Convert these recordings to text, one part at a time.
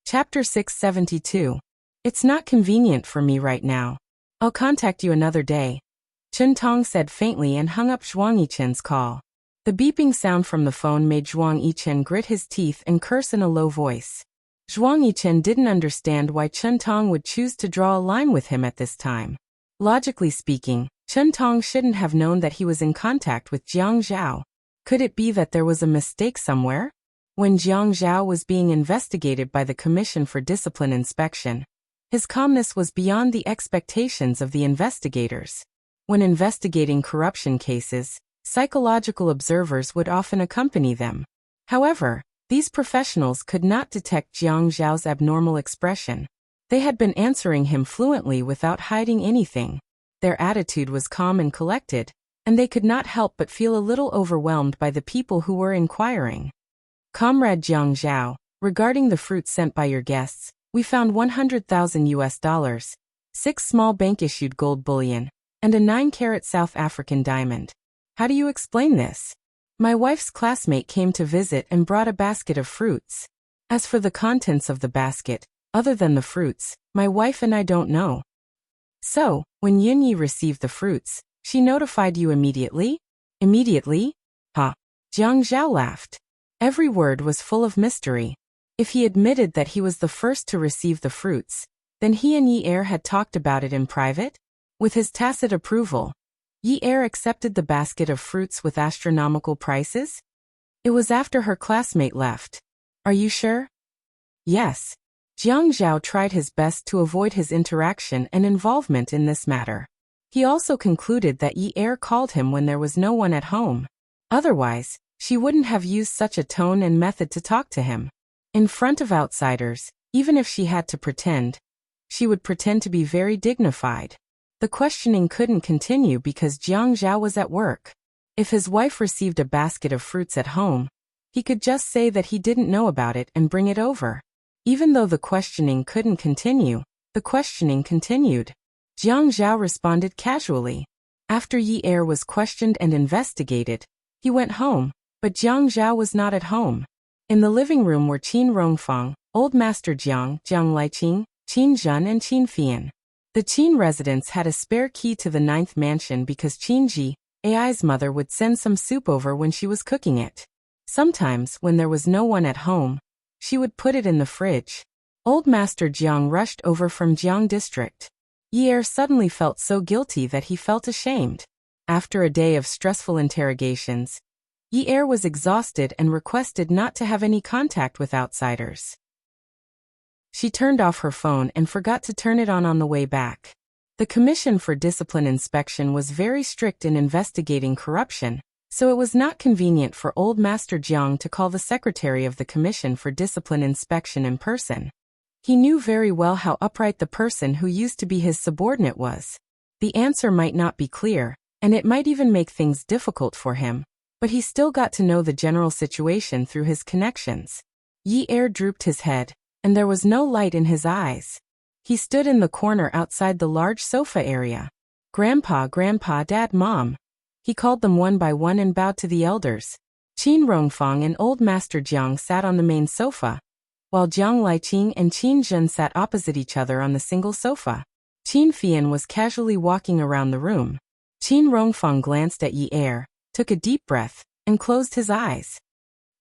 Chapter 672. It's not convenient for me right now. I'll contact you another day. Chen Tong said faintly and hung up Zhuang Yichen's call. The beeping sound from the phone made Zhuang Yichen grit his teeth and curse in a low voice. Zhuang Yichen didn't understand why Chen Tong would choose to draw a line with him at this time. Logically speaking, Chen Tong shouldn't have known that he was in contact with Jiang Zhao. Could it be that there was a mistake somewhere? When Jiang Zhao was being investigated by the Commission for Discipline Inspection, his calmness was beyond the expectations of the investigators. When investigating corruption cases, psychological observers would often accompany them. However, these professionals could not detect Jiang Zhao's abnormal expression. They had been answering him fluently without hiding anything. Their attitude was calm and collected, and they could not help but feel a little overwhelmed by the people who were inquiring. Comrade Jiang Zhao, regarding the fruit sent by your guests, we found $100,000, 6 small bank-issued gold bullion, and a 9-carat South African diamond. How do you explain this? My wife's classmate came to visit and brought a basket of fruits. As for the contents of the basket, other than the fruits, my wife and I don't know. So, when Yunyi received the fruits, she notified you immediately? Immediately? Ha! Jiang Zhao laughed. Every word was full of mystery. If he admitted that he was the first to receive the fruits, then he and Yi Er had talked about it in private? With his tacit approval, Yi Er accepted the basket of fruits with astronomical prices? It was after her classmate left. Are you sure? Yes. Jiang Zhao tried his best to avoid his interaction and involvement in this matter. He also concluded that Yi Er called him when there was no one at home. Otherwise, she wouldn't have used such a tone and method to talk to him. In front of outsiders, even if she had to pretend, she would pretend to be very dignified. The questioning couldn't continue because Jiang Zhao was at work. If his wife received a basket of fruits at home, he could just say that he didn't know about it and bring it over. Even though the questioning couldn't continue, the questioning continued. Jiang Zhao responded casually. After Yi Er was questioned and investigated, he went home, but Jiang Zhao was not at home. In the living room were Qin Rongfang, Old Master Jiang, Jiang Liqing, Qin Zhen and Qin Fian. The Qin residents had a spare key to the 9th mansion because Qin Ji, Ai's mother, would send some soup over when she was cooking it. Sometimes, when there was no one at home, she would put it in the fridge. Old Master Jiang rushed over from Jiang District. Yi Er suddenly felt so guilty that he felt ashamed. After a day of stressful interrogations, Yi Er was exhausted and requested not to have any contact with outsiders. She turned off her phone and forgot to turn it on the way back. The Commission for Discipline Inspection was very strict in investigating corruption, so it was not convenient for Old Master Jiang to call the secretary of the Commission for Discipline Inspection in person. He knew very well how upright the person who used to be his subordinate was. The answer might not be clear, and it might even make things difficult for him, but he still got to know the general situation through his connections. Yi Er drooped his head, and there was no light in his eyes. He stood in the corner outside the large sofa area. Grandpa, Grandpa, Dad, Mom. He called them one by one and bowed to the elders. Qin Rongfang and Old Master Jiang sat on the main sofa, while Jiang Liqing and Qin Zhen sat opposite each other on the single sofa. Qin Fian was casually walking around the room. Qin Rongfang glanced at Yi Er, took a deep breath, and closed his eyes.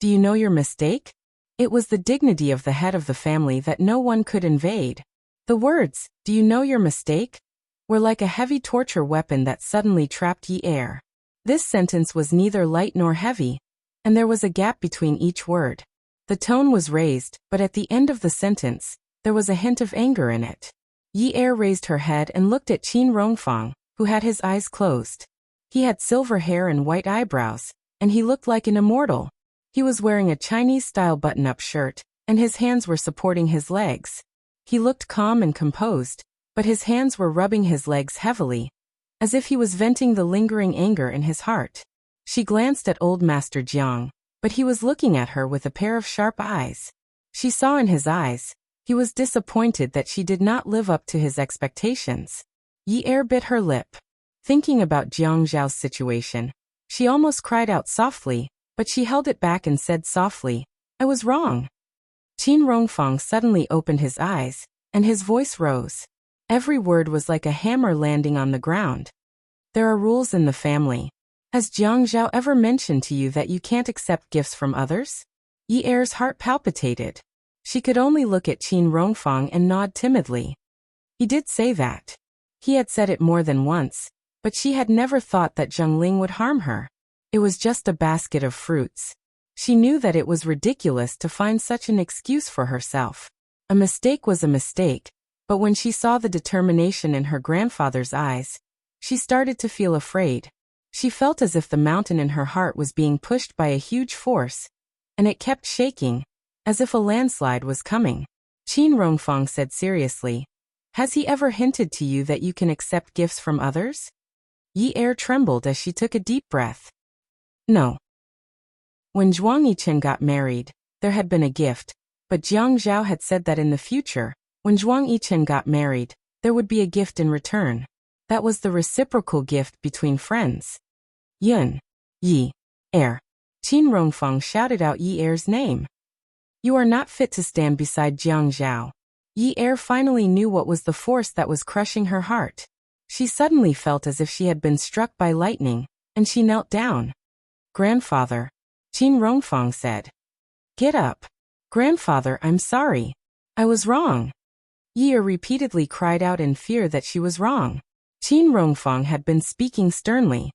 Do you know your mistake? It was the dignity of the head of the family that no one could invade. The words, "Do you know your mistake?" were like a heavy torture weapon that suddenly trapped Yi Er. This sentence was neither light nor heavy, and there was a gap between each word. The tone was raised, but at the end of the sentence, there was a hint of anger in it. Yi Er raised her head and looked at Qin Rongfang, who had his eyes closed. He had silver hair and white eyebrows, and he looked like an immortal. He was wearing a Chinese-style button-up shirt, and his hands were supporting his legs. He looked calm and composed, but his hands were rubbing his legs heavily, as if he was venting the lingering anger in his heart. She glanced at Old Master Jiang, but he was looking at her with a pair of sharp eyes. She saw in his eyes, he was disappointed that she did not live up to his expectations. Yi Er bit her lip. Thinking about Jiang Zhao's situation, she almost cried out softly, but she held it back and said softly, "I was wrong." Qin Rongfang suddenly opened his eyes, and his voice rose. Every word was like a hammer landing on the ground. There are rules in the family. Has Jiang Zhao ever mentioned to you that you can't accept gifts from others? Yi Er's heart palpitated. She could only look at Qin Rongfang and nod timidly. He did say that. He had said it more than once, but she had never thought that Zheng Ling would harm her. It was just a basket of fruits. She knew that it was ridiculous to find such an excuse for herself. A mistake was a mistake, but when she saw the determination in her grandfather's eyes, she started to feel afraid. She felt as if the mountain in her heart was being pushed by a huge force, and it kept shaking, as if a landslide was coming. Qin Rongfang said seriously, "Has he ever hinted to you that you can accept gifts from others?" Yi Er trembled as she took a deep breath. No. When Zhuang Yichen got married, there had been a gift, but Jiang Zhao had said that in the future, when Zhuang Yichen got married, there would be a gift in return. That was the reciprocal gift between friends. Yun. Yi. Er. Qin Rongfang shouted out Yi Er's name. You are not fit to stand beside Jiang Zhao. Yi Er finally knew what was the force that was crushing her heart. She suddenly felt as if she had been struck by lightning, and she knelt down. Grandfather. Qin Rongfang said. Get up. Grandfather, I'm sorry. I was wrong. Yi Er repeatedly cried out in fear that she was wrong. Qin Rongfang had been speaking sternly.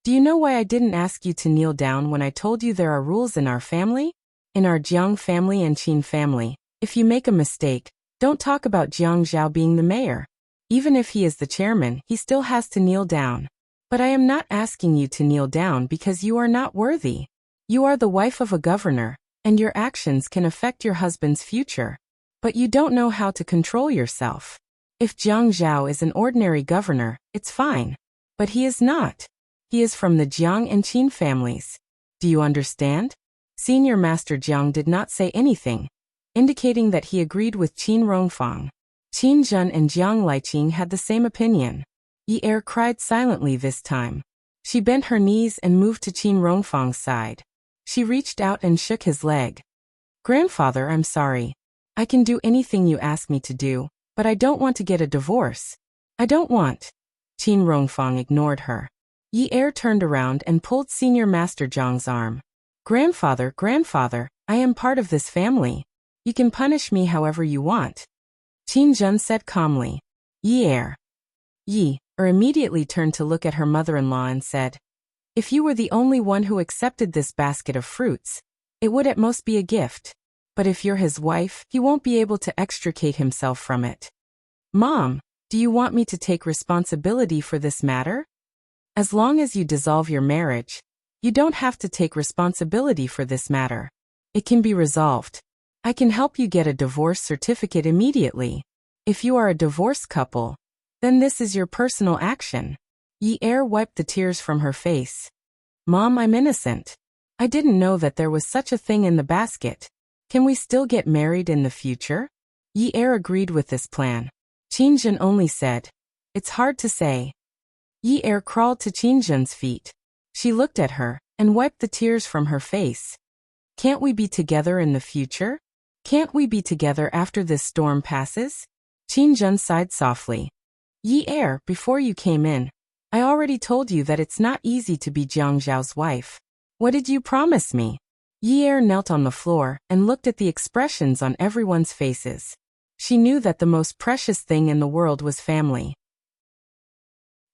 Do you know why I didn't ask you to kneel down when I told you there are rules in our family? In our Jiang family and Qin family, if you make a mistake, don't talk about Jiang Zhao being the mayor. Even if he is the chairman, he still has to kneel down. But I am not asking you to kneel down because you are not worthy. You are the wife of a governor, and your actions can affect your husband's future. But you don't know how to control yourself. If Jiang Zhao is an ordinary governor, it's fine. But he is not. He is from the Jiang and Qin families. Do you understand? Senior Master Jiang did not say anything, indicating that he agreed with Qin Rongfang. Qin Zhen and Jiang Liqing had the same opinion. Yi Er cried silently this time. She bent her knees and moved to Qin Rongfang's side. She reached out and shook his leg. Grandfather, I'm sorry. I can do anything you ask me to do, but I don't want to get a divorce. I don't want. Qin Rongfang ignored her. Yi Er turned around and pulled Senior Master Jiang's arm. Grandfather, I am part of this family. You can punish me however you want. Qin Zhen said calmly. Yi Er immediately turned to look at her mother-in-law and said, if you were the only one who accepted this basket of fruits, it would at most be a gift. But if you're his wife, he won't be able to extricate himself from it. Mom, do you want me to take responsibility for this matter? As long as you dissolve your marriage, you don't have to take responsibility for this matter. It can be resolved. I can help you get a divorce certificate immediately. If you are a divorced couple, then this is your personal action. Yi Er wiped the tears from her face. Mom, I'm innocent. I didn't know that there was such a thing in the basket. Can we still get married in the future? Yi Er agreed with this plan. Qin Zhen only said, it's hard to say. Yi Er crawled to Qin Zhen's feet. She looked at her and wiped the tears from her face. Can't we be together in the future? Can't we be together after this storm passes? Qin Zhen sighed softly. Yi Er, before you came in, I already told you that it's not easy to be Jiang Zhao's wife. What did you promise me? Yi Er knelt on the floor and looked at the expressions on everyone's faces. She knew that the most precious thing in the world was family.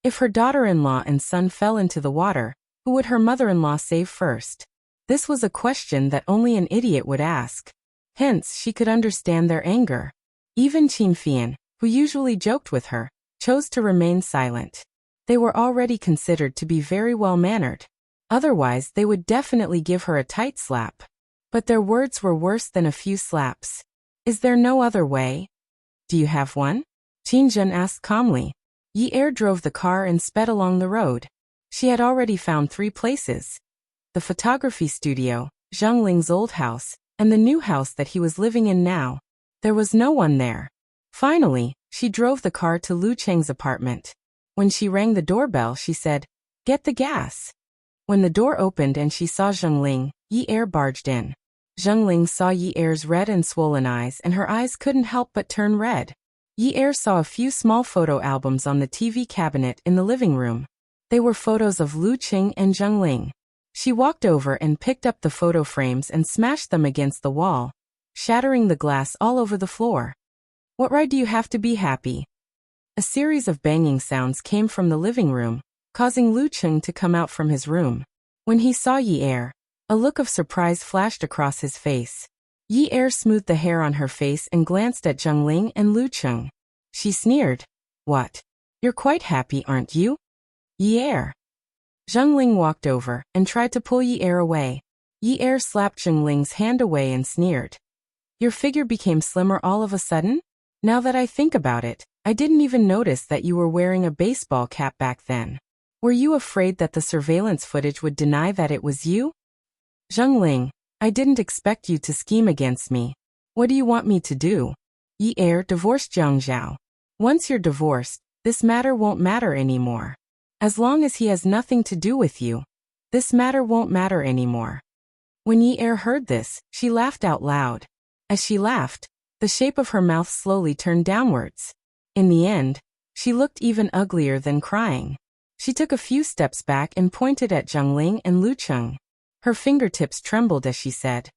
If her daughter-in-law and son fell into the water, who would her mother-in-law save first? This was a question that only an idiot would ask. Hence, she could understand their anger. Even Qin Fian, who usually joked with her, chose to remain silent. They were already considered to be very well-mannered. Otherwise, they would definitely give her a tight slap. But their words were worse than a few slaps. Is there no other way? Do you have one? Qin Zhen asked calmly. Yi Er drove the car and sped along the road. She had already found 3 places. The photography studio, Zheng Ling's old house, and the new house that he was living in now. There was no one there. Finally, she drove the car to Lu Cheng's apartment. When she rang the doorbell, she said, "Get the gas." When the door opened and she saw Zheng Ling, Yi Er barged in. Zheng Ling saw Yi Er's red and swollen eyes, and her eyes couldn't help but turn red. Yi Er saw a few small photo albums on the TV cabinet in the living room. They were photos of Lu Qing and Zheng Ling. She walked over and picked up the photo frames and smashed them against the wall, shattering the glass all over the floor. What right do you have to be happy? A series of banging sounds came from the living room, causing Lu Qing to come out from his room. When he saw Yi Er, a look of surprise flashed across his face. Yi Er smoothed the hair on her face and glanced at Zheng Ling and Lu Qing. She sneered. What? You're quite happy, aren't you? Yi Er. Zheng Ling walked over and tried to pull Yi Er away. Yi Er slapped Zheng Ling's hand away and sneered. Your figure became slimmer all of a sudden? Now that I think about it, I didn't even notice that you were wearing a baseball cap back then. Were you afraid that the surveillance footage would deny that it was you? Zheng Ling, I didn't expect you to scheme against me. What do you want me to do? Yi Er divorced Jiang Zhao. Once you're divorced, this matter won't matter anymore. As long as he has nothing to do with you, this matter won't matter anymore. When Yi Er heard this, she laughed out loud. As she laughed, the shape of her mouth slowly turned downwards. In the end, she looked even uglier than crying. She took a few steps back and pointed at Zheng Ling and Lu Qing. Her fingertips trembled as she said,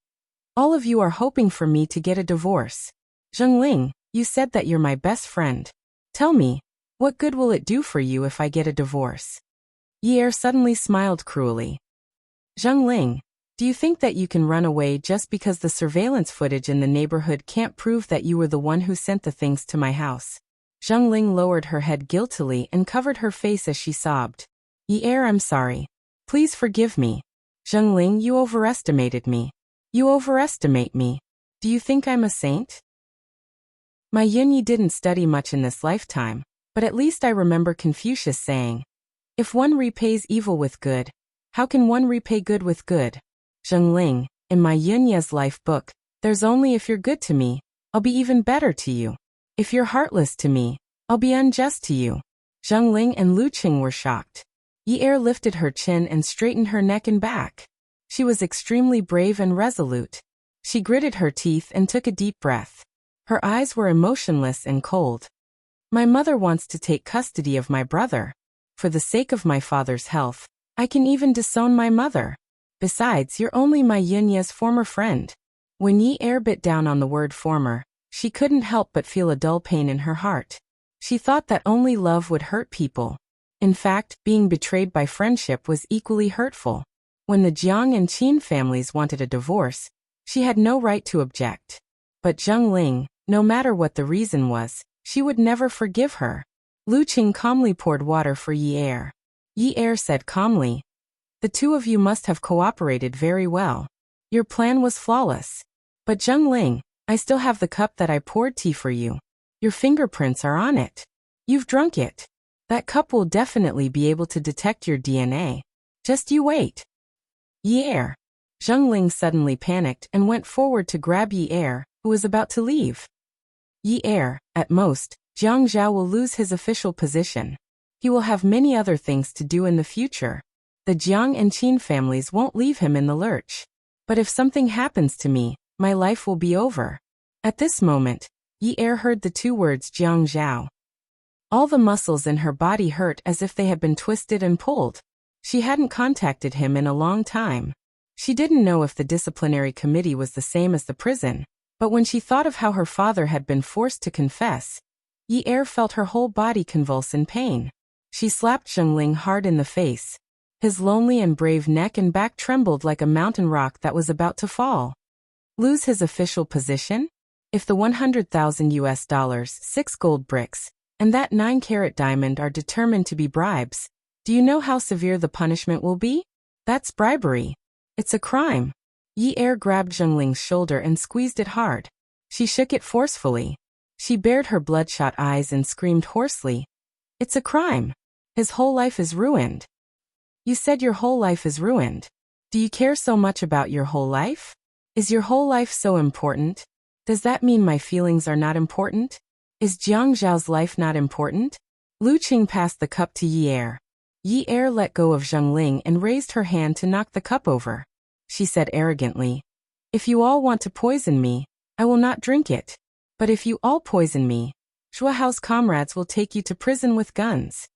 All of you are hoping for me to get a divorce. Zheng Ling, you said that you're my best friend. Tell me, what good will it do for you if I get a divorce? Yi Er suddenly smiled cruelly. Zheng Ling, do you think that you can run away just because the surveillance footage in the neighborhood can't prove that you were the one who sent the things to my house? Zheng Ling lowered her head guiltily and covered her face as she sobbed. Yi Er, I'm sorry. Please forgive me. Zheng Ling, you overestimated me. You overestimate me. Do you think I'm a saint? My Yunyi didn't study much in this lifetime, but at least I remember Confucius saying, if one repays evil with good, how can one repay good with good? Zheng Ling, in my Yunya's life book, there's only if you're good to me, I'll be even better to you. If you're heartless to me, I'll be unjust to you. Zheng Ling and Lu Qing were shocked. Yi Er lifted her chin and straightened her neck and back. She was extremely brave and resolute. She gritted her teeth and took a deep breath. Her eyes were emotionless and cold. My mother wants to take custody of my brother. For the sake of my father's health, I can even disown my mother. Besides, you're only my Yunya's former friend. When Yi Er bit down on the word former, she couldn't help but feel a dull pain in her heart. She thought that only love would hurt people. In fact, being betrayed by friendship was equally hurtful. When the Jiang and Qin families wanted a divorce, she had no right to object. But Zheng Ling, no matter what the reason was, she would never forgive her. Lu Qing calmly poured water for Yi Er. Yi Er said calmly, the two of you must have cooperated very well. Your plan was flawless. But Zheng Ling, I still have the cup that I poured tea for you. Your fingerprints are on it. You've drunk it. That cup will definitely be able to detect your DNA. Just you wait. Yi Er. Zheng Ling suddenly panicked and went forward to grab Yi Er, who was about to leave. Yi Er, at most, Jiang Zhao will lose his official position. He will have many other things to do in the future. The Jiang and Qin families won't leave him in the lurch. But if something happens to me, my life will be over. At this moment, Yi Er heard the two words Jiang Zhao. All the muscles in her body hurt as if they had been twisted and pulled. She hadn't contacted him in a long time. She didn't know if the disciplinary committee was the same as the prison, but when she thought of how her father had been forced to confess, Yi Er felt her whole body convulse in pain. She slapped Zheng Ling hard in the face. His lonely and brave neck and back trembled like a mountain rock that was about to fall. Lose his official position? If the $100,000, 6 gold bricks, and that 9-carat diamond are determined to be bribes, do you know how severe the punishment will be? That's bribery. It's a crime. Yi Er grabbed Zheng Ling's shoulder and squeezed it hard. She shook it forcefully. She bared her bloodshot eyes and screamed hoarsely. It's a crime. His whole life is ruined. You said your whole life is ruined. Do you care so much about your whole life? Is your whole life so important? Does that mean my feelings are not important? Is Jiang Zhao's life not important? Lu Qing passed the cup to Yi Er. Yi Er let go of Zheng Ling and raised her hand to knock the cup over. She said arrogantly, If you all want to poison me, I will not drink it. But if you all poison me, Shuahao's comrades will take you to prison with guns.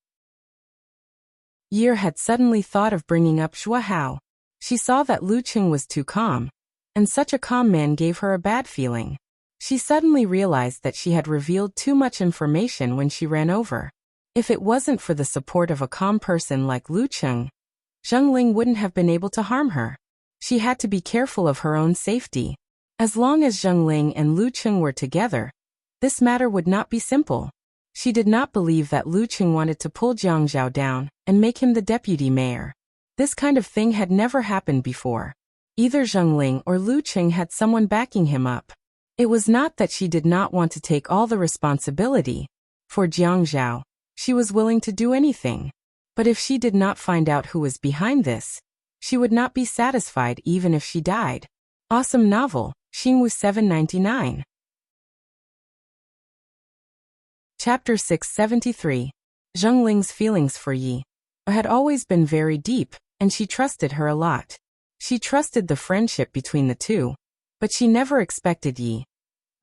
Yi had suddenly thought of bringing up Shuahao. She saw that Lu Qing was too calm, and such a calm man gave her a bad feeling. She suddenly realized that she had revealed too much information when she ran over. If it wasn't for the support of a calm person like Lu Qing, Zheng Ling wouldn't have been able to harm her. She had to be careful of her own safety. As long as Zheng Ling and Lu Qing were together, this matter would not be simple. She did not believe that Lu Qing wanted to pull Jiang Zhao down and make him the deputy mayor. This kind of thing had never happened before. Either Zheng Ling or Lu Qing had someone backing him up. It was not that she did not want to take all the responsibility. For Jiang Zhao, she was willing to do anything. But if she did not find out who was behind this, she would not be satisfied even if she died. Awesome novel, Xingwu 799. Chapter 673. Zheng Ling's feelings for Yi had always been very deep, and she trusted her a lot. She trusted the friendship between the two, but she never expected Yi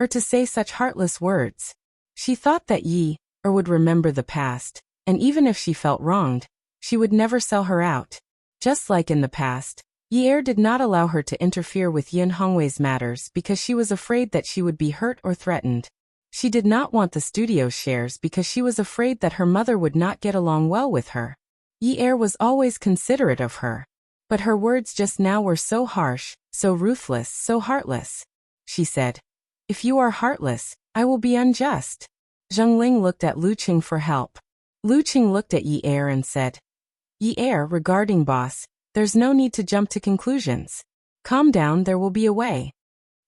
to say such heartless words. She thought that Yi would remember the past, and even if she felt wronged, she would never sell her out. Just like in the past, Yi did not allow her to interfere with Yin Hongwei's matters because she was afraid that she would be hurt or threatened. She did not want the studio shares because she was afraid that her mother would not get along well with her. Yi was always considerate of her, but her words just now were so harsh, so ruthless, so heartless. She said, "If you are heartless, I will be unjust." Zheng Ling looked at Lu Qing for help. Lu Qing looked at Yi and said, "Yi regarding boss, there's no need to jump to conclusions. Calm down, there will be a way."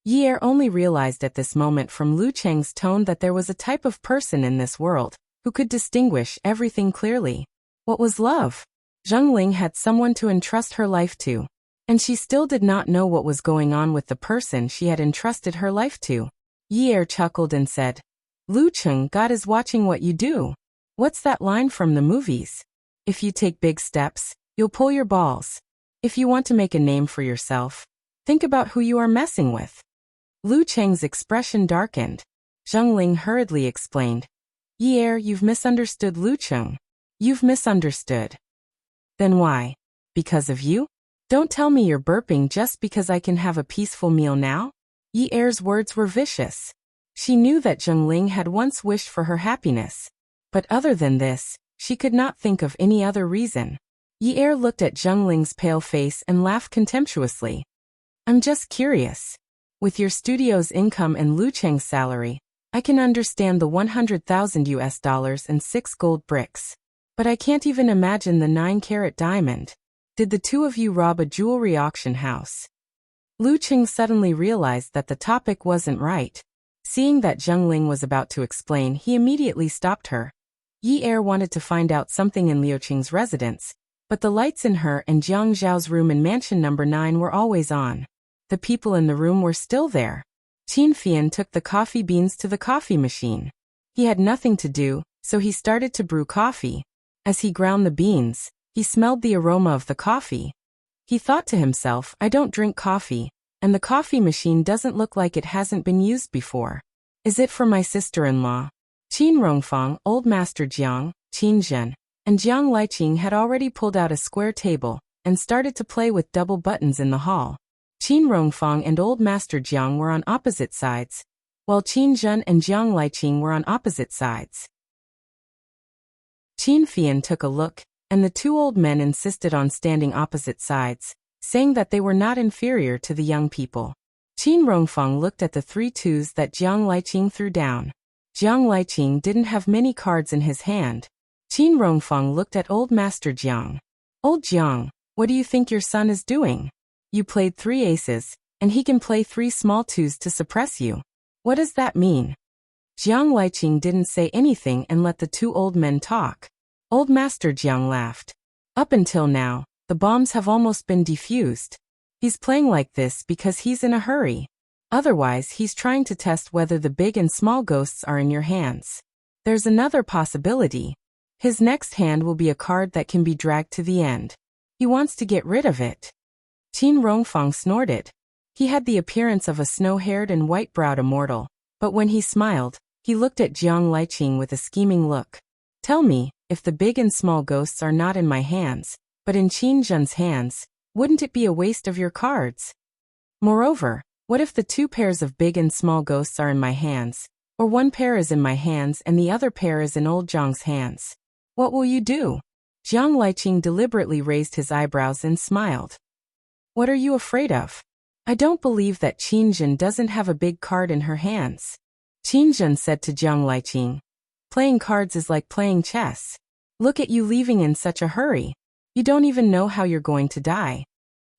Yi only realized at this moment from Lu Qing's tone that there was a type of person in this world who could distinguish everything clearly. What was love? Zheng Ling had someone to entrust her life to, and she still did not know what was going on with the person she had entrusted her life to. Yi chuckled and said, "Lu Qing, God is watching what you do." What's that line from the movies? If you take big steps, you'll pull your balls. If you want to make a name for yourself, think about who you are messing with. Lu Qing's expression darkened. Zheng Ling hurriedly explained, "Yi you've misunderstood Lu Qing. You've misunderstood." "Then why? Because of you? Don't tell me you're burping just because I can have a peaceful meal now?" Yi's words were vicious. She knew that Zheng Ling had once wished for her happiness. But other than this, she could not think of any other reason. Yi looked at Zheng Ling's pale face and laughed contemptuously. "I'm just curious. With your studio's income and Lu Qing's salary, I can understand the $100,000 and 6 gold bricks. But I can't even imagine the 9-carat diamond. Did the two of you rob a jewelry auction house?" Lu Qing suddenly realized that the topic wasn't right. Seeing that Zheng Ling was about to explain, he immediately stopped her. Yi wanted to find out something in Liu Qing's residence, but the lights in her and Jiang Zhao's room in mansion number 9 were always on. The people in the room were still there. Qin Fian took the coffee beans to the coffee machine. He had nothing to do, so he started to brew coffee. As he ground the beans, he smelled the aroma of the coffee. He thought to himself, "I don't drink coffee, and the coffee machine doesn't look like it hasn't been used before. Is it for my sister-in-law?" Qin Rongfang, Old Master Jiang, Qin Zhen, and Jiang Liqing had already pulled out a square table and started to play with double buttons in the hall. Qin Rongfang and Old Master Jiang were on opposite sides, while Qin Zhen and Jiang Liqing were on opposite sides. Qin Fian took a look, and the two old men insisted on standing opposite sides, saying that they were not inferior to the young people. Qin Rongfang looked at the 3 twos that Jiang Liqing threw down. Jiang Liqing didn't have many cards in his hand. Qin Rongfang looked at Old Master Jiang. "Old Jiang, what do you think your son is doing? You played 3 aces, and he can play 3 small twos to suppress you. What does that mean?" Jiang Liqing didn't say anything and let the 2 old men talk. Old Master Jiang laughed. "Up until now, the bombs have almost been defused. He's playing like this because he's in a hurry. Otherwise, he's trying to test whether the big and small ghosts are in your hands. There's another possibility. His next hand will be a card that can be dragged to the end. He wants to get rid of it." Qin Rongfang snorted. He had the appearance of a snow-haired and white-browed immortal, but when he smiled, he looked at Jiang Liqing with a scheming look. Tell me, if the big and small ghosts are not in my hands, but in Qin Zhen's hands, wouldn't it be a waste of your cards? Moreover, what if the 2 pairs of big and small ghosts are in my hands, or 1 pair is in my hands and the other pair is in old Jiang's hands? What will you do? Jiang Liqing deliberately raised his eyebrows and smiled. What are you afraid of? I don't believe that Qin Zhen doesn't have a big card in her hands. Qin Zhen said to Jiang Liqing. Playing cards is like playing chess. Look at you leaving in such a hurry. You don't even know how you're going to die.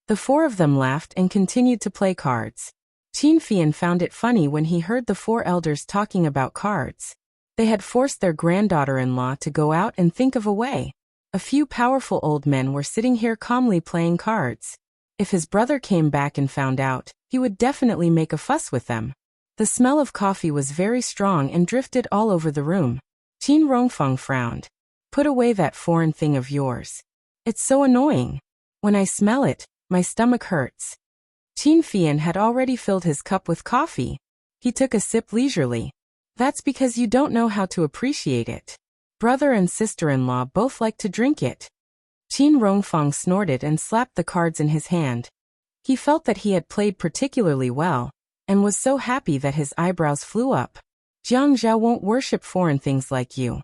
The 4 of them laughed and continued to play cards. Qin Fian found it funny when he heard the 4 elders talking about cards. They had forced their granddaughter-in-law to go out and think of a way. A few powerful old men were sitting here calmly playing cards. If his brother came back and found out, he would definitely make a fuss with them. The smell of coffee was very strong and drifted all over the room. Qin Rongfeng frowned. Put away that foreign thing of yours. It's so annoying. When I smell it, my stomach hurts. Qin Fian had already filled his cup with coffee. He took a sip leisurely. That's because you don't know how to appreciate it. Brother and sister-in-law both like to drink it. Qin Rongfeng snorted and slapped the cards in his hand. He felt that he had played particularly well, and was so happy that his eyebrows flew up. Jiang Zhao won't worship foreign things like you.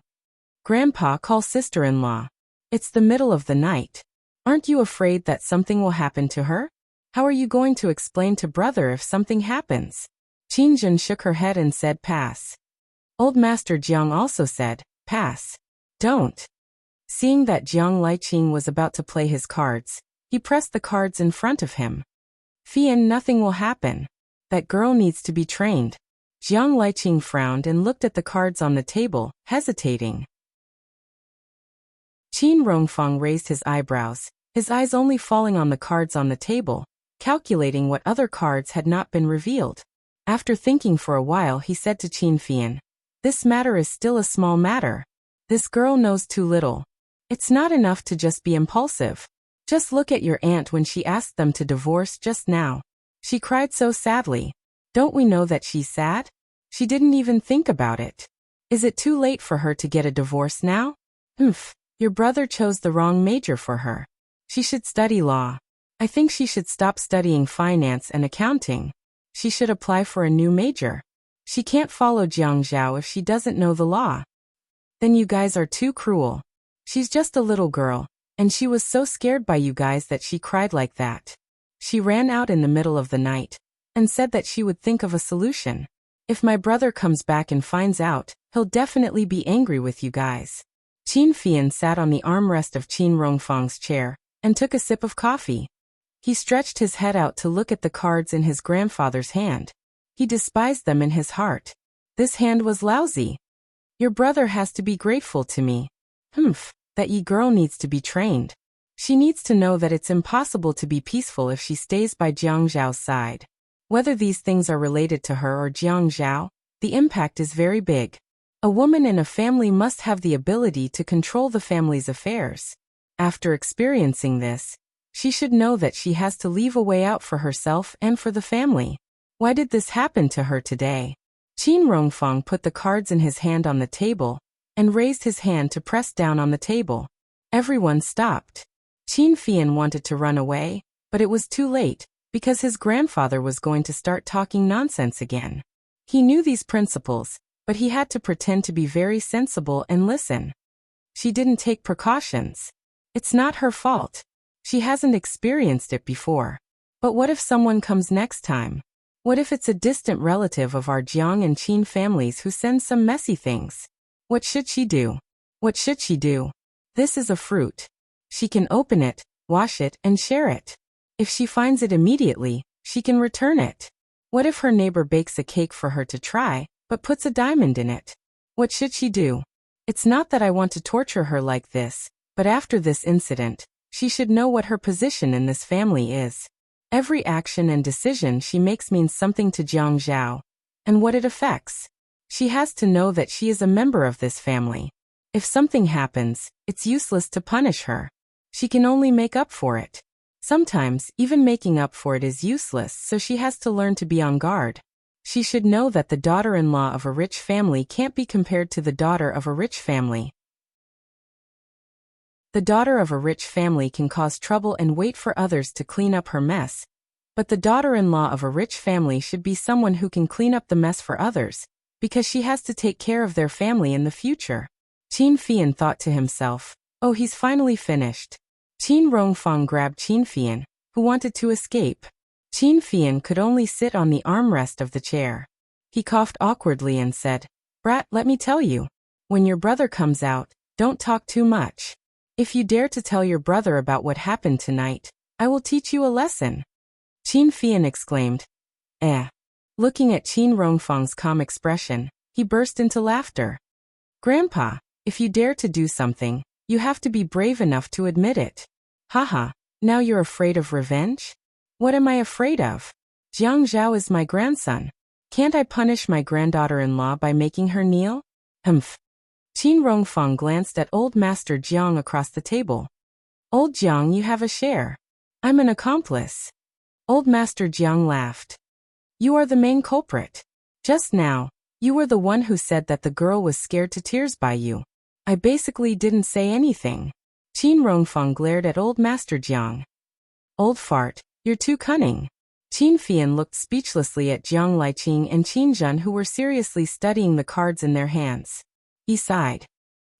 Grandpa, call sister-in-law. It's the middle of the night. Aren't you afraid that something will happen to her? How are you going to explain to brother if something happens? Qin Zhen shook her head and said pass. Old Master Jiang also said, pass. Don't. Seeing that Jiang Liqing was about to play his cards, he pressed the cards in front of him. Fian, nothing will happen. That girl needs to be trained. Jiang Liqing frowned and looked at the cards on the table, hesitating. Qin Rongfeng raised his eyebrows, his eyes only falling on the cards on the table, calculating what other cards had not been revealed. After thinking for a while, he said to Qin Fian, this matter is still a small matter. This girl knows too little. It's not enough to just be impulsive. Just look at your aunt when she asked them to divorce just now. She cried so sadly. Don't we know that she's sad? She didn't even think about it. Is it too late for her to get a divorce now? Your brother chose the wrong major for her. She should study law. I think she should stop studying finance and accounting. She should apply for a new major. She can't follow Jiang Zhao if she doesn't know the law. Then you guys are too cruel. She's just a little girl, and she was so scared by you guys that she cried like that. She ran out in the middle of the night, and said that she would think of a solution. If my brother comes back and finds out, he'll definitely be angry with you guys. Qin Fian sat on the armrest of Qin Rongfeng's chair, and took a sip of coffee. He stretched his head out to look at the cards in his grandfather's hand. He despised them in his heart. This hand was lousy. Your brother has to be grateful to me. That ye girl needs to be trained. She needs to know that it's impossible to be peaceful if she stays by Jiang Zhao's side. Whether these things are related to her or Jiang Zhao, the impact is very big. A woman in a family must have the ability to control the family's affairs. After experiencing this, she should know that she has to leave a way out for herself and for the family. Why did this happen to her today? Qin Rongfeng put the cards in his hand on the table, and raised his hand to press down on the table. Everyone stopped. Qin Fian wanted to run away, but it was too late, because his grandfather was going to start talking nonsense again. He knew these principles, but he had to pretend to be very sensible and listen. She didn't take precautions. It's not her fault. She hasn't experienced it before. But what if someone comes next time? What if it's a distant relative of our Jiang and Qin families who sends some messy things? What should she do? What should she do? This is a fruit. She can open it, wash it, and share it. If she finds it immediately, she can return it. What if her neighbor bakes a cake for her to try, but puts a diamond in it? What should she do? It's not that I want to torture her like this, but after this incident, she should know what her position in this family is. Every action and decision she makes means something to Jiang Zhao, and what it affects. She has to know that she is a member of this family. If something happens, it's useless to punish her. She can only make up for it. Sometimes, even making up for it is useless, so she has to learn to be on guard. She should know that the daughter-in-law of a rich family can't be compared to the daughter of a rich family. The daughter of a rich family can cause trouble and wait for others to clean up her mess, but the daughter-in-law of a rich family should be someone who can clean up the mess for others, because she has to take care of their family in the future. Qin Fian thought to himself, "Oh, he's finally finished." Qin Rongfang grabbed Qin Fian, who wanted to escape. Qin Fian could only sit on the armrest of the chair. He coughed awkwardly and said, "Brat, let me tell you. When your brother comes out, don't talk too much. If you dare to tell your brother about what happened tonight, I will teach you a lesson." Qin Fian exclaimed, "Eh." Looking at Qin Rongfang's calm expression, he burst into laughter. "Grandpa, if you dare to do something, you have to be brave enough to admit it. Haha, now you're afraid of revenge? What am I afraid of? Jiang Zhao is my grandson. Can't I punish my granddaughter-in-law by making her kneel? Humph." Qin Rongfang glanced at old Master Jiang across the table. "Old Jiang, you have a share. I'm an accomplice." Old Master Jiang laughed. "You are the main culprit. Just now, you were the one who said that the girl was scared to tears by you. I basically didn't say anything." Qin Rongfang glared at old Master Jiang. "Old fart, you're too cunning." Qin Fian looked speechlessly at Jiang Liqing and Qin Zhen, who were seriously studying the cards in their hands. He sighed.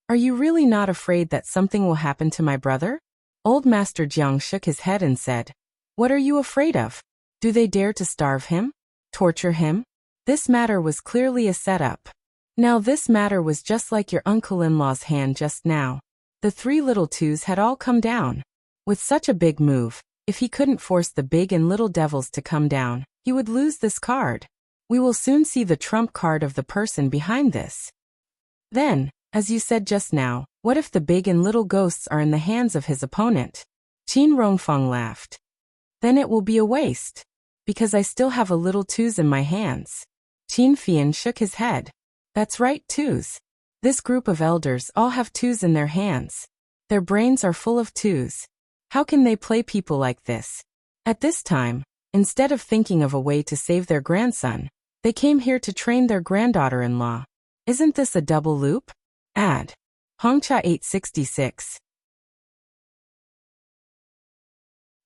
"Are you really not afraid that something will happen to my brother?" Old Master Jiang shook his head and said, "What are you afraid of? Do they dare to starve him? Torture him?" This matter was clearly a setup. Now this matter was just like your uncle-in-law's hand just now. The three little twos had all come down. With such a big move, if he couldn't force the big and little devils to come down, he would lose this card. We will soon see the trump card of the person behind this. Then, as you said just now, what if the big and little ghosts are in the hands of his opponent? Qin Rongfang laughed. Then it will be a waste. Because I still have a little twos in my hands. Qin Fian shook his head. That's right, twos. This group of elders all have twos in their hands. Their brains are full of twos. How can they play people like this? At this time, instead of thinking of a way to save their grandson, they came here to train their granddaughter-in-law. Isn't this a double loop? Add. Hongcha 866.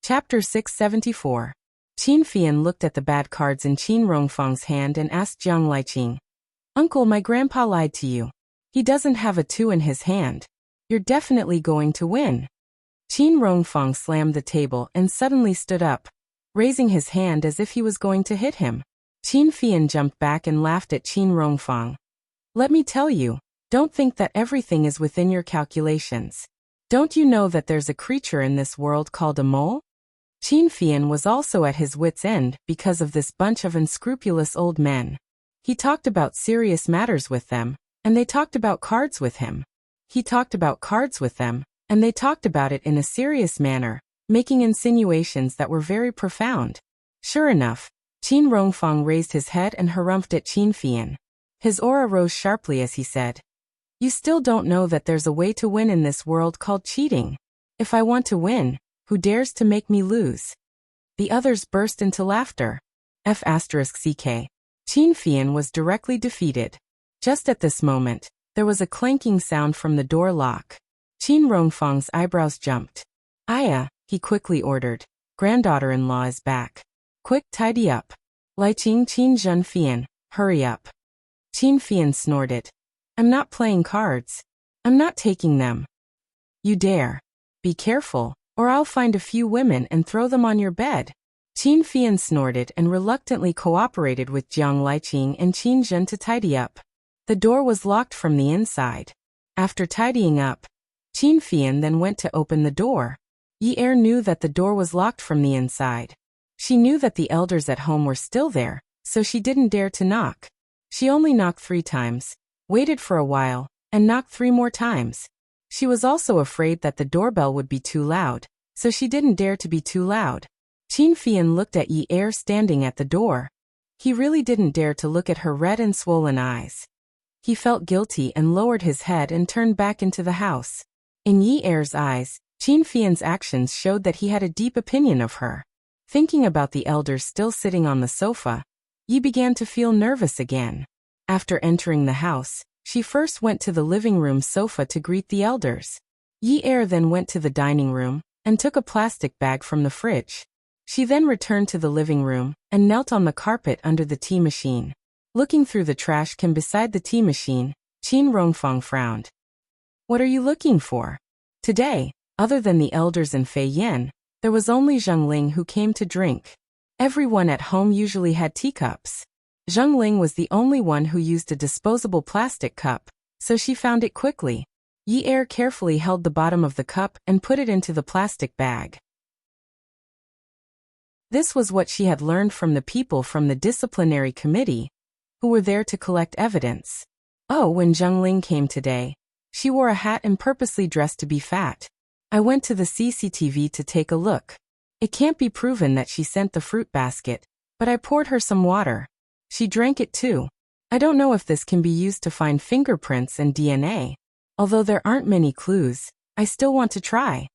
Chapter 674. Qin Fian looked at the bad cards in Qin Rongfang's hand and asked Jiang Liqing, "Uncle, my grandpa lied to you. He doesn't have a 2 in his hand. You're definitely going to win." Qin Rongfang slammed the table and suddenly stood up, raising his hand as if he was going to hit him. Qin Fian jumped back and laughed at Qin Rongfang. "Let me tell you, don't think that everything is within your calculations. Don't you know that there's a creature in this world called a mole?" Qin Fian was also at his wits' end because of this bunch of unscrupulous old men. He talked about serious matters with them, and they talked about cards with him. He talked about cards with them, and they talked about it in a serious manner, making insinuations that were very profound. Sure enough, Qin Rongfang raised his head and harumphed at Qin Fian. His aura rose sharply as he said, "You still don't know that there's a way to win in this world called cheating. If I want to win, who dares to make me lose?" The others burst into laughter. F***ck. Qin Fian was directly defeated. Just at this moment, there was a clanking sound from the door lock. Qin Rongfang's eyebrows jumped. "Aya," he quickly ordered. "Granddaughter-in-law is back. Quick, tidy up. Liqing Qin Zhen Fian, hurry up." Qin Fian snorted. "I'm not playing cards. I'm not taking them." "You dare. Be careful, or I'll find a few women and throw them on your bed." Qin Fian snorted and reluctantly cooperated with Jiang Liqing and Qin Zhen to tidy up. The door was locked from the inside. After tidying up, Qin Fian then went to open the door. Yi Er knew that the door was locked from the inside. She knew that the elders at home were still there, so she didn't dare to knock. She only knocked 3 times, waited for a while, and knocked 3 more times. She was also afraid that the doorbell would be too loud, so she didn't dare to be too loud. Qin Fian looked at Yi Er standing at the door. He really didn't dare to look at her red and swollen eyes. He felt guilty and lowered his head and turned back into the house. In Yi Er's eyes, Qin Fian's actions showed that he had a deep opinion of her. Thinking about the elders still sitting on the sofa, Yi began to feel nervous again. After entering the house, she first went to the living room sofa to greet the elders. Yi then went to the dining room and took a plastic bag from the fridge. She then returned to the living room and knelt on the carpet under the tea machine. Looking through the trash can beside the tea machine, Qin Rongfang frowned. "What are you looking for?" Today, other than the elders and Fei Yan, there was only Zheng Ling who came to drink. Everyone at home usually had teacups. Zheng Ling was the only one who used a disposable plastic cup, so she found it quickly. Yi carefully held the bottom of the cup and put it into the plastic bag. This was what she had learned from the people from the disciplinary committee, who were there to collect evidence. Oh, when Zheng Ling came today, she wore a hat and purposely dressed to be fat. I went to the CCTV to take a look. It can't be proven that she sent the fruit basket, but I poured her some water. She drank it too. I don't know if this can be used to find fingerprints and DNA. Although there aren't many clues, I still want to try.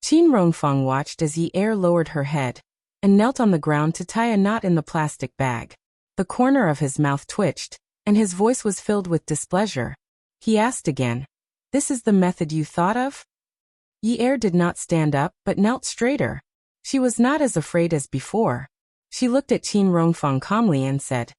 Qin Rongfang watched as Yi lowered her head and knelt on the ground to tie a knot in the plastic bag. The corner of his mouth twitched, and his voice was filled with displeasure. He asked again, "This is the method you thought of?" Yi did not stand up but knelt straighter. She was not as afraid as before. She looked at Qin Rongfang calmly and said,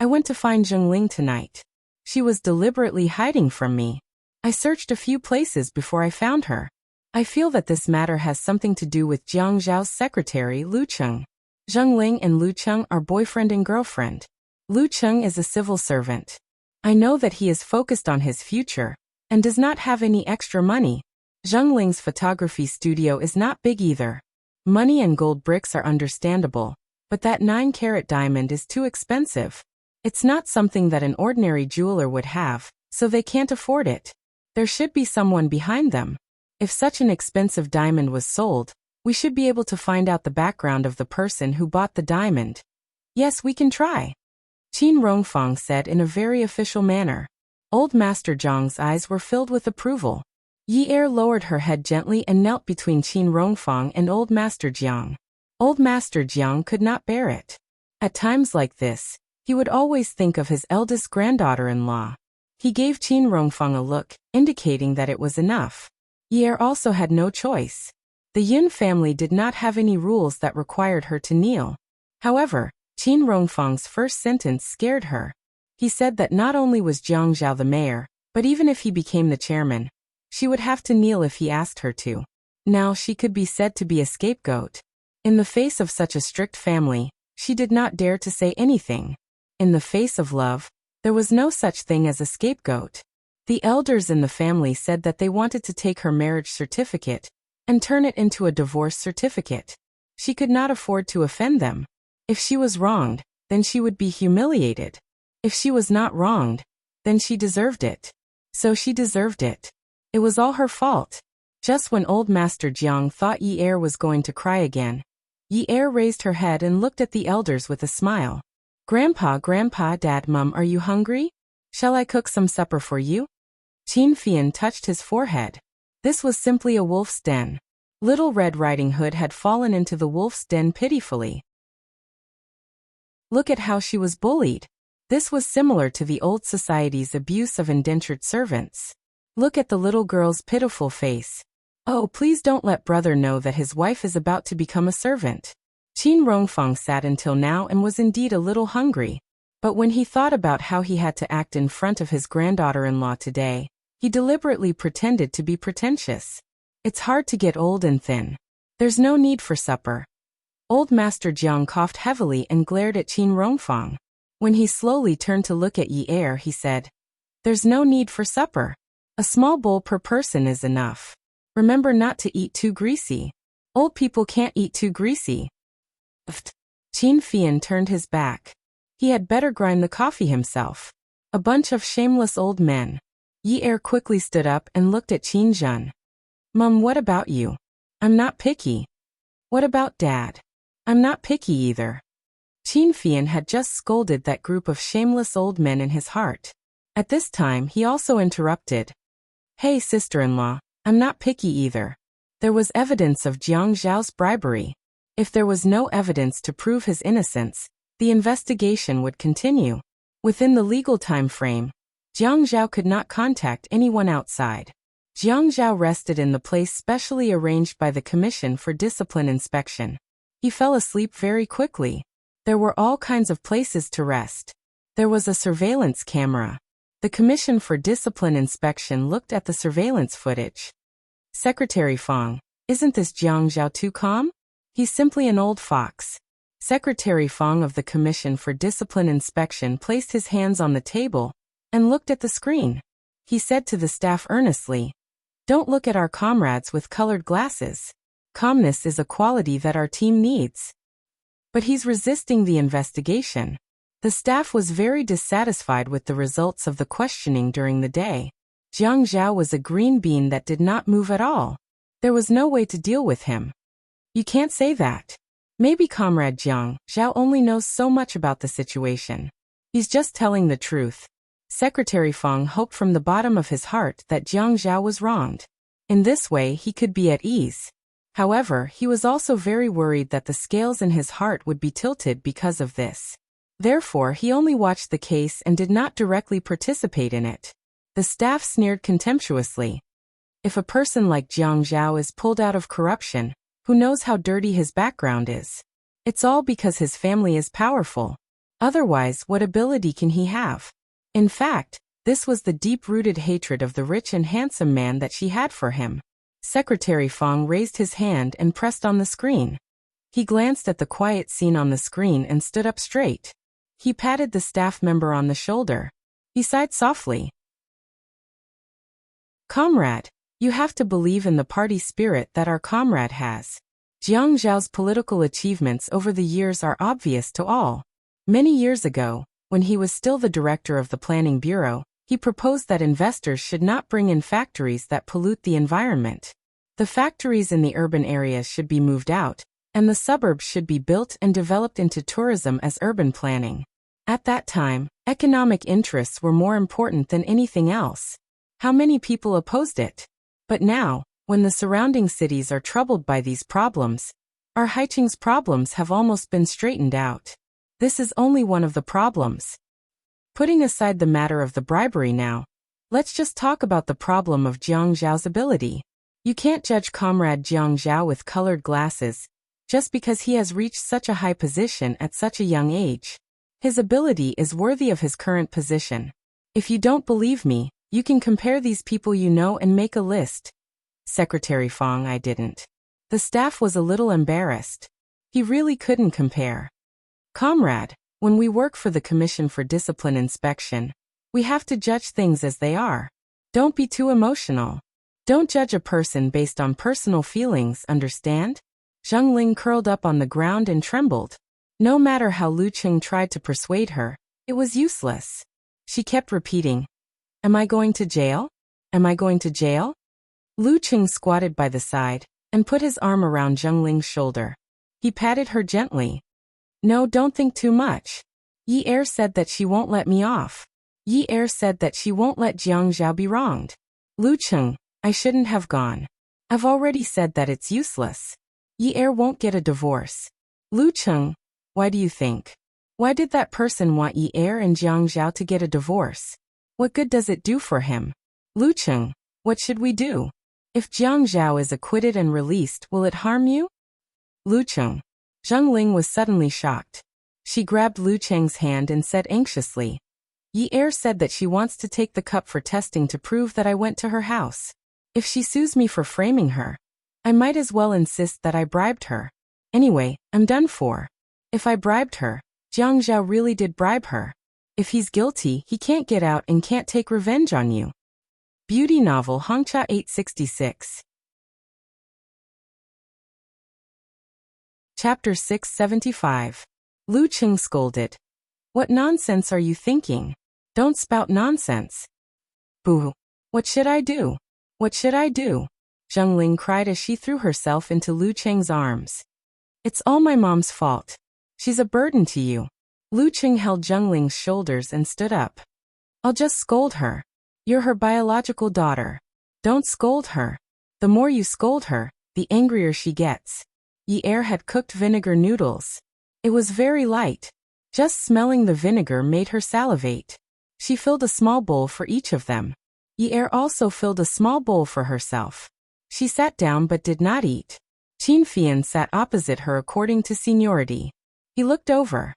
"I went to find Zheng Ling tonight. She was deliberately hiding from me. I searched a few places before I found her. I feel that this matter has something to do with Jiang Zhao's secretary, Lu Cheng. Zheng Ling and Lu Cheng are boyfriend and girlfriend. Lu Cheng is a civil servant. I know that he is focused on his future and does not have any extra money. Zheng Ling's photography studio is not big either. Money and gold bricks are understandable, but that 9-carat diamond is too expensive. It's not something that an ordinary jeweler would have, so they can't afford it. There should be someone behind them. If such an expensive diamond was sold, we should be able to find out the background of the person who bought the diamond. Yes, we can try," Qin Rongfang said in a very official manner. Old Master Jiang's eyes were filled with approval. Yi lowered her head gently and knelt between Qin Rongfang and Old Master Jiang. Old Master Jiang could not bear it. At times like this, he would always think of his eldest granddaughter-in-law. He gave Qin Rongfang a look, indicating that it was enough. Yi also had no choice. The Yun family did not have any rules that required her to kneel. However, Qin Rongfang's first sentence scared her. He said that not only was Jiang Zhao the mayor, but even if he became the chairman, she would have to kneel if he asked her to. Now she could be said to be a scapegoat. In the face of such a strict family, she did not dare to say anything. In the face of love, there was no such thing as a scapegoat. The elders in the family said that they wanted to take her marriage certificate and turn it into a divorce certificate. She could not afford to offend them. If she was wronged, then she would be humiliated. If she was not wronged, then she deserved it. So she deserved it. It was all her fault. Just when Old Master Jiang thought Yi was going to cry again, Yi raised her head and looked at the elders with a smile. "Grandpa, Dad, Mum, are you hungry? Shall I cook some supper for you?" Qin Fian touched his forehead. This was simply a wolf's den. Little Red Riding Hood had fallen into the wolf's den pitifully. Look at how she was bullied. This was similar to the old society's abuse of indentured servants. Look at the little girl's pitiful face. Oh, please don't let brother know that his wife is about to become a servant. Qin Rongfang sat until now and was indeed a little hungry. But when he thought about how he had to act in front of his granddaughter-in-law today, he deliberately pretended to be pretentious. It's hard to get old and thin. There's no need for supper. Old Master Jiang coughed heavily and glared at Qin Rongfang. When he slowly turned to look at Yi he said, "There's no need for supper. A small bowl per person is enough. Remember not to eat too greasy. Old people can't eat too greasy." Qin Fian turned his back. He had better grind the coffee himself. A bunch of shameless old men. Yi quickly stood up and looked at Qin Zhen. "Mum, what about you? I'm not picky." "What about Dad? I'm not picky either." Qin Fian had just scolded that group of shameless old men in his heart. At this time he also interrupted. "Hey, sister-in-law, I'm not picky either. There was evidence of Jiang Zhao's bribery. If there was no evidence to prove his innocence, the investigation would continue. Within the legal time frame, Jiang Zhao could not contact anyone outside. Jiang Zhao rested in the place specially arranged by the Commission for Discipline Inspection. He fell asleep very quickly. There were all kinds of places to rest. There was a surveillance camera. The Commission for Discipline Inspection looked at the surveillance footage. Secretary Fang, isn't this Jiang Zhao too calm? He's simply an old fox. Secretary Fang of the Commission for Discipline Inspection placed his hands on the table and looked at the screen. He said to the staff earnestly, "Don't look at our comrades with colored glasses. Calmness is a quality that our team needs." But he's resisting the investigation. The staff was very dissatisfied with the results of the questioning during the day. Jiang Zhao was a green bean that did not move at all. There was no way to deal with him. You can't say that. Maybe Comrade Jiang Zhao only knows so much about the situation. He's just telling the truth. Secretary Fang hoped from the bottom of his heart that Jiang Zhao was wronged. In this way he could be at ease. However, he was also very worried that the scales in his heart would be tilted because of this. Therefore, he only watched the case and did not directly participate in it. The staff sneered contemptuously. If a person like Jiang Zhao is pulled out of corruption, who knows how dirty his background is? It's all because his family is powerful. Otherwise, what ability can he have? In fact, this was the deep-rooted hatred of the rich and handsome man that she had for him. Secretary Fang raised his hand and pressed on the screen. He glanced at the quiet scene on the screen and stood up straight. He patted the staff member on the shoulder. He sighed softly. "Comrade, you have to believe in the party spirit that our comrade has. Jiang Zhao's political achievements over the years are obvious to all. Many years ago, when he was still the director of the Planning Bureau, he proposed that investors should not bring in factories that pollute the environment. The factories in the urban areas should be moved out, and the suburbs should be built and developed into tourism as urban planning. At that time, economic interests were more important than anything else. How many people opposed it? But now, when the surrounding cities are troubled by these problems, our Haicheng's problems have almost been straightened out. This is only one of the problems. Putting aside the matter of the bribery now, let's just talk about the problem of Jiang Zhao's ability. You can't judge Comrade Jiang Zhao with colored glasses, just because he has reached such a high position at such a young age. His ability is worthy of his current position. If you don't believe me, you can compare these people you know and make a list." Secretary Fang, I didn't. The staff was a little embarrassed. He really couldn't compare. "Comrade, when we work for the Commission for Discipline Inspection, we have to judge things as they are. Don't be too emotional. Don't judge a person based on personal feelings, understand?" Zheng Ling curled up on the ground and trembled. No matter how Lu Cheng tried to persuade her, it was useless. She kept repeating, "Am I going to jail? Am I going to jail?" Lu Cheng squatted by the side and put his arm around Zheng Ling's shoulder. He patted her gently. "No, don't think too much. Yi Er said that she won't let me off. Yi Er said that she won't let Jiang Zhao be wronged. Lu Cheng, I shouldn't have gone. I've already said that it's useless. Yi Er won't get a divorce. Lu Cheng, why do you think? Why did that person want Yi Er and Jiang Zhao to get a divorce? What good does it do for him? Lu Cheng, what should we do? If Jiang Zhao is acquitted and released, will it harm you?" Lu Cheng. Zheng Ling was suddenly shocked. She grabbed Lu Cheng's hand and said anxiously, "Yi Er said that she wants to take the cup for testing to prove that I went to her house. If she sues me for framing her, I might as well insist that I bribed her. Anyway, I'm done for. If I bribed her, Jiang Zhao really did bribe her. If he's guilty, he can't get out and can't take revenge on you." Beauty novel Hongcha 866. Chapter 675. Lu Cheng scolded. "What nonsense are you thinking? Don't spout nonsense." "Boo! What should I do? What should I do?" Zheng Ling cried as she threw herself into Lu Cheng's arms. "It's all my mom's fault. She's a burden to you." Lu Cheng held Zheng Ling's shoulders and stood up. "I'll just scold her. You're her biological daughter. Don't scold her. The more you scold her, the angrier she gets. Yi-er had cooked vinegar noodles. It was very light. Just smelling the vinegar made her salivate. She filled a small bowl for each of them. Yi-er also filled a small bowl for herself. She sat down but did not eat. Qin Fian sat opposite her according to seniority. He looked over.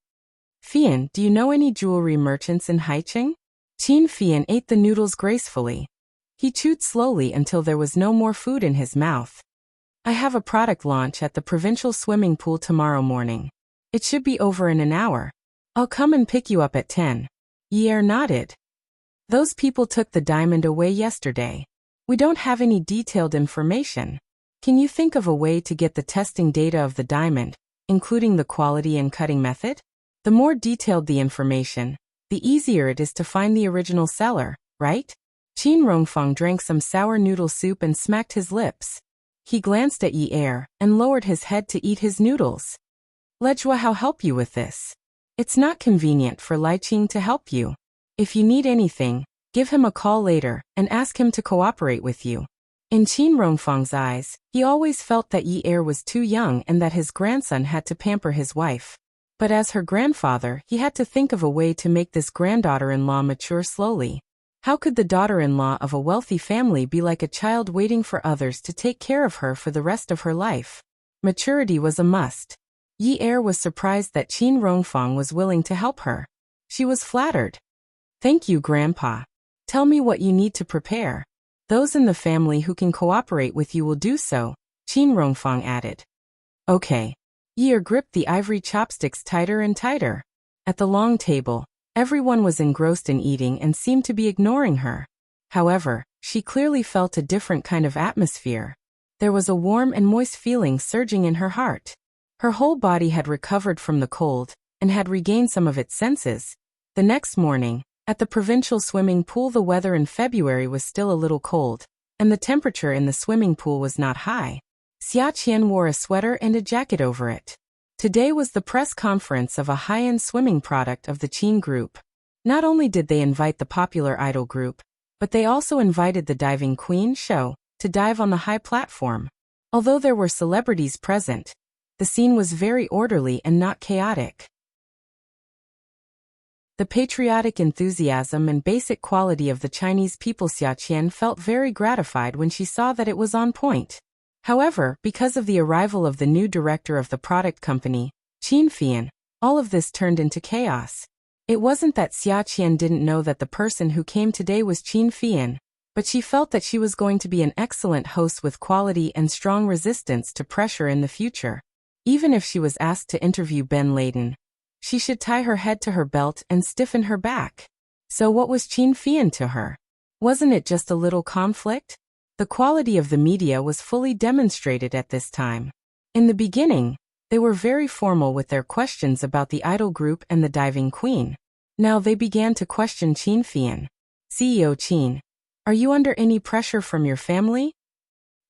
Fian, do you know any jewelry merchants in Haicheng? Qin Fian ate the noodles gracefully. He chewed slowly until there was no more food in his mouth. I have a product launch at the provincial swimming pool tomorrow morning. It should be over in an hour. I'll come and pick you up at 10. Yi-er nodded. Those people took the diamond away yesterday. We don't have any detailed information. Can you think of a way to get the testing data of the diamond, including the quality and cutting method? The more detailed the information, the easier it is to find the original seller, right? Qin Rongfang drank some sour noodle soup and smacked his lips. He glanced at Yi-er and lowered his head to eat his noodles. Lejua, how help you with this? It's not convenient for Lai Qing to help you. If you need anything, give him a call later and ask him to cooperate with you. In Qin Rongfang's eyes, he always felt that Yi-er was too young and that his grandson had to pamper his wife. But as her grandfather, he had to think of a way to make this granddaughter-in-law mature slowly. How could the daughter-in-law of a wealthy family be like a child waiting for others to take care of her for the rest of her life? Maturity was a must. Yi-er was surprised that Qin Rongfang was willing to help her. She was flattered. Thank you, Grandpa. Tell me what you need to prepare. Those in the family who can cooperate with you will do so, Qin Rongfang added. Okay. Yi-er gripped the ivory chopsticks tighter and tighter. At the long table, everyone was engrossed in eating and seemed to be ignoring her. However, she clearly felt a different kind of atmosphere. There was a warm and moist feeling surging in her heart. Her whole body had recovered from the cold and had regained some of its senses. The next morning, at the provincial swimming pool, the weather in February was still a little cold, and the temperature in the swimming pool was not high. Xia Qian wore a sweater and a jacket over it. Today was the press conference of a high-end swimming product of the Qin Group. Not only did they invite the popular idol group, but they also invited the diving queen show to dive on the high platform. Although there were celebrities present, the scene was very orderly and not chaotic. The patriotic enthusiasm and basic quality of the Chinese people. Xia Qian felt very gratified when she saw that it was on point. However, because of the arrival of the new director of the product company, Qin Fian, all of this turned into chaos. It wasn't that Xia Qian didn't know that the person who came today was Qin Fian, but she felt that she was going to be an excellent host with quality and strong resistance to pressure in the future. Even if she was asked to interview Ben Laden, she should tie her head to her belt and stiffen her back. So what was Qin Fian to her? Wasn't it just a little conflict? The quality of the media was fully demonstrated at this time. In the beginning, they were very formal with their questions about the idol group and the diving queen. Now they began to question Qin Fian. CEO Qin, are you under any pressure from your family?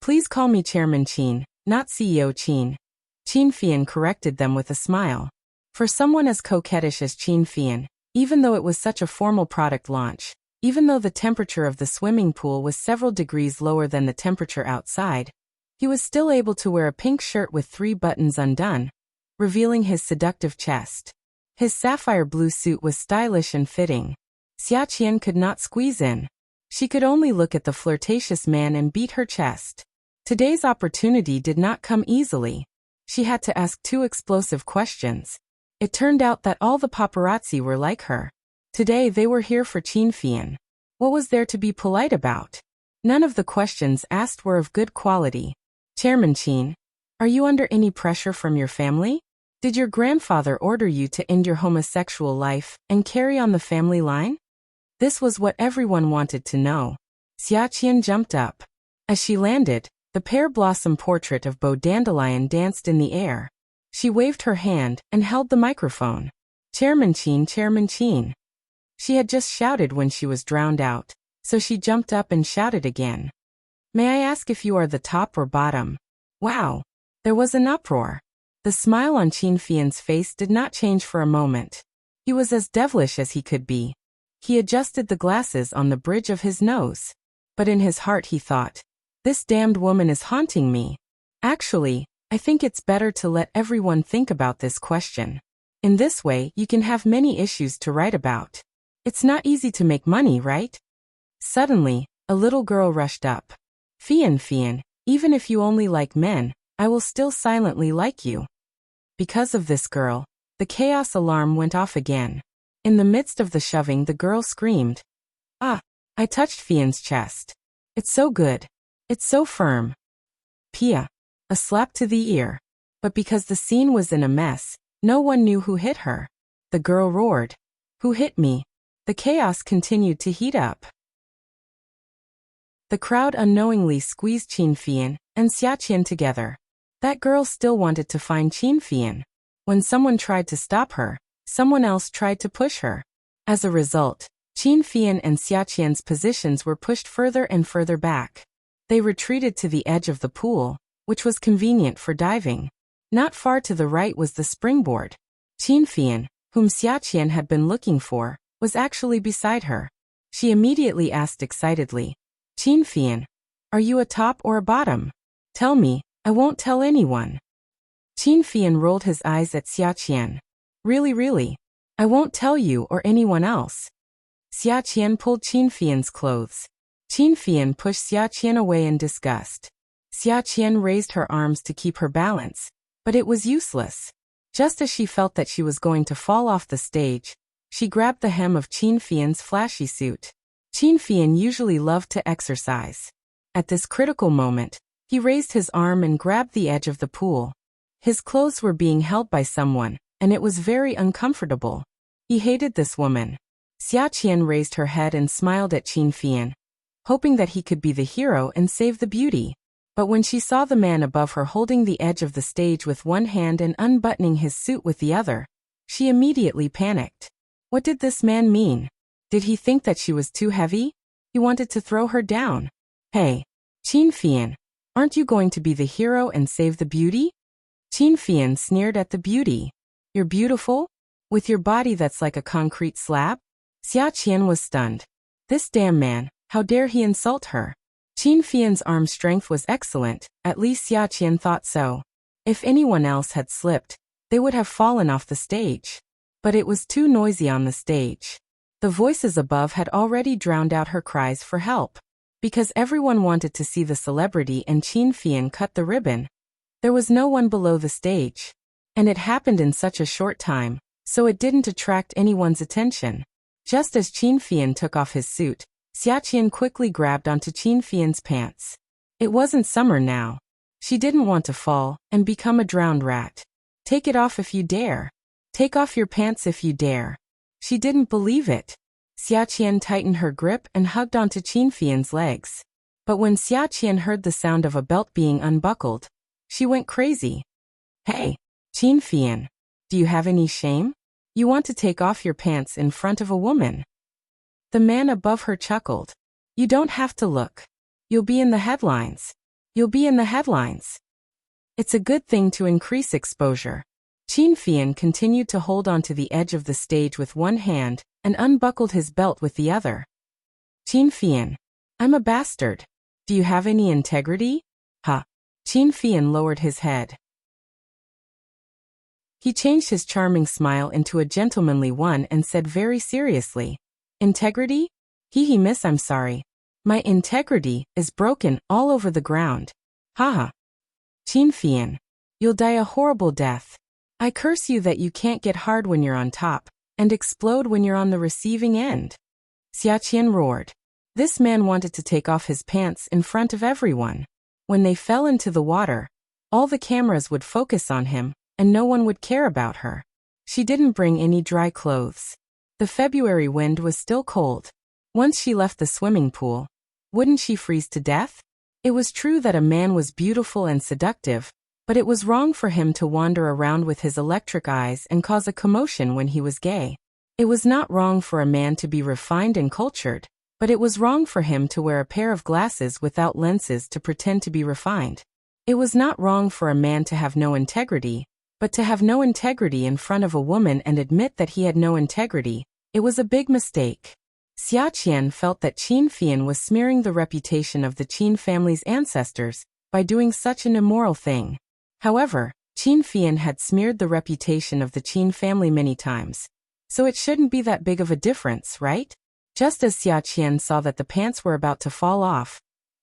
Please call me Chairman Qin, not CEO Qin. Qin Fian corrected them with a smile. For someone as coquettish as Qin Fian, even though it was such a formal product launch, even though the temperature of the swimming pool was several degrees lower than the temperature outside, he was still able to wear a pink shirt with 3 buttons undone, revealing his seductive chest. His sapphire blue suit was stylish and fitting. Xia Qian could not squeeze in. She could only look at the flirtatious man and beat her chest. Today's opportunity did not come easily. She had to ask 2 explosive questions. It turned out that all the paparazzi were like her. Today they were here for Qin Fian. What was there to be polite about? None of the questions asked were of good quality. Chairman Qin, are you under any pressure from your family? Did your grandfather order you to end your homosexual life and carry on the family line? This was what everyone wanted to know. Xia Qian jumped up. As she landed, the pear blossom portrait of Beau Dandelion danced in the air. She waved her hand and held the microphone. Chairman Qin, Chairman Qin. She had just shouted when she was drowned out, so she jumped up and shouted again. May I ask if you are the top or bottom? Wow! There was an uproar. The smile on Qin Fian's face did not change for a moment. He was as devilish as he could be. He adjusted the glasses on the bridge of his nose. But in his heart he thought, this damned woman is haunting me. Actually, I think it's better to let everyone think about this question. In this way, you can have many issues to write about. It's not easy to make money, right? Suddenly, a little girl rushed up. Fian, even if you only like men, I will still silently like you. Because of this girl, the chaos alarm went off again. In the midst of the shoving, the girl screamed. Ah! I touched Fian's chest. It's so good. It's so firm. Pia. A slap to the ear. But because the scene was in a mess, no one knew who hit her. The girl roared. Who hit me? The chaos continued to heat up. The crowd unknowingly squeezed Qin Fian and Xiaqian together. That girl still wanted to find Qin Fian. When someone tried to stop her, someone else tried to push her. As a result, Qin Fian and Xiaqian's positions were pushed further and further back. They retreated to the edge of the pool, which was convenient for diving. Not far to the right was the springboard. Qin Fian, whom Xiaqian had been looking for, was actually beside her. She immediately asked excitedly, Qin Fian, are you a top or a bottom? Tell me, I won't tell anyone. Qin Fian rolled his eyes at Xiaqian. Really, I won't tell you or anyone else. Xiaqian pulled Qin Fian's clothes. Qin Fian pushed Xiaqian away in disgust. Xiaqian raised her arms to keep her balance, but it was useless. Just as she felt that she was going to fall off the stage, she grabbed the hem of Qin Fian's flashy suit. Qin Fian usually loved to exercise. At this critical moment, he raised his arm and grabbed the edge of the pool. His clothes were being held by someone, and it was very uncomfortable. He hated this woman. Xiaqian raised her head and smiled at Qin Fian, hoping that he could be the hero and save the beauty. But when she saw the man above her holding the edge of the stage with one hand and unbuttoning his suit with the other, she immediately panicked. What did this man mean? Did he think that she was too heavy? He wanted to throw her down. Hey, Qin Fian, aren't you going to be the hero and save the beauty? Qin Fian sneered at the beauty. You're beautiful? With your body that's like a concrete slab? Xiaqian was stunned. This damn man, how dare he insult her? Qin Fian's arm strength was excellent, at least Xiaqian thought so. If anyone else had slipped, they would have fallen off the stage. But it was too noisy on the stage. The voices above had already drowned out her cries for help. Because everyone wanted to see the celebrity and Qin Fian cut the ribbon, there was no one below the stage. And it happened in such a short time, so it didn't attract anyone's attention. Just as Qin Fian took off his suit, Xiaqian quickly grabbed onto Qin Fian's pants. It wasn't summer now. She didn't want to fall and become a drowned rat. Take it off if you dare. Take off your pants if you dare. She didn't believe it. Xiaqian tightened her grip and hugged onto Qin Fian's legs. But when Xiaqian heard the sound of a belt being unbuckled, she went crazy. Hey, Qin Fian, do you have any shame? You want to take off your pants in front of a woman? The man above her chuckled. You don't have to look. You'll be in the headlines. You'll be in the headlines. It's a good thing to increase exposure. Qin Fian continued to hold onto the edge of the stage with one hand and unbuckled his belt with the other. Qin Fian, I'm a bastard. Do you have any integrity? Ha. Qin Fian lowered his head. He changed his charming smile into a gentlemanly one and said very seriously, Integrity? Hee miss, I'm sorry. My integrity is broken all over the ground. Haha. Qin Fian, you'll die a horrible death. I curse you that you can't get hard when you're on top, and explode when you're on the receiving end. Xiaqian roared. This man wanted to take off his pants in front of everyone. When they fell into the water, all the cameras would focus on him, and no one would care about her. She didn't bring any dry clothes. The February wind was still cold. Once she left the swimming pool, wouldn't she freeze to death? It was true that a man was beautiful and seductive, but it was wrong for him to wander around with his electric eyes and cause a commotion when he was gay. It was not wrong for a man to be refined and cultured, but it was wrong for him to wear a pair of glasses without lenses to pretend to be refined. It was not wrong for a man to have no integrity, but to have no integrity in front of a woman and admit that he had no integrity, it was a big mistake. Xiaqian felt that Qin Fian was smearing the reputation of the Qin family's ancestors by doing such an immoral thing. However, Qin Fian had smeared the reputation of the Qin family many times, so it shouldn't be that big of a difference, right? Just as Xia Qian saw that the pants were about to fall off,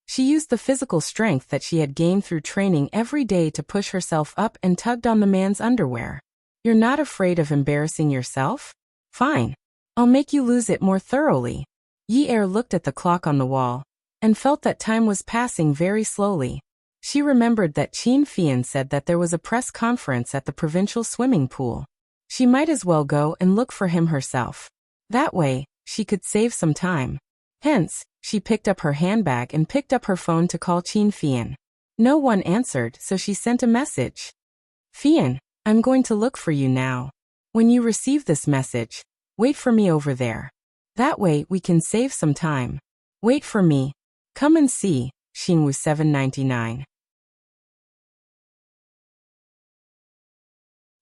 she used the physical strength that she had gained through training every day to push herself up and tugged on the man's underwear. You're not afraid of embarrassing yourself? Fine. I'll make you lose it more thoroughly. Yi Er looked at the clock on the wall and felt that time was passing very slowly. She remembered that Qin Fian said that there was a press conference at the provincial swimming pool. She might as well go and look for him herself. That way, she could save some time. Hence, she picked up her handbag and picked up her phone to call Qin Fian. No one answered, so she sent a message. Fian, I'm going to look for you now. When you receive this message, wait for me over there. That way we can save some time. Wait for me. Come and see. Xingwu 799.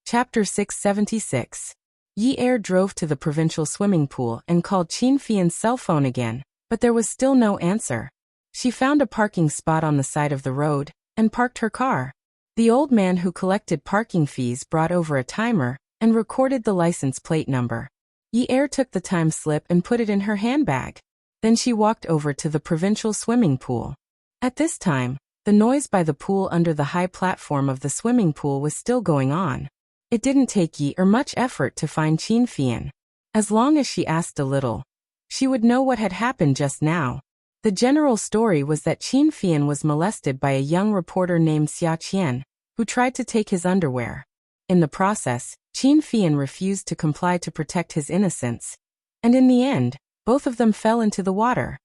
Chapter 676. Yi Er drove to the provincial swimming pool and called Qin Fian's cell phone again, but there was still no answer. She found a parking spot on the side of the road and parked her car. The old man who collected parking fees brought over a timer and recorded the license plate number. Yi Er took the time slip and put it in her handbag. Then she walked over to the provincial swimming pool. At this time, the noise by the pool under the high platform of the swimming pool was still going on. It didn't take Yi Er much effort to find Qin Fian. As long as she asked a little, she would know what had happened just now. The general story was that Qin Fian was molested by a young reporter named Xia Qian, who tried to take his underwear. In the process, Qin Fian refused to comply to protect his innocence, and in the end, both of them fell into the water.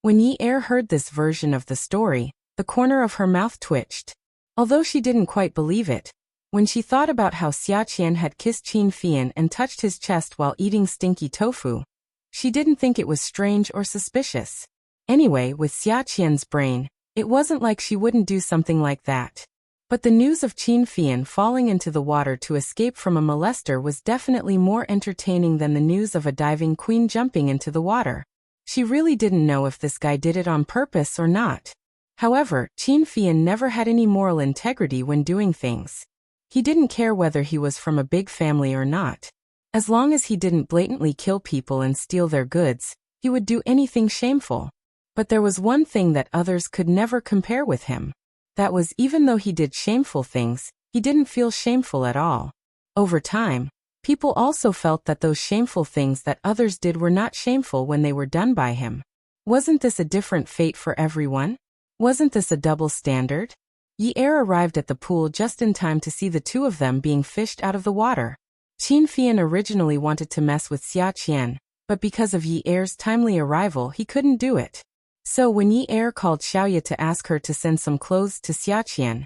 When Yi Er heard this version of the story, the corner of her mouth twitched. Although she didn't quite believe it, when she thought about how Xia Qian had kissed Qin Fian and touched his chest while eating stinky tofu, she didn't think it was strange or suspicious. Anyway, with Xia Qian's brain, it wasn't like she wouldn't do something like that. But the news of Qin Fian falling into the water to escape from a molester was definitely more entertaining than the news of a diving queen jumping into the water. She really didn't know if this guy did it on purpose or not. However, Qin Fian never had any moral integrity when doing things. He didn't care whether he was from a big family or not. As long as he didn't blatantly kill people and steal their goods, he would do anything shameful. But there was one thing that others could never compare with him. That was, even though he did shameful things, he didn't feel shameful at all. Over time, people also felt that those shameful things that others did were not shameful when they were done by him. Wasn't this a different fate for everyone? Wasn't this a double standard? Yi Er arrived at the pool just in time to see the two of them being fished out of the water. Qin Fian originally wanted to mess with Xia Qian, but because of Yi Er's timely arrival he couldn't do it. So when Yi Er called Xiaoya to ask her to send some clothes to Xia Qian,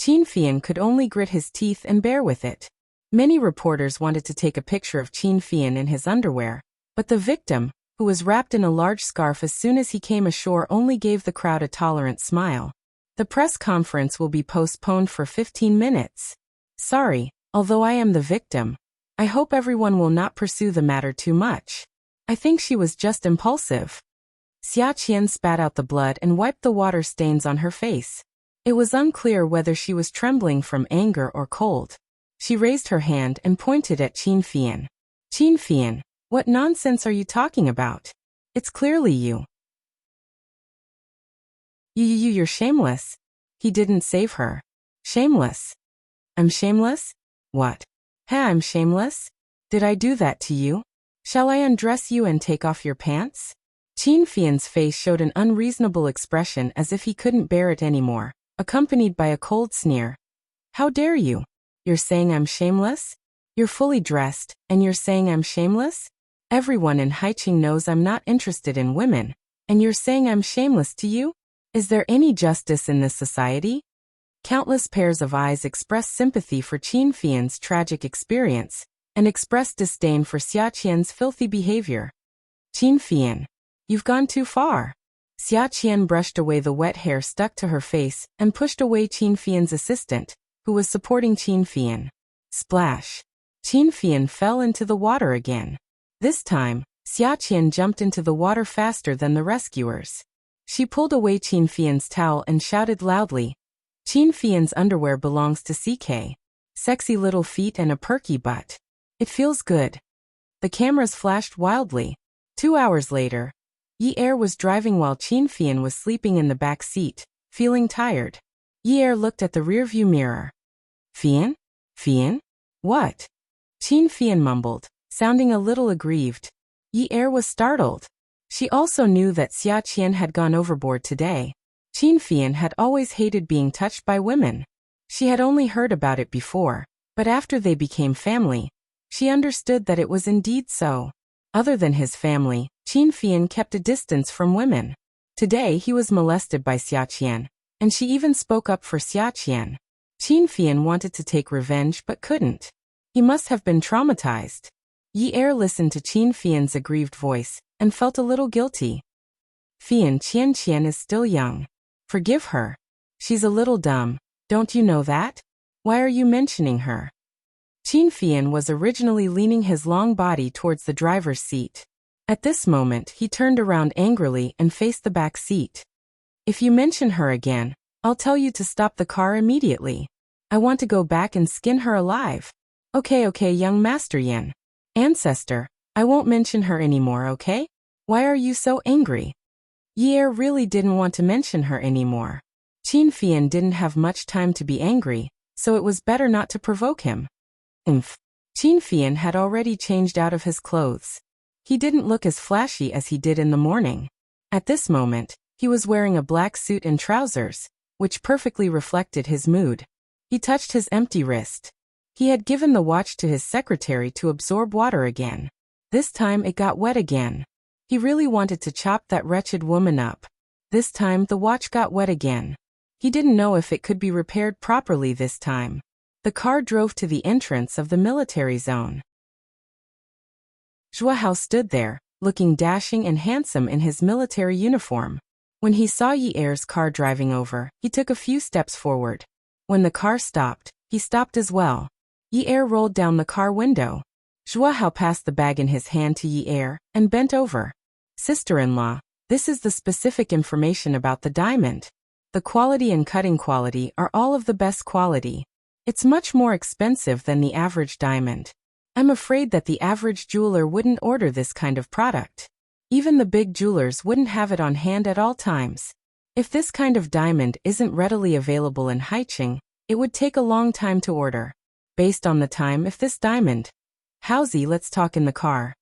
Qin Fian could only grit his teeth and bear with it. Many reporters wanted to take a picture of Qin Fian in his underwear, but the victim, who was wrapped in a large scarf as soon as he came ashore, only gave the crowd a tolerant smile. The press conference will be postponed for 15 minutes. Sorry, although I am the victim, I hope everyone will not pursue the matter too much. I think she was just impulsive. Xia Qian spat out the blood and wiped the water stains on her face. It was unclear whether she was trembling from anger or cold. She raised her hand and pointed at Qin Fian. Qin Fian, what nonsense are you talking about? It's clearly you. You're shameless. He didn't save her. Shameless. I'm shameless? What? Hey, I'm shameless? Did I do that to you? Shall I undress you and take off your pants? Qin Fian's face showed an unreasonable expression as if he couldn't bear it anymore, accompanied by a cold sneer. How dare you? You're saying I'm shameless? You're fully dressed, and you're saying I'm shameless? Everyone in Haiqing knows I'm not interested in women, and you're saying I'm shameless to you? Is there any justice in this society? Countless pairs of eyes expressed sympathy for Qin Fian's tragic experience, and expressed disdain for Xia Qian's filthy behavior. Qin Fian, you've gone too far. Xia Qian brushed away the wet hair stuck to her face and pushed away Qin Fian's assistant, who was supporting Qin Fian. Splash! Qin Fian fell into the water again. This time, Xia Qian jumped into the water faster than the rescuers. She pulled away Qin Fian's towel and shouted loudly, "Qin Fian's underwear belongs to CK. Sexy little feet and a perky butt. It feels good." The cameras flashed wildly. 2 hours later, Yi-er was driving while Qin Fian was sleeping in the back seat, feeling tired. Yi-er looked at the rearview mirror. "Fian? Fian? What?" Qin Fian mumbled, sounding a little aggrieved. Yi-er was startled. She also knew that Xia Qian had gone overboard today. Qin Fian had always hated being touched by women. She had only heard about it before, but after they became family, she understood that it was indeed so. Other than his family, Qin Fian kept a distance from women. Today he was molested by Xia Qian, and she even spoke up for Xia Qian. Qin Fian wanted to take revenge but couldn't. He must have been traumatized. Yi-er listened to Qin Fian's aggrieved voice and felt a little guilty. "Fian Qian is still young. Forgive her. She's a little dumb. Don't you know that? Why are you mentioning her?" Qin Fian was originally leaning his long body towards the driver's seat. At this moment, he turned around angrily and faced the back seat. "If you mention her again, I'll tell you to stop the car immediately. I want to go back and skin her alive." Okay, young Master Yin. Ancestor, I won't mention her anymore, okay? Why are you so angry? Yi-er really didn't want to mention her anymore. Qin Fian didn't have much time to be angry, so it was better not to provoke him. Qin Fian had already changed out of his clothes. He didn't look as flashy as he did in the morning. At this moment, he was wearing a black suit and trousers, which perfectly reflected his mood. He touched his empty wrist. He had given the watch to his secretary to absorb water again. This time it got wet again. He really wanted to chop that wretched woman up. This time the watch got wet again. He didn't know if it could be repaired properly this time. The car drove to the entrance of the military zone. Zhuo Hao stood there, looking dashing and handsome in his military uniform. When he saw Yi-er's car driving over, he took a few steps forward. When the car stopped, he stopped as well. Yi-er rolled down the car window. Zhuo Hao passed the bag in his hand to Yi-er and bent over. "Sister-in-law, this is the specific information about the diamond. The quality and cutting quality are all of the best quality. It's much more expensive than the average diamond. I'm afraid that the average jeweler wouldn't order this kind of product. Even the big jewelers wouldn't have it on hand at all times. If this kind of diamond isn't readily available in Haicheng, it would take a long time to order. Based on the time, if this diamond..." "Haozi, let's talk in the car."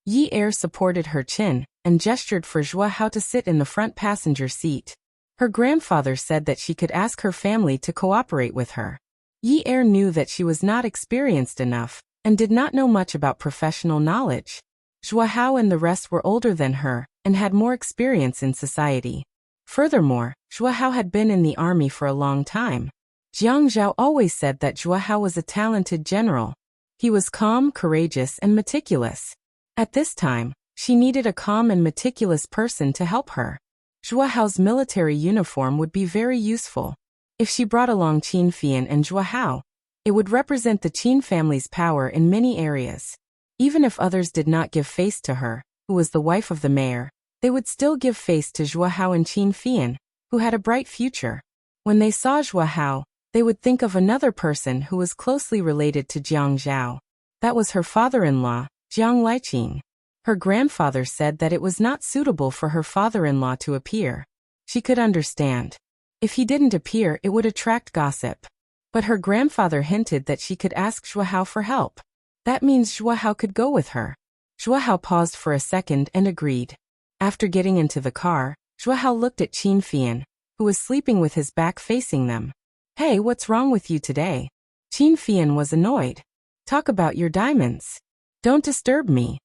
Yi-er supported her chin and gestured for Zhuo Hao to sit in the front passenger seat. Her grandfather said that she could ask her family to cooperate with her. Yi-er knew that she was not experienced enough and did not know much about professional knowledge. Zhuo Hao and the rest were older than her and had more experience in society. Furthermore, Zhuo Hao had been in the army for a long time. Jiang Zhao always said that Zhuo Hao was a talented general. He was calm, courageous, and meticulous. At this time, she needed a calm and meticulous person to help her. Zhuo Hao's military uniform would be very useful. If she brought along Qin Fian and Zhuo Hao, it would represent the Qin family's power in many areas. Even if others did not give face to her, who was the wife of the mayor, they would still give face to Zhuo Hao and Qin Fian, who had a bright future. When they saw Zhuo Hao, they would think of another person who was closely related to Jiang Zhao. That was her father-in-law, Jiang Liqing. Her grandfather said that it was not suitable for her father-in-law to appear. She could understand. If he didn't appear, it would attract gossip. But her grandfather hinted that she could ask Zhuo Hao for help. That means Zhuo Hao could go with her. Zhuo Hao paused for a second and agreed. After getting into the car, Zhuo Hao looked at Qin Fian, who was sleeping with his back facing them. "Hey, what's wrong with you today?" Qin Fian was annoyed. "Talk about your diamonds. Don't disturb me."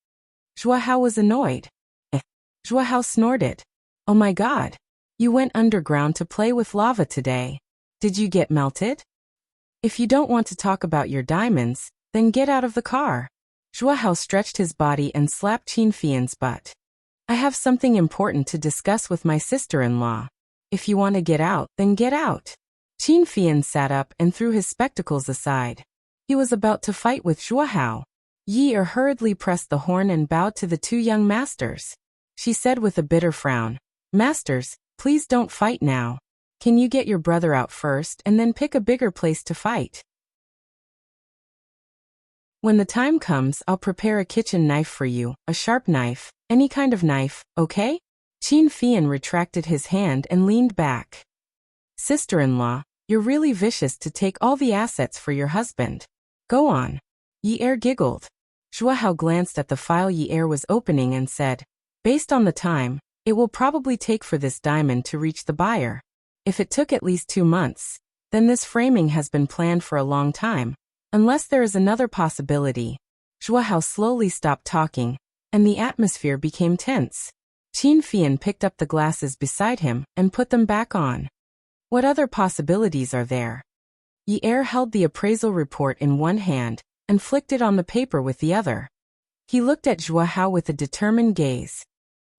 Zhuo Hao was annoyed. Zhuo Hao snorted. "Oh my god. You went underground to play with lava today. Did you get melted? If you don't want to talk about your diamonds, then get out of the car." Zhuo Hao stretched his body and slapped Qin Fian's butt. "I have something important to discuss with my sister-in-law. If you want to get out, then get out." Qin Fian sat up and threw his spectacles aside. He was about to fight with Zhuo Hao. Yi-er hurriedly pressed the horn and bowed to the two young masters. She said with a bitter frown, Masters, please don't fight now. Can you get your brother out first and then pick a bigger place to fight? When the time comes, I'll prepare a kitchen knife for you, a sharp knife, any kind of knife, okay? Qin Fian retracted his hand and leaned back. Sister-in-law, you're really vicious to take all the assets for your husband. Go on. Yi Er giggled. Zhuo Hao glanced at the file Yi Er was opening and said, based on the time, it will probably take for this diamond to reach the buyer. If it took at least 2 months, then this framing has been planned for a long time. Unless there is another possibility. Zhuo Hao slowly stopped talking, and the atmosphere became tense. Qin Fian picked up the glasses beside him and put them back on. What other possibilities are there? Yi Er held the appraisal report in one hand and flicked it on the paper with the other. He looked at Zhuo Hao with a determined gaze.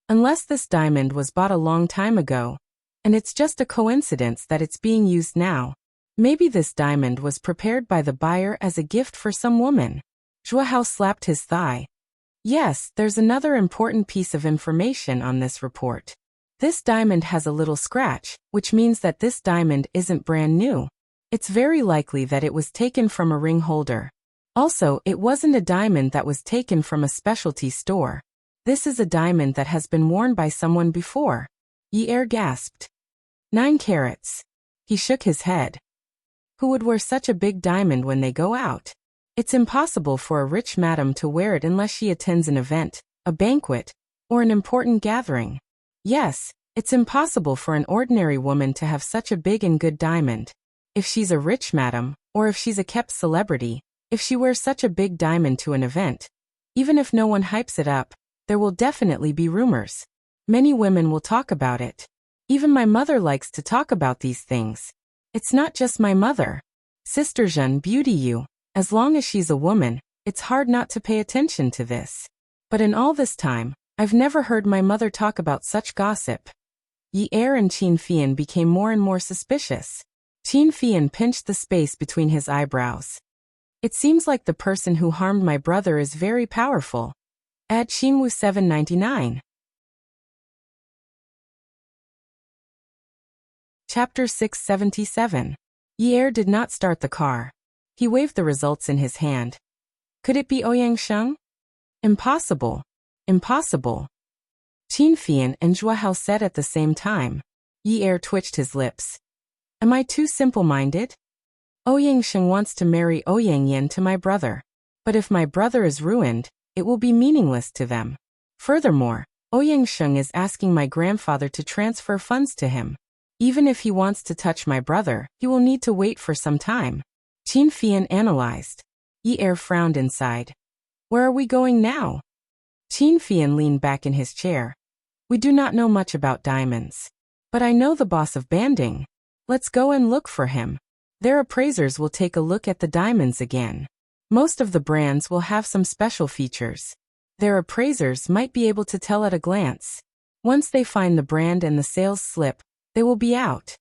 Unless this diamond was bought a long time ago, and it's just a coincidence that it's being used now, maybe this diamond was prepared by the buyer as a gift for some woman. Zhuo Hao slapped his thigh. Yes, there's another important piece of information on this report. This diamond has a little scratch, which means that this diamond isn't brand new. It's very likely that it was taken from a ring holder. Also, it wasn't a diamond that was taken from a specialty store. This is a diamond that has been worn by someone before. Yi Er gasped. 9 carats. He shook his head. Who would wear such a big diamond when they go out? It's impossible for a rich madam to wear it unless she attends an event, a banquet, or an important gathering. Yes, it's impossible for an ordinary woman to have such a big and good diamond. If she's a rich madam, or if she's a kept celebrity, if she wears such a big diamond to an event, even if no one hypes it up, there will definitely be rumors. Many women will talk about it. Even my mother likes to talk about these things. It's not just my mother. Sister Zhen beauty you. As long as she's a woman, it's hard not to pay attention to this. But in all this time, I've never heard my mother talk about such gossip. Yi Er and Qin Fian became more and more suspicious. Qin Fian pinched the space between his eyebrows. It seems like the person who harmed my brother is very powerful. Add Xinwu 799. Chapter 677. Yi Er did not start the car. He waved the results in his hand. Could it be Ouyang Sheng? Impossible. Impossible. Qin Fian and Zhuo Hao said at the same time. Yi Er twitched his lips. Am I too simple-minded? Ouyang Sheng wants to marry Ouyang Yan to my brother. But if my brother is ruined, it will be meaningless to them. Furthermore, Ouyang Sheng is asking my grandfather to transfer funds to him. Even if he wants to touch my brother, he will need to wait for some time. Qin Fian analyzed. Yi Er frowned inside. Where are we going now? Qin Fian leaned back in his chair. We do not know much about diamonds. But I know the boss of Banding. Let's go and look for him. Their appraisers will take a look at the diamonds again. Most of the brands will have some special features. Their appraisers might be able to tell at a glance. Once they find the brand and the sales slip, they will be out.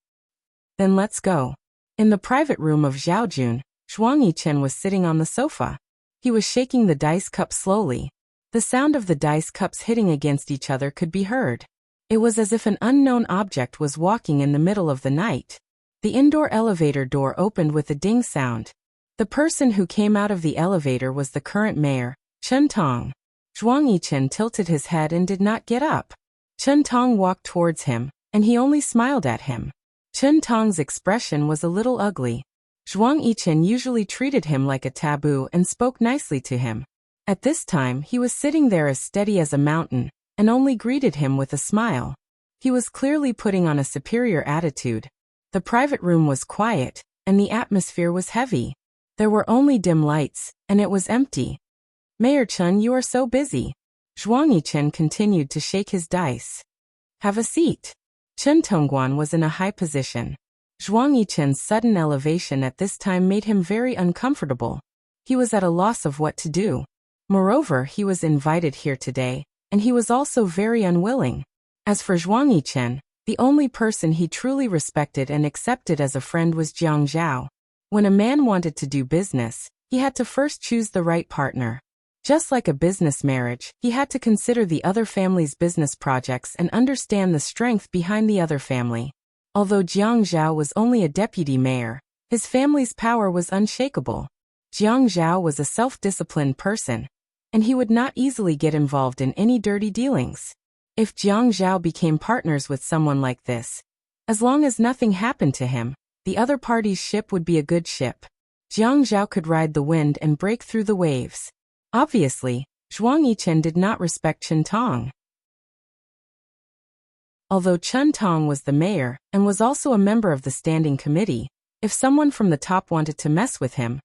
Then let's go. In the private room of Zhaojun, Zhuang Yichen was sitting on the sofa. He was shaking the dice cup slowly. The sound of the dice cups hitting against each other could be heard. It was as if an unknown object was walking in the middle of the night. The indoor elevator door opened with a ding sound. The person who came out of the elevator was the current mayor, Chen Tong. Zhuang Yichen tilted his head and did not get up. Chen Tong walked towards him, and he only smiled at him. Chen Tong's expression was a little ugly. Zhuang Yichen usually treated him like a taboo and spoke nicely to him. At this time he was sitting there as steady as a mountain, and only greeted him with a smile. He was clearly putting on a superior attitude. The private room was quiet, and the atmosphere was heavy. There were only dim lights, and it was empty. Mayor Chen, you are so busy. Zhuang Yichen continued to shake his dice. Have a seat. Chen Tongguan was in a high position. Zhuang Yichen's sudden elevation at this time made him very uncomfortable. He was at a loss of what to do. Moreover, he was invited here today, and he was also very unwilling. As for Zhuang Yichen, the only person he truly respected and accepted as a friend was Jiang Zhao. When a man wanted to do business, he had to first choose the right partner. Just like a business marriage, he had to consider the other family's business projects and understand the strength behind the other family. Although Jiang Zhao was only a deputy mayor, his family's power was unshakable. Jiang Zhao was a self-disciplined person, and he would not easily get involved in any dirty dealings. If Jiang Zhao became partners with someone like this, as long as nothing happened to him, the other party's ship would be a good ship. Jiang Zhao could ride the wind and break through the waves. Obviously, Zhuang Yichen did not respect Chen Tong. Although Chen Tong was the mayor and was also a member of the standing committee, if someone from the top wanted to mess with him,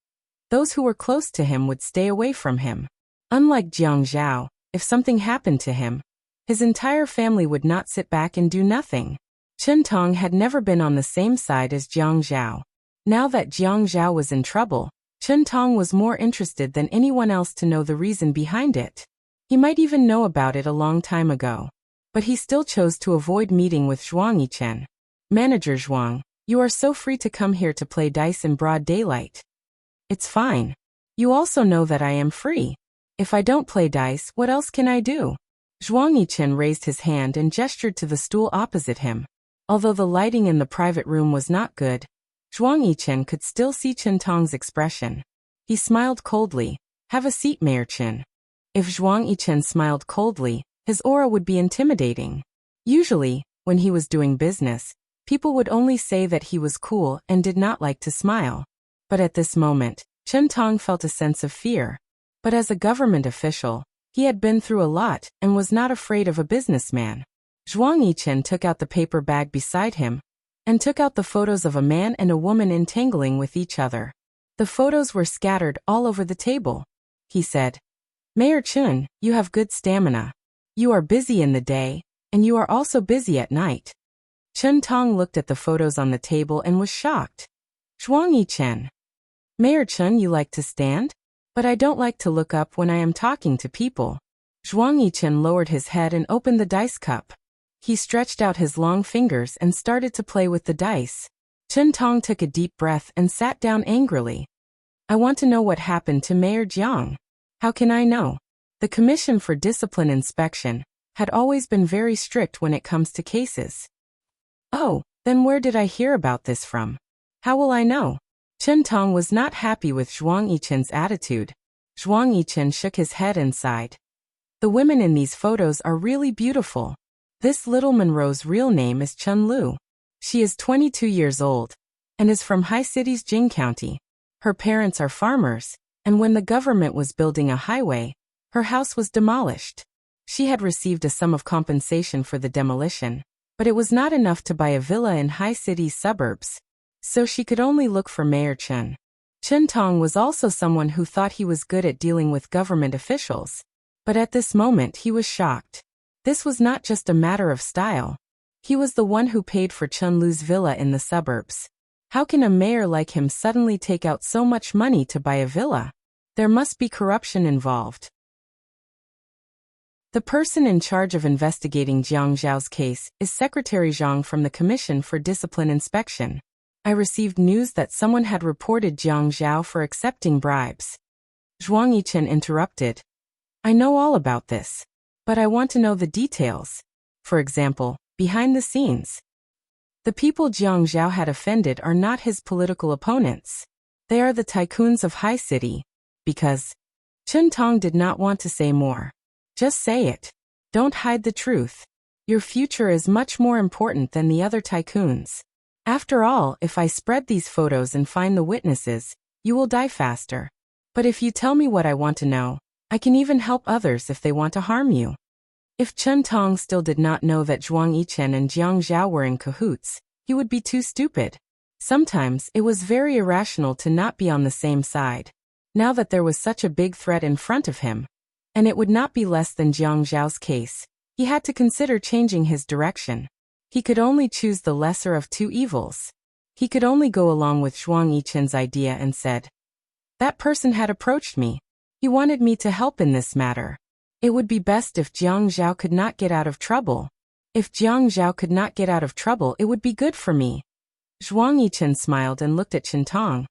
those who were close to him would stay away from him. Unlike Jiang Zhao, if something happened to him, his entire family would not sit back and do nothing. Chen Tong had never been on the same side as Jiang Zhao. Now that Jiang Zhao was in trouble, Chen Tong was more interested than anyone else to know the reason behind it. He might even know about it a long time ago. But he still chose to avoid meeting with Zhuang Yichen. Manager Zhuang, you are so free to come here to play dice in broad daylight. It's fine. You also know that I am free. If I don't play dice, what else can I do? Zhuang Yichen raised his hand and gestured to the stool opposite him. Although the lighting in the private room was not good, Zhuang Yichen could still see Chen Tong's expression. He smiled coldly. Have a seat, Mayor Chen. If Zhuang Yichen smiled coldly, his aura would be intimidating. Usually, when he was doing business, people would only say that he was cool and did not like to smile. But at this moment, Chen Tong felt a sense of fear. But as a government official, he had been through a lot and was not afraid of a businessman. Zhuang Yichen took out the paper bag beside him and took out the photos of a man and a woman entangling with each other. The photos were scattered all over the table. He said, Mayor Chen, you have good stamina. You are busy in the day, and you are also busy at night. Chen Tong looked at the photos on the table and was shocked. Zhuang Yichen. Mayor Chen, you like to stand? But I don't like to look up when I am talking to people. Zhuang Yichen lowered his head and opened the dice cup. He stretched out his long fingers and started to play with the dice. Chen Tong took a deep breath and sat down angrily. I want to know what happened to Mayor Jiang. How can I know? The Commission for Discipline Inspection had always been very strict when it comes to cases. Oh, then where did I hear about this from? How will I know? Chen Tong was not happy with Zhuang Yichen's attitude. Zhuang Yichen shook his head and sighed. The women in these photos are really beautiful. This little Monroe's real name is Chen Lu. She is 22 years old and is from High City's Jing County. Her parents are farmers, and when the government was building a highway, her house was demolished. She had received a sum of compensation for the demolition, but it was not enough to buy a villa in High City's suburbs. So she could only look for Mayor Chen. Chen Tong was also someone who thought he was good at dealing with government officials. But at this moment he was shocked. This was not just a matter of style. He was the one who paid for Chen Lu's villa in the suburbs. How can a mayor like him suddenly take out so much money to buy a villa? There must be corruption involved. The person in charge of investigating Jiang Zhao's case is Secretary Zhang from the Commission for Discipline Inspection. I received news that someone had reported Jiang Zhao for accepting bribes. Zhuang Yichen interrupted. I know all about this, but I want to know the details. For example, behind the scenes. The people Jiang Zhao had offended are not his political opponents. They are the tycoons of High City. Because Chen Tong did not want to say more. Just say it. Don't hide the truth. Your future is much more important than the other tycoons. After all, if I spread these photos and find the witnesses, you will die faster. But if you tell me what I want to know, I can even help others if they want to harm you. If Chen Tong still did not know that Zhuang Yichen and Jiang Zhao were in cahoots, he would be too stupid. Sometimes it was very irrational to not be on the same side. Now that there was such a big threat in front of him, and it would not be less than Jiang Zhao's case, he had to consider changing his direction. He could only choose the lesser of two evils. He could only go along with Zhuang Yichen's idea and said, that person had approached me. He wanted me to help in this matter. It would be best if Jiang Zhao could not get out of trouble. If Jiang Zhao could not get out of trouble, it would be good for me. Zhuang Yichen smiled and looked at Chen Tong.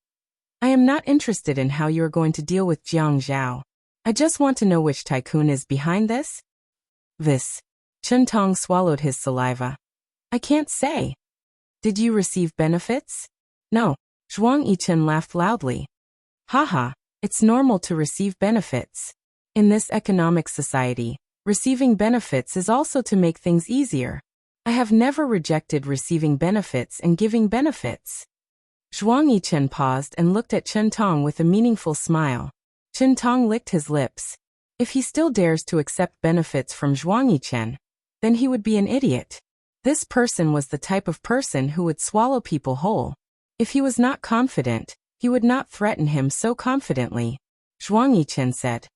I am not interested in how you are going to deal with Jiang Zhao. I just want to know which tycoon is behind this. This. Chen Tong swallowed his saliva. I can't say. Did you receive benefits? No. Zhuang Yichen laughed loudly. Haha, it's normal to receive benefits. In this economic society, receiving benefits is also to make things easier. I have never rejected receiving benefits and giving benefits. Zhuang Yichen paused and looked at Chen Tong with a meaningful smile. Chen Tong licked his lips. If he still dares to accept benefits from Zhuang Yichen, then he would be an idiot. This person was the type of person who would swallow people whole. If he was not confident, he would not threaten him so confidently. Zhuang Yichen said.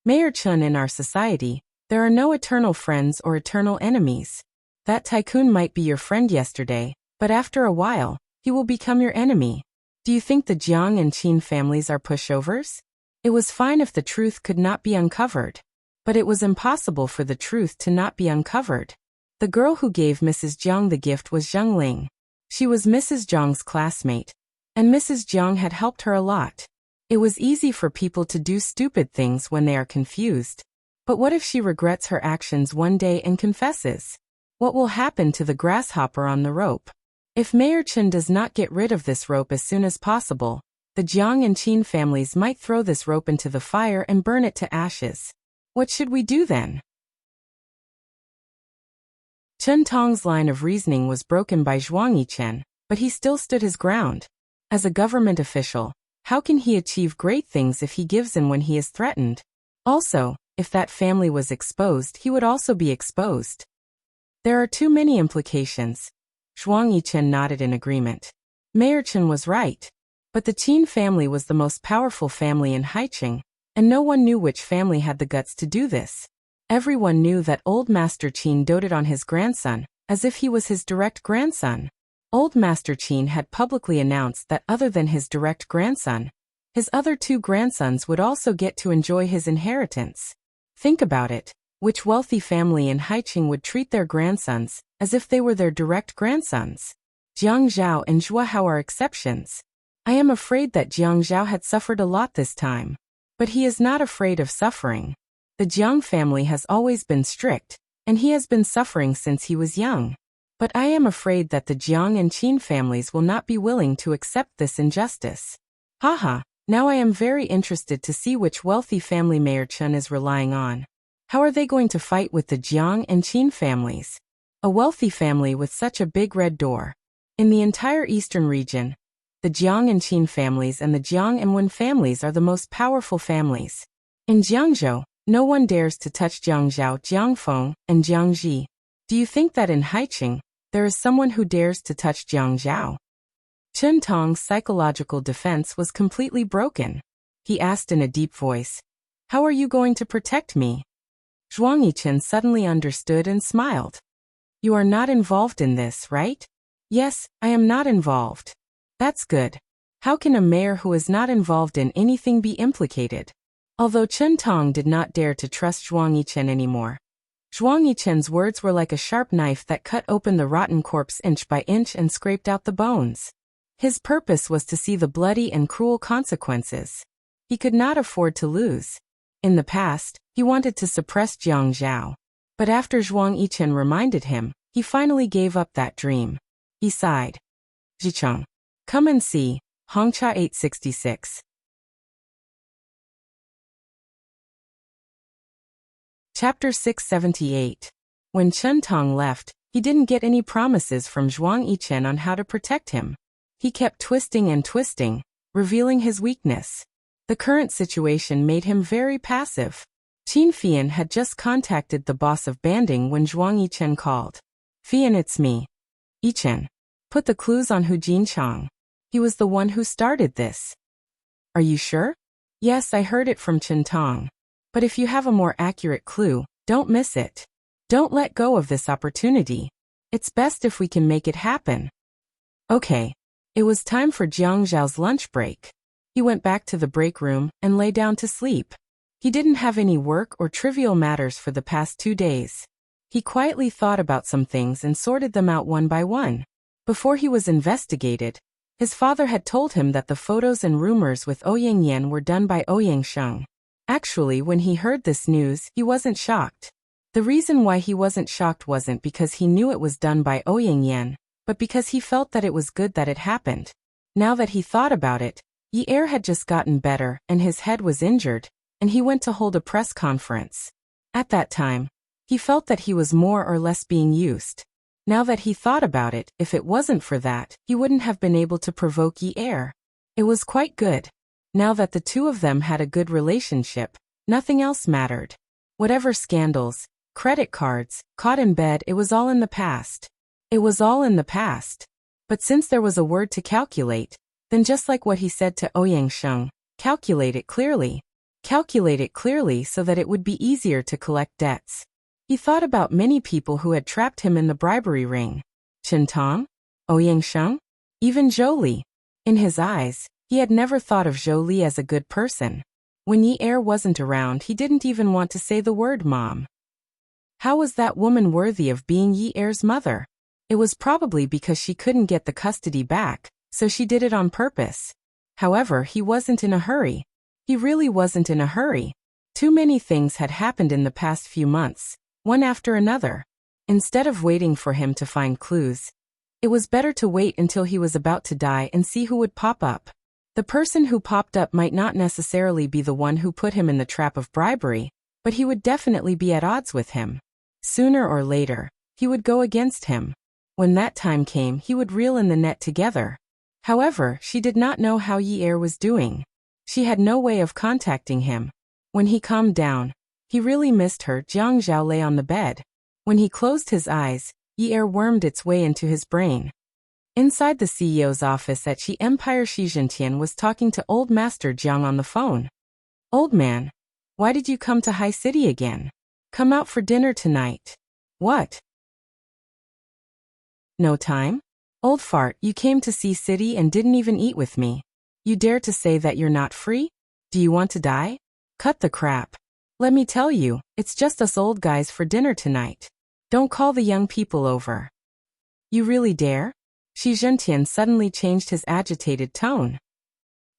Mayor Chen, in our society, there are no eternal friends or eternal enemies. That tycoon might be your friend yesterday, but after a while, he will become your enemy. Do you think the Jiang and Qin families are pushovers? It was fine if the truth could not be uncovered. But it was impossible for the truth to not be uncovered. The girl who gave Mrs. Jiang the gift was Zheng Ling. She was Mrs. Jiang's classmate, and Mrs. Jiang had helped her a lot. It was easy for people to do stupid things when they are confused. But what if she regrets her actions one day and confesses? What will happen to the grasshopper on the rope? If Mayor Chen does not get rid of this rope as soon as possible, the Jiang and Qin families might throw this rope into the fire and burn it to ashes. What should we do then? Chen Tong's line of reasoning was broken by Zhuang Yichen, but he still stood his ground. As a government official, how can he achieve great things if he gives in when he is threatened? Also, if that family was exposed, he would also be exposed. There are too many implications. Zhuang Yichen nodded in agreement. Mayor Chen was right. But the Qin family was the most powerful family in Haicheng, and no one knew which family had the guts to do this. Everyone knew that Old Master Qin doted on his grandson, as if he was his direct grandson. Old Master Qin had publicly announced that other than his direct grandson, his other two grandsons would also get to enjoy his inheritance. Think about it. Which wealthy family in Haicheng would treat their grandsons as if they were their direct grandsons? Jiang Zhao and Zhua Hao are exceptions. I am afraid that Jiang Zhao had suffered a lot this time. But he is not afraid of suffering. The Jiang family has always been strict, and he has been suffering since he was young. But I am afraid that the Jiang and Qin families will not be willing to accept this injustice. Haha, now I am very interested to see which wealthy family Mayor Chen is relying on. How are they going to fight with the Jiang and Qin families? A wealthy family with such a big red door. In the entire eastern region, the Jiang and Qin families and the Jiang and Wen families are the most powerful families. In Jiangzhou, no one dares to touch Jiang Zhao, Jiang Feng, and Jiang Ji. Do you think that in Haicheng, there is someone who dares to touch Jiang Zhao? Chen Tong's psychological defense was completely broken. He asked in a deep voice, "How are you going to protect me?" Zhuang Yichen suddenly understood and smiled. You are not involved in this, right? Yes, I am not involved. That's good. How can a mayor who is not involved in anything be implicated? Although Chen Tong did not dare to trust Zhuang Yichen anymore. Zhuang Yichen's words were like a sharp knife that cut open the rotten corpse inch by inch and scraped out the bones. His purpose was to see the bloody and cruel consequences. He could not afford to lose. In the past, he wanted to suppress Jiang Zhao. But after Zhuang Yichen reminded him, he finally gave up that dream. He sighed. Zicheng. Come and see. Hongcha 866. Chapter 678. When Chen Tong left, he didn't get any promises from Zhuang Yichen on how to protect him. He kept twisting and twisting, revealing his weakness. The current situation made him very passive. Qin Fian had just contacted the boss of banding when Zhuang Yichen called. Fian, it's me. Yichen. Put the clues on Hu Jinchang. He was the one who started this. Are you sure? Yes, I heard it from Chen Tong. But if you have a more accurate clue, don't miss it. Don't let go of this opportunity. It's best if we can make it happen. Okay. It was time for Jiang Zhao's lunch break. He went back to the break room and lay down to sleep. He didn't have any work or trivial matters for the past 2 days. He quietly thought about some things and sorted them out one by one. Before he was investigated, his father had told him that the photos and rumors with Ouyang Yan were done by Ouyang Sheng. Actually, when he heard this news, he wasn't shocked. The reason why he wasn't shocked wasn't because he knew it was done by Ouyang Yen, but because he felt that it was good that it happened. Now that he thought about it, Yi Er had just gotten better and his head was injured, and he went to hold a press conference. At that time, he felt that he was more or less being used. Now that he thought about it, if it wasn't for that, he wouldn't have been able to provoke Yi Er. It was quite good. Now that the two of them had a good relationship, nothing else mattered. Whatever scandals, credit cards, caught in bed, it was all in the past. It was all in the past. But since there was a word to calculate, then just like what he said to Ouyang Sheng, calculate it clearly. Calculate it clearly so that it would be easier to collect debts. He thought about many people who had trapped him in the bribery ring. Chen Tong? Ouyang Sheng? Even Zhou Li. In his eyes, he had never thought of Zhou Li as a good person. When Yi Er wasn't around, he didn't even want to say the word mom. How was that woman worthy of being Yi Er's mother? It was probably because she couldn't get the custody back, so she did it on purpose. However, he wasn't in a hurry. He really wasn't in a hurry. Too many things had happened in the past few months, one after another. Instead of waiting for him to find clues, it was better to wait until he was about to die and see who would pop up. The person who popped up might not necessarily be the one who put him in the trap of bribery, but he would definitely be at odds with him. Sooner or later, he would go against him. When that time came, he would reel in the net together. However, she did not know how Yi Er was doing. She had no way of contacting him. When he calmed down, he really missed her. Jiang Zhao lay on the bed. When he closed his eyes, Yi Er wormed its way into his brain. Inside the CEO's office at Xi Empire, Xi Jintian was talking to Old Master Jiang on the phone. Old man, why did you come to High City again? Come out for dinner tonight. What? No time? Old fart, you came to see City and didn't even eat with me. You dare to say that you're not free? Do you want to die? Cut the crap. Let me tell you, it's just us old guys for dinner tonight. Don't call the young people over. You really dare? Xi Jintian suddenly changed his agitated tone.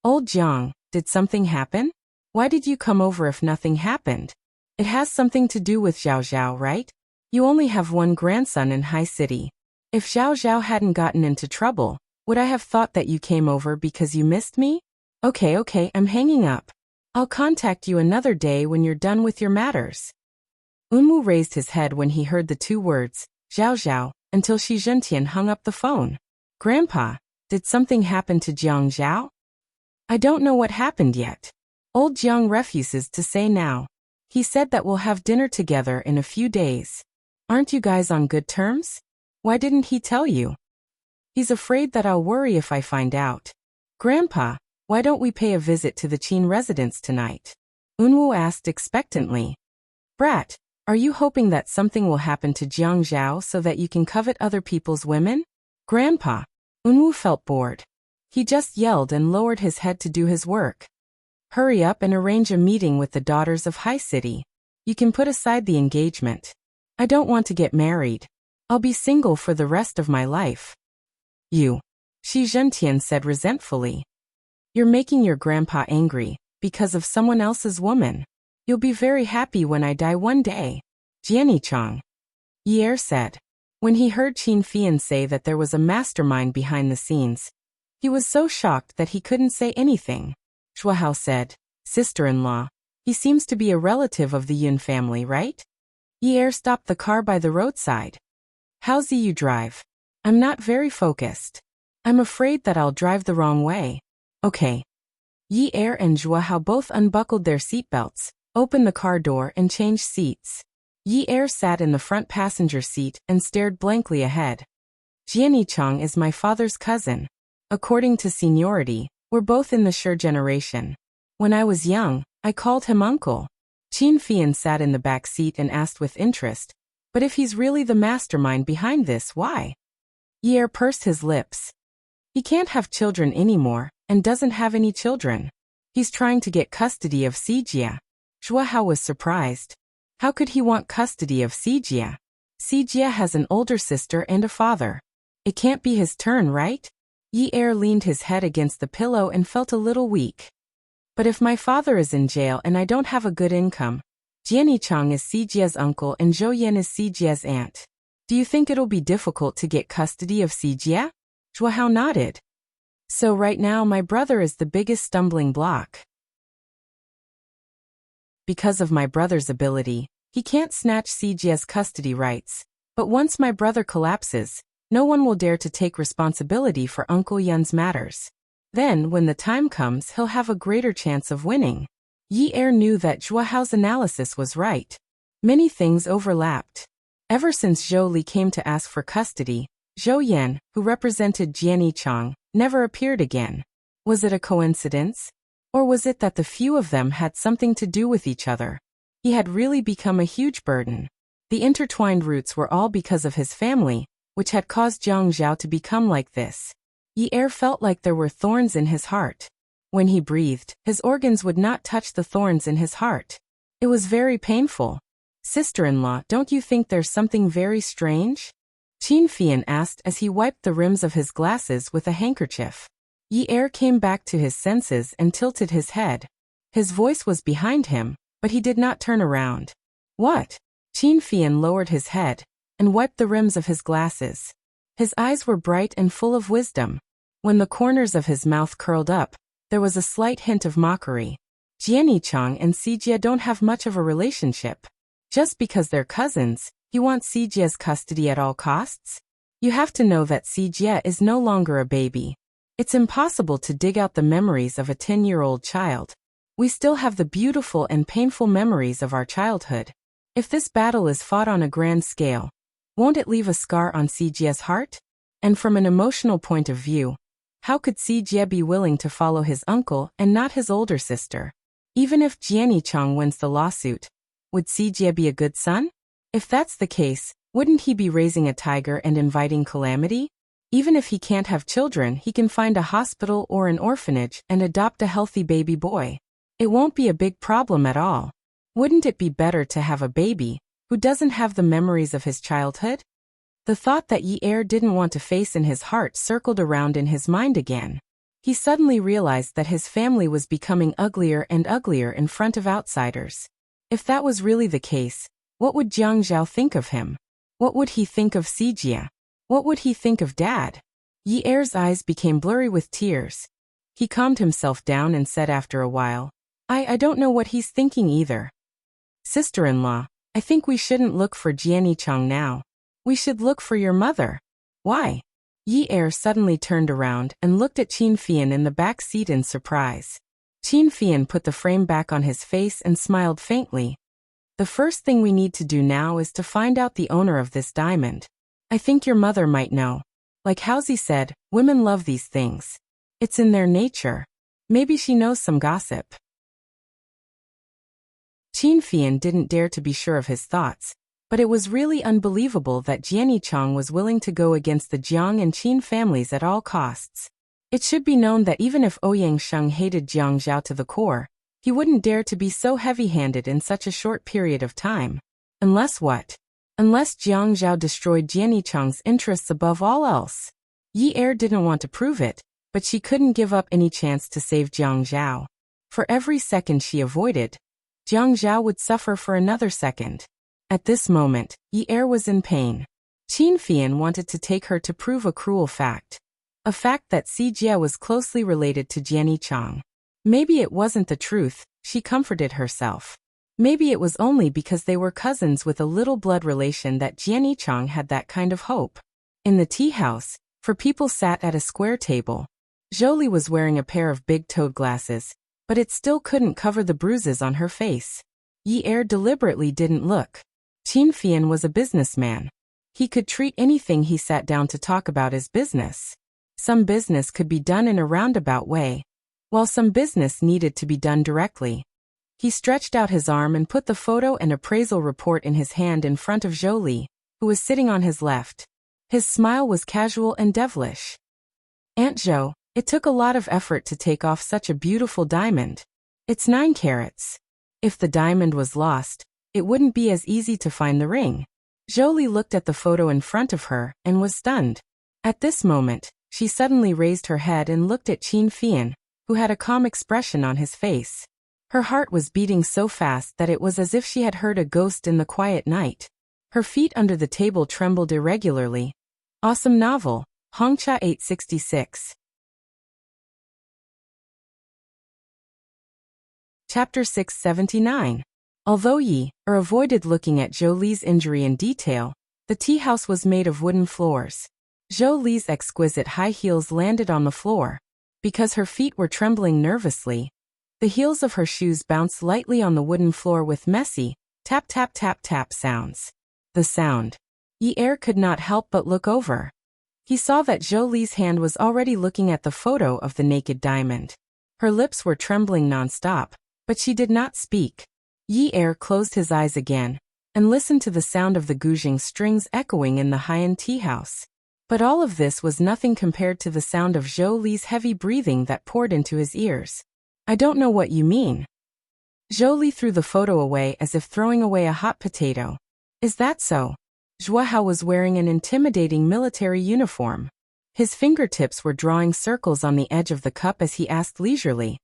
Old Jiang, did something happen? Why did you come over if nothing happened? It has something to do with Zhao Zhao, right? You only have one grandson in High City. If Zhao Zhao hadn't gotten into trouble, would I have thought that you came over because you missed me? Okay, I'm hanging up. I'll contact you another day when you're done with your matters. Unmu raised his head when he heard the two words, Zhao Zhao, until Xi Jintian hung up the phone. Grandpa, did something happen to Jiang Zhao? I don't know what happened yet. Old Jiang refuses to say now. He said that we'll have dinner together in a few days. Aren't you guys on good terms? Why didn't he tell you? He's afraid that I'll worry if I find out. Grandpa, why don't we pay a visit to the Qin residence tonight? Unwu asked expectantly. Brat, are you hoping that something will happen to Jiang Zhao so that you can covet other people's women? Grandpa. Unwu felt bored. He just yelled and lowered his head to do his work. Hurry up and arrange a meeting with the daughters of High City. You can put aside the engagement. I don't want to get married. I'll be single for the rest of my life. You. Xi Jintian said resentfully. You're making your grandpa angry, because of someone else's woman. You'll be very happy when I die one day. Jianichang. Yi Er said. When he heard Qin Fian say that there was a mastermind behind the scenes, he was so shocked that he couldn't say anything. Shuahao said, Sister-in-law, he seems to be a relative of the Yun family, right? Yi Er stopped the car by the roadside. How's you drive? I'm not very focused. I'm afraid that I'll drive the wrong way. Okay. Yi Er and Zhuahao both unbuckled their seatbelts, opened the car door and changed seats. Yi Er sat in the front passenger seat and stared blankly ahead. Jianichang is my father's cousin. According to seniority, we're both in the Shi generation. When I was young, I called him uncle. Qin Fian sat in the back seat and asked with interest, but if he's really the mastermind behind this, why? Yi Er pursed his lips. He can't have children anymore, and doesn't have any children. He's trying to get custody of Sijia. Zhuahao was surprised. How could he want custody of Sijia? Sijia has an older sister and a father. It can't be his turn, right? Yi Er leaned his head against the pillow and felt a little weak. But if my father is in jail and I don't have a good income, Jiani Chang is Sijia's uncle and Zhou Yan is Sijia's aunt. Do you think it'll be difficult to get custody of Sijia? Zhou Hao nodded. So right now my brother is the biggest stumbling block. Because of my brother's ability, he can't snatch Sijia's custody rights. But once my brother collapses, no one will dare to take responsibility for Uncle Yun's matters. Then, when the time comes, he'll have a greater chance of winning. Yi Er knew that Zhou Hao's analysis was right. Many things overlapped. Ever since Zhou Li came to ask for custody, Zhou Yan, who represented Jiani Chang, never appeared again. Was it a coincidence? Or was it that the few of them had something to do with each other? He had really become a huge burden. The intertwined roots were all because of his family, which had caused Jiang Zhao to become like this. Yi Er felt like there were thorns in his heart. When he breathed, his organs would not touch the thorns in his heart. It was very painful. Sister-in-law, don't you think there's something very strange? Qin Fian asked as he wiped the rims of his glasses with a handkerchief. Yi Er came back to his senses and tilted his head. His voice was behind him, but he did not turn around. What? Qin Fian lowered his head and wiped the rims of his glasses. His eyes were bright and full of wisdom. When the corners of his mouth curled up, there was a slight hint of mockery. Jiani Chang and Sijia don't have much of a relationship. Just because they're cousins, you want Sijia's custody at all costs? You have to know that Sijia is no longer a baby. It's impossible to dig out the memories of a 10-year-old child. We still have the beautiful and painful memories of our childhood. If this battle is fought on a grand scale, won't it leave a scar on Sijia's heart? And from an emotional point of view, how could Sijia be willing to follow his uncle and not his older sister? Even if Jiani Chang wins the lawsuit, would Sijia be a good son? If that's the case, wouldn't he be raising a tiger and inviting calamity? Even if he can't have children, he can find a hospital or an orphanage and adopt a healthy baby boy. It won't be a big problem at all. Wouldn't it be better to have a baby who doesn't have the memories of his childhood? The thought that Yi Er didn't want to face in his heart circled around in his mind again. He suddenly realized that his family was becoming uglier and uglier in front of outsiders. If that was really the case, what would Jiang Zhao think of him? What would he think of Sijia? What would he think of Dad? Yi Er's eyes became blurry with tears. He calmed himself down and said after a while, I don't know what he's thinking either. Sister-in-law, I think we shouldn't look for Jiani Chang now. We should look for your mother. Why? Yi Er suddenly turned around and looked at Qin Fian in the back seat in surprise. Qin Fian put the frame back on his face and smiled faintly. The first thing we need to do now is to find out the owner of this diamond. I think your mother might know. Like Hausi said, women love these things. It's in their nature. Maybe she knows some gossip. Qin Fian didn't dare to be sure of his thoughts, but it was really unbelievable that Jiani Chang was willing to go against the Jiang and Qin families at all costs. It should be known that even if Ouyang Sheng hated Jiang Zhao to the core, he wouldn't dare to be so heavy-handed in such a short period of time. Unless what? Unless Jiang Zhao destroyed Jiani Chang's interests above all else. Yi Er didn't want to prove it, but she couldn't give up any chance to save Jiang Zhao. For every second she avoided, Jiang Zhao would suffer for another second. At this moment, Yi Er was in pain. Qin Fian wanted to take her to prove a cruel fact. A fact that Sijia was closely related to Jiani Chang. Maybe it wasn't the truth, she comforted herself. Maybe it was only because they were cousins with a little blood relation that Jiani Chang had that kind of hope. In the tea house, four people sat at a square table. Jolie was wearing a pair of big-toed glasses, but it still couldn't cover the bruises on her face. Yi Er deliberately didn't look. Qin Fian was a businessman. He could treat anything he sat down to talk about as business. Some business could be done in a roundabout way, while some business needed to be done directly. He stretched out his arm and put the photo and appraisal report in his hand in front of Jolie, who was sitting on his left. His smile was casual and devilish. Aunt Zhou, it took a lot of effort to take off such a beautiful diamond. It's 9 carats. If the diamond was lost, it wouldn't be as easy to find the ring. Jolie looked at the photo in front of her and was stunned. At this moment, she suddenly raised her head and looked at Qin Fian, who had a calm expression on his face. Her heart was beating so fast that it was as if she had heard a ghost in the quiet night. Her feet under the table trembled irregularly. Awesome novel, Hongcha 866. Chapter 679. Although Yi-er avoided looking at Zhou Li's injury in detail, the tea house was made of wooden floors. Zhou Li's exquisite high heels landed on the floor. Because her feet were trembling nervously, the heels of her shoes bounced lightly on the wooden floor with messy, tap tap tap tap sounds. The sound. Yi-er could not help but look over. He saw that Zhou Li's hand was already looking at the photo of the naked diamond. Her lips were trembling non-stop, but she did not speak. Yi-er closed his eyes again and listened to the sound of the guzheng strings echoing in the high-end tea house. But all of this was nothing compared to the sound of Zhou Li's heavy breathing that poured into his ears. I don't know what you mean. Zhou Li threw the photo away as if throwing away a hot potato. Is that so? Zhuo Hao was wearing an intimidating military uniform. His fingertips were drawing circles on the edge of the cup as he asked leisurely.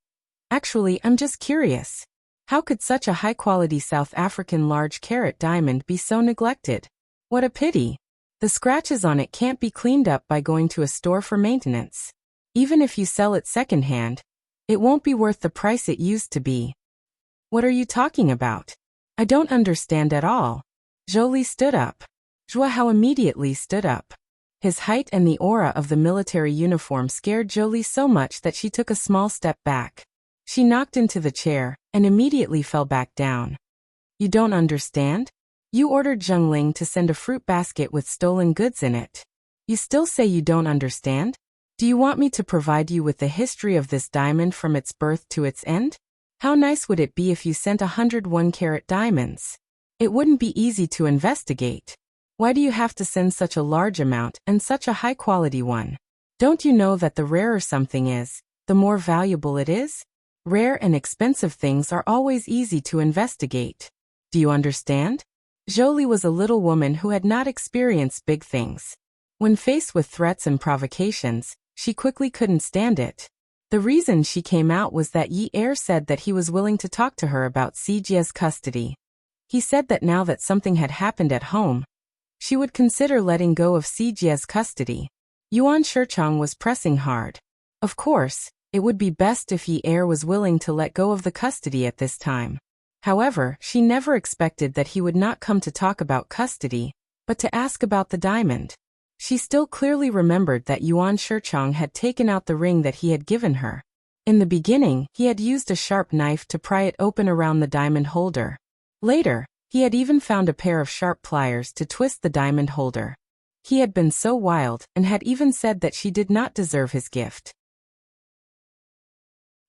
Actually, I'm just curious. How could such a high-quality South African large-carat diamond be so neglected? What a pity. The scratches on it can't be cleaned up by going to a store for maintenance. Even if you sell it secondhand, it won't be worth the price it used to be. What are you talking about? I don't understand at all. Zhou Li stood up. Zhuo Hao immediately stood up. His height and the aura of the military uniform scared Zhou Li so much that she took a small step back. She knocked into the chair and immediately fell back down. You don't understand? You ordered Zheng Ling to send a fruit basket with stolen goods in it. You still say you don't understand? Do you want me to provide you with the history of this diamond from its birth to its end? How nice would it be if you sent 101-carat diamonds? It wouldn't be easy to investigate. Why do you have to send such a large amount and such a high-quality one? Don't you know that the rarer something is, the more valuable it is? Rare and expensive things are always easy to investigate. Do you understand? Zhou Li was a little woman who had not experienced big things. When faced with threats and provocations, she quickly couldn't stand it. The reason she came out was that Yi-er said that he was willing to talk to her about Sijia's custody. He said that now that something had happened at home, she would consider letting go of Sijia's custody. Yuan Shichang was pressing hard. Of course, it would be best if Yi-er was willing to let go of the custody at this time. However, she never expected that he would not come to talk about custody, but to ask about the diamond. She still clearly remembered that Yuan Shichang had taken out the ring that he had given her. In the beginning, he had used a sharp knife to pry it open around the diamond holder. Later, he had even found a pair of sharp pliers to twist the diamond holder. He had been so wild and had even said that she did not deserve his gift.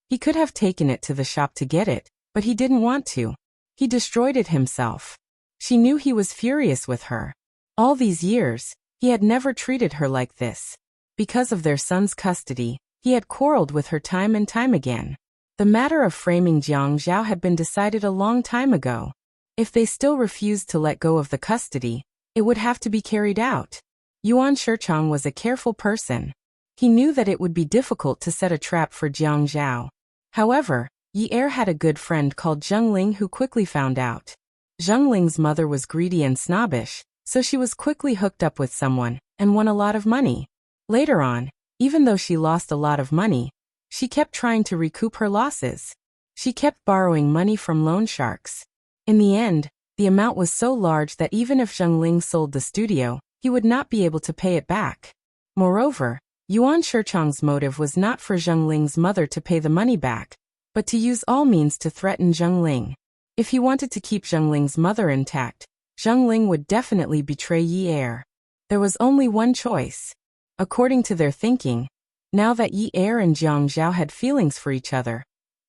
He could have taken it to the shop to get it, but he didn't want to. He destroyed it himself. She knew he was furious with her. All these years, he had never treated her like this. Because of their son's custody, he had quarreled with her time and time again. The matter of framing Jiang Zhao had been decided a long time ago. If they still refused to let go of the custody, it would have to be carried out. Yuan Shichang was a careful person. He knew that it would be difficult to set a trap for Jiang Zhao. However, Yi-er had a good friend called Zheng Ling who quickly found out. Zheng Ling's mother was greedy and snobbish, so she was quickly hooked up with someone and won a lot of money. Later on, even though she lost a lot of money, she kept trying to recoup her losses. She kept borrowing money from loan sharks. In the end, the amount was so large that even if Zheng Ling sold the studio, he would not be able to pay it back. Moreover, Yuan Shichang's motive was not for Zheng Ling's mother to pay the money back, but to use all means to threaten Zheng Ling. If he wanted to keep Zheng Ling's mother intact, Zheng Ling would definitely betray Yi-er. There was only one choice. According to their thinking, now that Yi-er and Jiang Zhao had feelings for each other,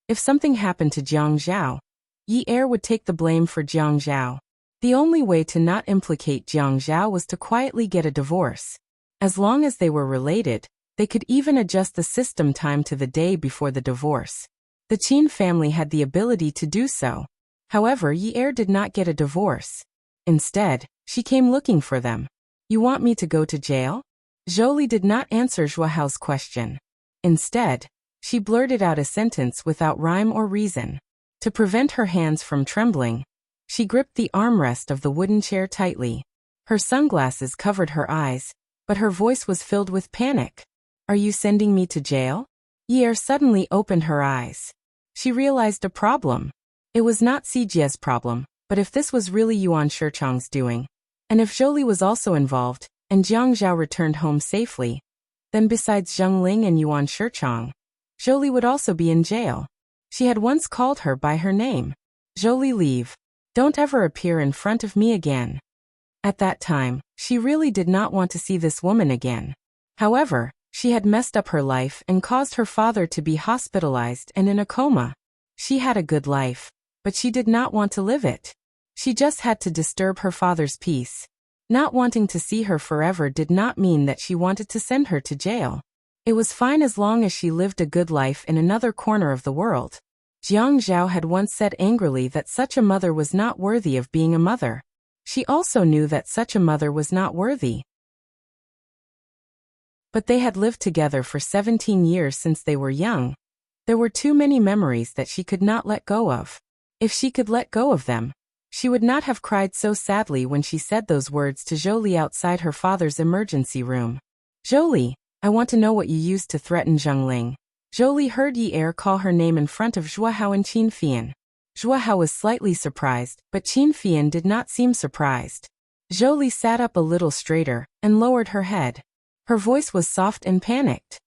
if something happened to Jiang Zhao, Yi-er would take the blame for Jiang Zhao. The only way to not implicate Jiang Zhao was to quietly get a divorce. As long as they were related, they could even adjust the system time to the day before the divorce. The Qin family had the ability to do so. However, Yi-er did not get a divorce. Instead, she came looking for them. You want me to go to jail? Zhou Li did not answer Zhuo Hao's question. Instead, She blurted out a sentence without rhyme or reason. To prevent her hands from trembling, she gripped the armrest of the wooden chair tightly. Her sunglasses covered her eyes, but her voice was filled with panic. Are you sending me to jail? Ye suddenly opened her eyes. She realized a problem. It was not Sijie's problem, but if this was really Yuan Shichang's doing, and if Zhou was also involved, and Jiang Zhao returned home safely, then besides Zheng Ling and Yuan Shichang, Zhou would also be in jail. She had once called her by her name. Zhou, leave. Don't ever appear in front of me again. At that time, she really did not want to see this woman again. However, she had messed up her life and caused her father to be hospitalized and in a coma. She had a good life, but she did not want to live it. She just had to disturb her father's peace. Not wanting to see her forever did not mean that she wanted to send her to jail. It was fine as long as she lived a good life in another corner of the world. Jiang Zhao had once said angrily that such a mother was not worthy of being a mother. She also knew that such a mother was not worthy. But they had lived together for 17 years since they were young. There were too many memories that she could not let go of. If she could let go of them, she would not have cried so sadly when she said those words to Zhou outside her father's emergency room. Zhou, I want to know what you used to threaten Zheng Ling. Zhou heard Yi call her name in front of Zhuahao and Qin Fian. Zhuahao was slightly surprised, but Qin Fian did not seem surprised. Zhou sat up a little straighter and lowered her head. Her voice was soft and panicked.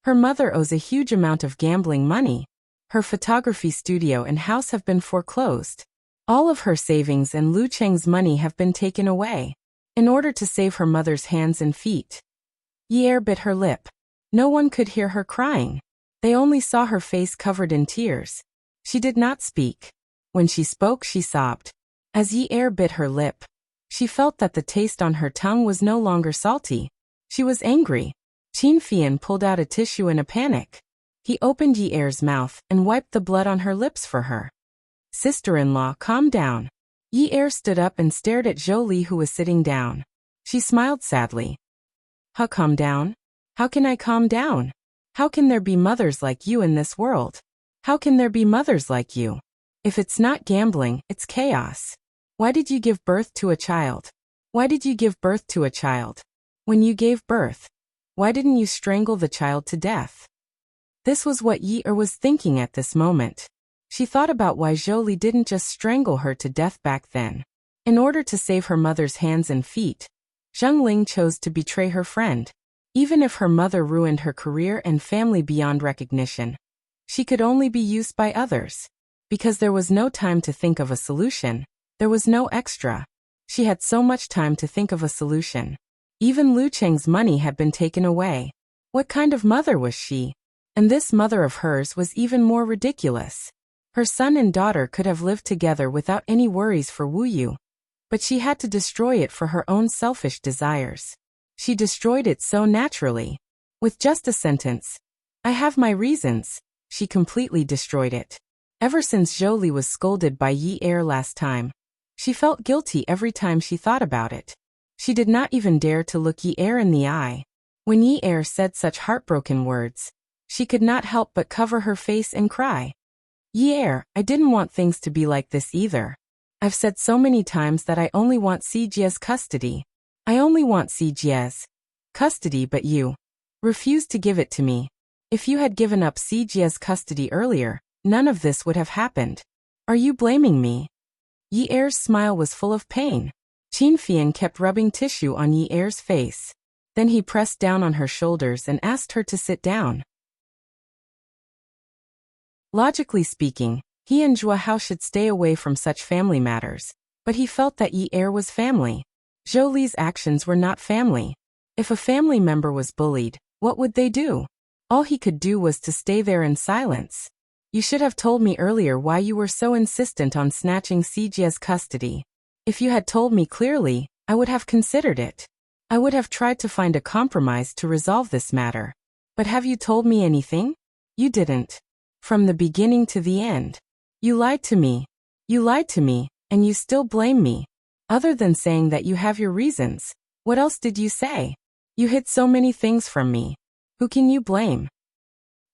Her mother owes a huge amount of gambling money. Her photography studio and house have been foreclosed. All of her savings and Lu Cheng's money have been taken away. In order to save her mother's hands and feet, Yi bit her lip. No one could hear her crying. They only saw her face covered in tears. She did not speak. When she spoke, she sobbed. As Yi bit her lip, she felt that the taste on her tongue was no longer salty. She was angry. Qin Fian pulled out a tissue in a panic. He opened Yi's mouth and wiped the blood on her lips for her. Sister-in-law, calm down. Yi stood up and stared at Zhou, who was sitting down. She smiled sadly. How calm down? How can I calm down? How can there be mothers like you in this world? How can there be mothers like you? If it's not gambling, it's chaos. Why did you give birth to a child? Why did you give birth to a child? When you gave birth, why didn't you strangle the child to death? This was what Yi was thinking at this moment. She thought about why Zhou didn't just strangle her to death back then. In order to save her mother's hands and feet, Zheng Ling chose to betray her friend. Even if her mother ruined her career and family beyond recognition, she could only be used by others. Because there was no time to think of a solution, there was no extra. She had so much time to think of a solution. Even Lu Cheng's money had been taken away. What kind of mother was she? And this mother of hers was even more ridiculous. Her son and daughter could have lived together without any worries for Wu Yu. But she had to destroy it for her own selfish desires. She destroyed it so naturally. With just a sentence, I have my reasons, she completely destroyed it. Ever since Zhou was scolded by Yi last time, she felt guilty every time she thought about it. She did not even dare to look Yi in the eye. When Yi said such heartbroken words, she could not help but cover her face and cry. Yi I didn't want things to be like this either. I've said so many times that I only want Sijie's custody. I only want Sijie's custody, but you refused to give it to me. If you had given up Sijie's custody earlier, none of this would have happened. Are you blaming me? Yi's smile was full of pain. Qin Fian kept rubbing tissue on Yi's face. Then he pressed down on her shoulders and asked her to sit down. Logically speaking, he and Zhuahao should stay away from such family matters, but he felt that Yi was family. Zhou's actions were not family. If a family member was bullied, what would they do? All he could do was to stay there in silence. You should have told me earlier why you were so insistent on snatching Sijie's custody. If you had told me clearly, I would have considered it. I would have tried to find a compromise to resolve this matter. But have you told me anything? You didn't. From the beginning to the end. You lied to me. You lied to me, and you still blame me. Other than saying that you have your reasons, what else did you say? You hid so many things from me. Who can you blame?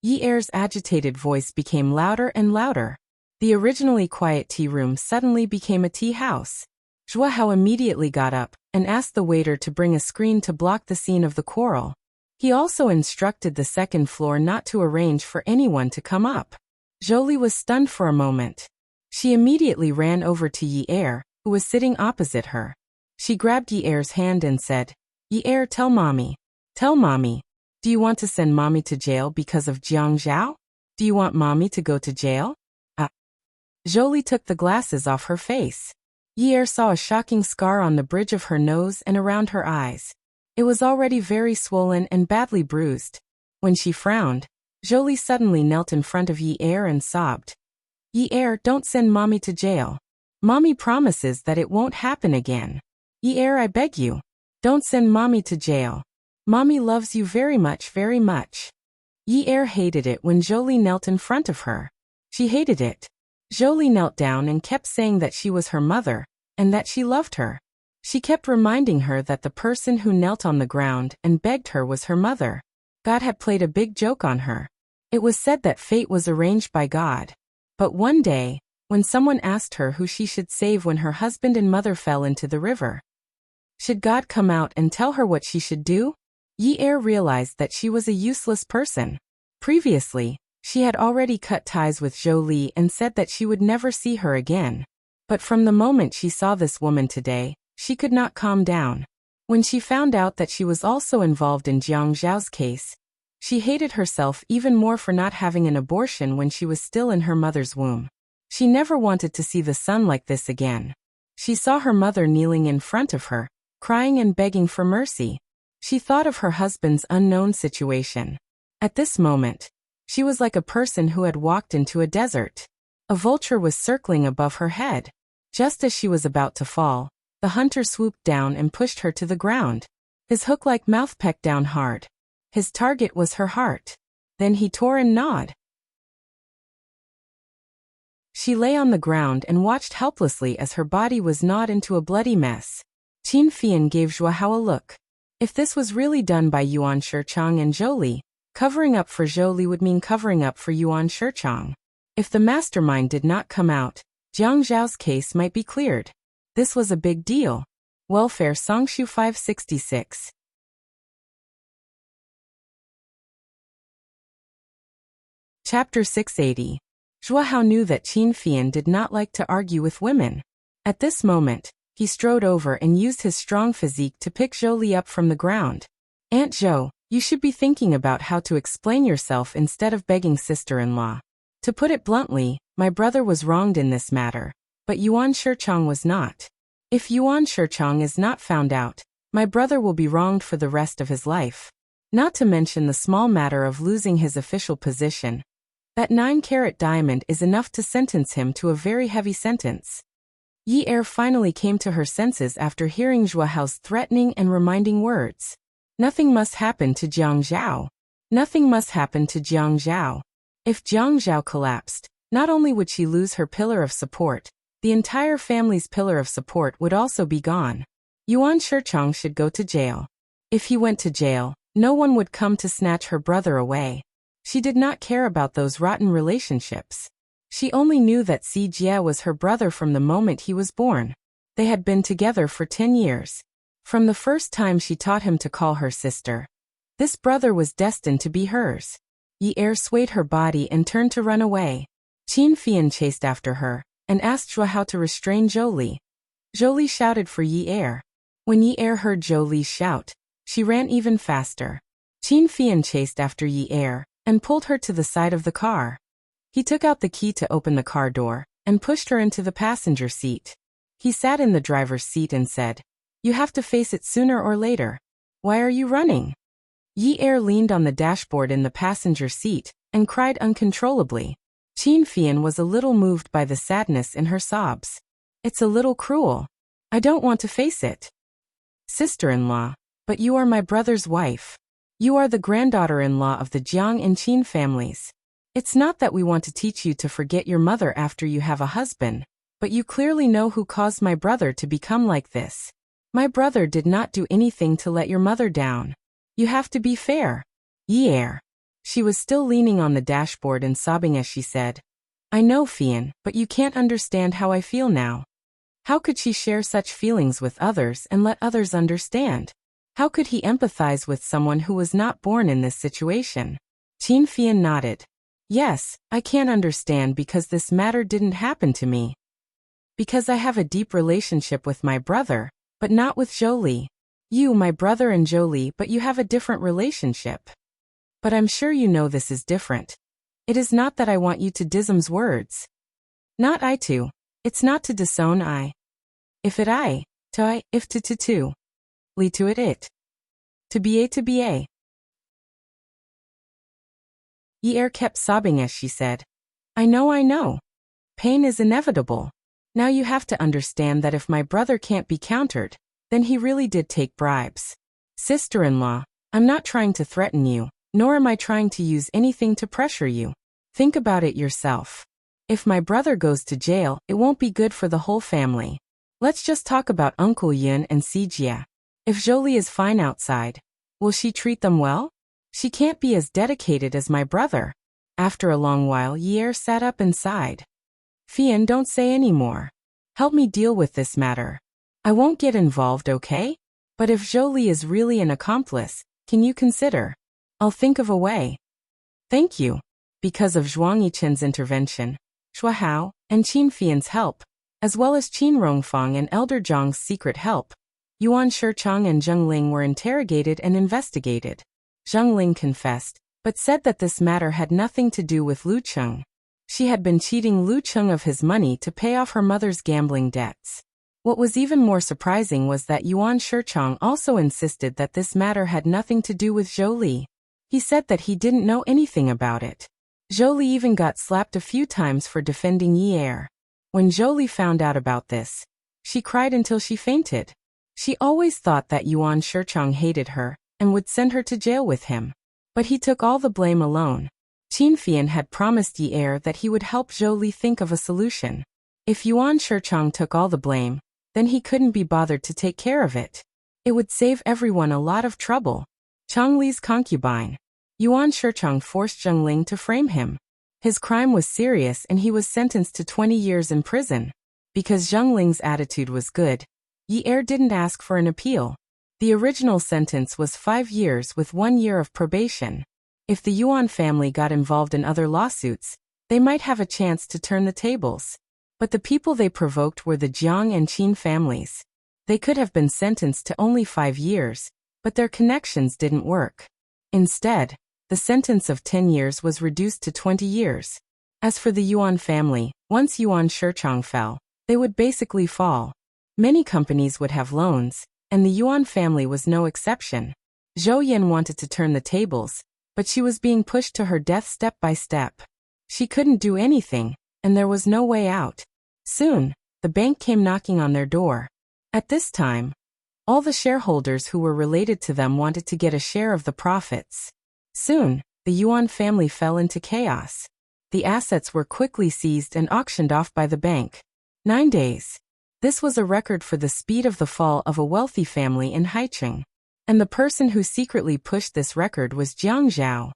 Yi Er's agitated voice became louder and louder. The originally quiet tea room suddenly became a tea house. Zhuo Hao immediately got up and asked the waiter to bring a screen to block the scene of the quarrel. He also instructed the second floor not to arrange for anyone to come up. Jolie was stunned for a moment. She immediately ran over to Yi Er, who was sitting opposite her. She grabbed Yi Er's hand and said, "Yi Er, tell mommy. Tell mommy. Do you want to send mommy to jail because of Jiang Zhao? Do you want mommy to go to jail?" Jolie took the glasses off her face. Yi Er saw a shocking scar on the bridge of her nose and around her eyes. It was already very swollen and badly bruised. When she frowned, Jolie suddenly knelt in front of Yi Er and sobbed. "Yi Er, don't send mommy to jail. Mommy promises that it won't happen again. Yi Er, I beg you. Don't send mommy to jail. Mommy loves you very much, very much." Yi Er hated it when Jolie knelt in front of her. She hated it. Jolie knelt down and kept saying that she was her mother, and that she loved her. She kept reminding her that the person who knelt on the ground and begged her was her mother. God had played a big joke on her. It was said that fate was arranged by God. But one day, when someone asked her who she should save when her husband and mother fell into the river, should God come out and tell her what she should do? Yi Er realized that she was a useless person. Previously, she had already cut ties with Jolie and said that she would never see her again. But from the moment she saw this woman today, she could not calm down. When she found out that she was also involved in Jiang Zhao's case, she hated herself even more for not having an abortion when she was still in her mother's womb. She never wanted to see the sun like this again. She saw her mother kneeling in front of her, crying and begging for mercy. She thought of her husband's unknown situation. At this moment, she was like a person who had walked into a desert. A vulture was circling above her head. Just as she was about to fall, the hunter swooped down and pushed her to the ground. His hook-like mouth pecked down hard. His target was her heart. Then he tore and gnawed. She lay on the ground and watched helplessly as her body was gnawed into a bloody mess. Qin Fian gave Zhuo Hao a look. If this was really done by Yuan Shichang and Jolie, covering up for Jolie would mean covering up for Yuan Shichang. If the mastermind did not come out, Jiang Zhao's case might be cleared. This was a big deal. Welfare Songshu 566. Chapter 680. Zhuo Hao knew that Qin Fian did not like to argue with women. At this moment, he strode over and used his strong physique to pick Jolie up from the ground. "Aunt Zhou, you should be thinking about how to explain yourself instead of begging sister-in-law. To put it bluntly, my brother was wronged in this matter, but Yuan Shichang was not. If Yuan Shichang is not found out, my brother will be wronged for the rest of his life. Not to mention the small matter of losing his official position. That 9-carat diamond is enough to sentence him to a very heavy sentence." Yi Er finally came to her senses after hearing Zhuo Hao's threatening and reminding words. Nothing must happen to Jiang Zhao. Nothing must happen to Jiang Zhao. If Jiang Zhao collapsed, not only would she lose her pillar of support, the entire family's pillar of support would also be gone. Yuan Shichang should go to jail. If he went to jail, no one would come to snatch her brother away. She did not care about those rotten relationships. She only knew that Si Jie was her brother from the moment he was born. They had been together for 10 years. From the first time she taught him to call her sister. This brother was destined to be hers. Yi Er swayed her body and turned to run away. Qin Fian chased after her and asked Zhuo Hao to restrain Jolie. Jolie shouted for Yi Er. When Yi Er heard Jolie's shout, she ran even faster. Qin Fian chased after Yi Er and pulled her to the side of the car. He took out the key to open the car door and pushed her into the passenger seat. He sat in the driver's seat and said, "You have to face it sooner or later. Why are you running?" Yi Er leaned on the dashboard in the passenger seat and cried uncontrollably. Qin Fian was a little moved by the sadness in her sobs. "It's a little cruel. I don't want to face it. Sister-in-law, but you are my brother's wife. You are the granddaughter-in-law of the Jiang and Qin families. It's not that we want to teach you to forget your mother after you have a husband, but you clearly know who caused my brother to become like this. My brother did not do anything to let your mother down. You have to be fair." Yi Er. She was still leaning on the dashboard and sobbing as she said, "I know, Fian, but you can't understand how I feel now." How could she share such feelings with others and let others understand? How could he empathize with someone who was not born in this situation? Qin Fian nodded. "Yes, I can understand because this matter didn't happen to me. Because I have a deep relationship with my brother, but not with Jolie. You, my brother and Jolie, but you have a different relationship. But I'm sure you know this is different. It is not that I want you to dism's words. Not I to. It's not to disown I. If it I, to I, if to. Li to it. To be a. Yi kept sobbing as she said, I know. Pain is inevitable. Now you have to understand that if my brother can't be countered, then he really did take bribes. Sister-in-law, I'm not trying to threaten you, nor am I trying to use anything to pressure you. Think about it yourself. If my brother goes to jail, it won't be good for the whole family. Let's just talk about Uncle Yun and Sijia. If Jolie is fine outside, will she treat them well? She can't be as dedicated as my brother. After a long while, Yi sat up and sighed. Fian, don't say any more. Help me deal with this matter. I won't get involved, okay? But if Jolie is really an accomplice, can you consider? I'll think of a way. Thank you. Because of Zhuang Yichen's intervention, Xue Hao, and Qin Fian's help, as well as Qin Rongfang and Elder Zhang's secret help, Yuan Shichang and Zheng Ling were interrogated and investigated. Zheng Ling confessed, but said that this matter had nothing to do with Lu Cheng. She had been cheating Lu Cheng of his money to pay off her mother's gambling debts. What was even more surprising was that Yuan Shichang also insisted that this matter had nothing to do with Jolie. He said that he didn't know anything about it. Jolie even got slapped a few times for defending Yi. When Jolie found out about this, she cried until she fainted. She always thought that Yuan Shichang hated her and would send her to jail with him. But he took all the blame alone. Qin Fian had promised Yi that he would help Jolie think of a solution. If Yuan Shichang took all the blame, then he couldn't be bothered to take care of it. It would save everyone a lot of trouble. Chang Li's concubine. Yuan Shichang forced Zheng Ling to frame him. His crime was serious and he was sentenced to 20 years in prison. Because Zheng Ling's attitude was good, Yi didn't ask for an appeal. The original sentence was 5 years with 1 year of probation. If the Yuan family got involved in other lawsuits, they might have a chance to turn the tables. But the people they provoked were the Jiang and Qin families. They could have been sentenced to only 5 years, but their connections didn't work. Instead, the sentence of 10 years was reduced to 20 years. As for the Yuan family, once Yuan Shichang fell, they would basically fall. Many companies would have loans, and the Yuan family was no exception. Zhou Yin wanted to turn the tables, but she was being pushed to her death step by step. She couldn't do anything, and there was no way out. Soon, the bank came knocking on their door. At this time, all the shareholders who were related to them wanted to get a share of the profits. Soon, the Yuan family fell into chaos. The assets were quickly seized and auctioned off by the bank. 9 days. This was a record for the speed of the fall of a wealthy family in Haicheng. And the person who secretly pushed this record was Jiang Zhao.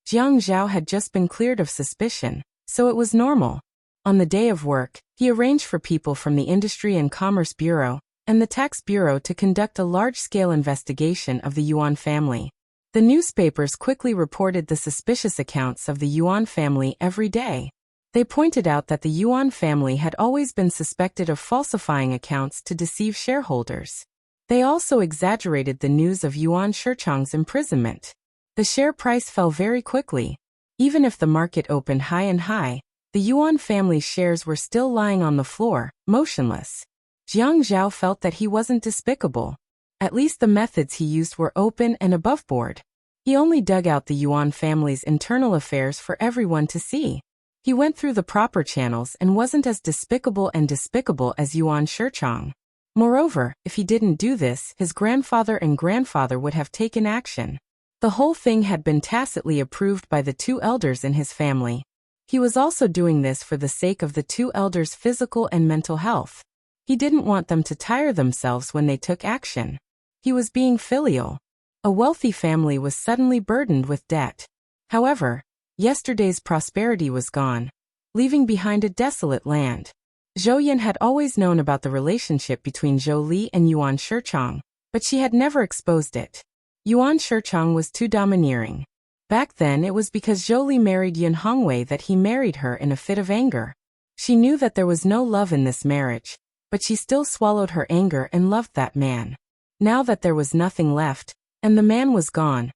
Jiang Zhao had just been cleared of suspicion, so it was normal. On the day of work, he arranged for people from the Industry and Commerce Bureau and the Tax Bureau to conduct a large-scale investigation of the Yuan family. The newspapers quickly reported the suspicious accounts of the Yuan family every day. They pointed out that the Yuan family had always been suspected of falsifying accounts to deceive shareholders. They also exaggerated the news of Yuan Shichang's imprisonment. The share price fell very quickly. Even if the market opened high and high, the Yuan family's shares were still lying on the floor, motionless. Jiang Zhao felt that he wasn't despicable. At least the methods he used were open and above board. He only dug out the Yuan family's internal affairs for everyone to see. He went through the proper channels and wasn't as despicable as Yuan Shichang. Moreover, if he didn't do this, his grandfather and grandfather would have taken action. The whole thing had been tacitly approved by the 2 elders in his family. He was also doing this for the sake of the 2 elders' physical and mental health. He didn't want them to tire themselves when they took action. He was being filial. A wealthy family was suddenly burdened with debt. However, yesterday's prosperity was gone, leaving behind a desolate land. Zhou Yan had always known about the relationship between Zhou Li and Yuan Shichang, but she had never exposed it. Yuan Shichang was too domineering. Back then it was because Zhou Li married Yun Hongwei that he married her in a fit of anger. She knew that there was no love in this marriage, but she still swallowed her anger and loved that man. Now that there was nothing left, and the man was gone,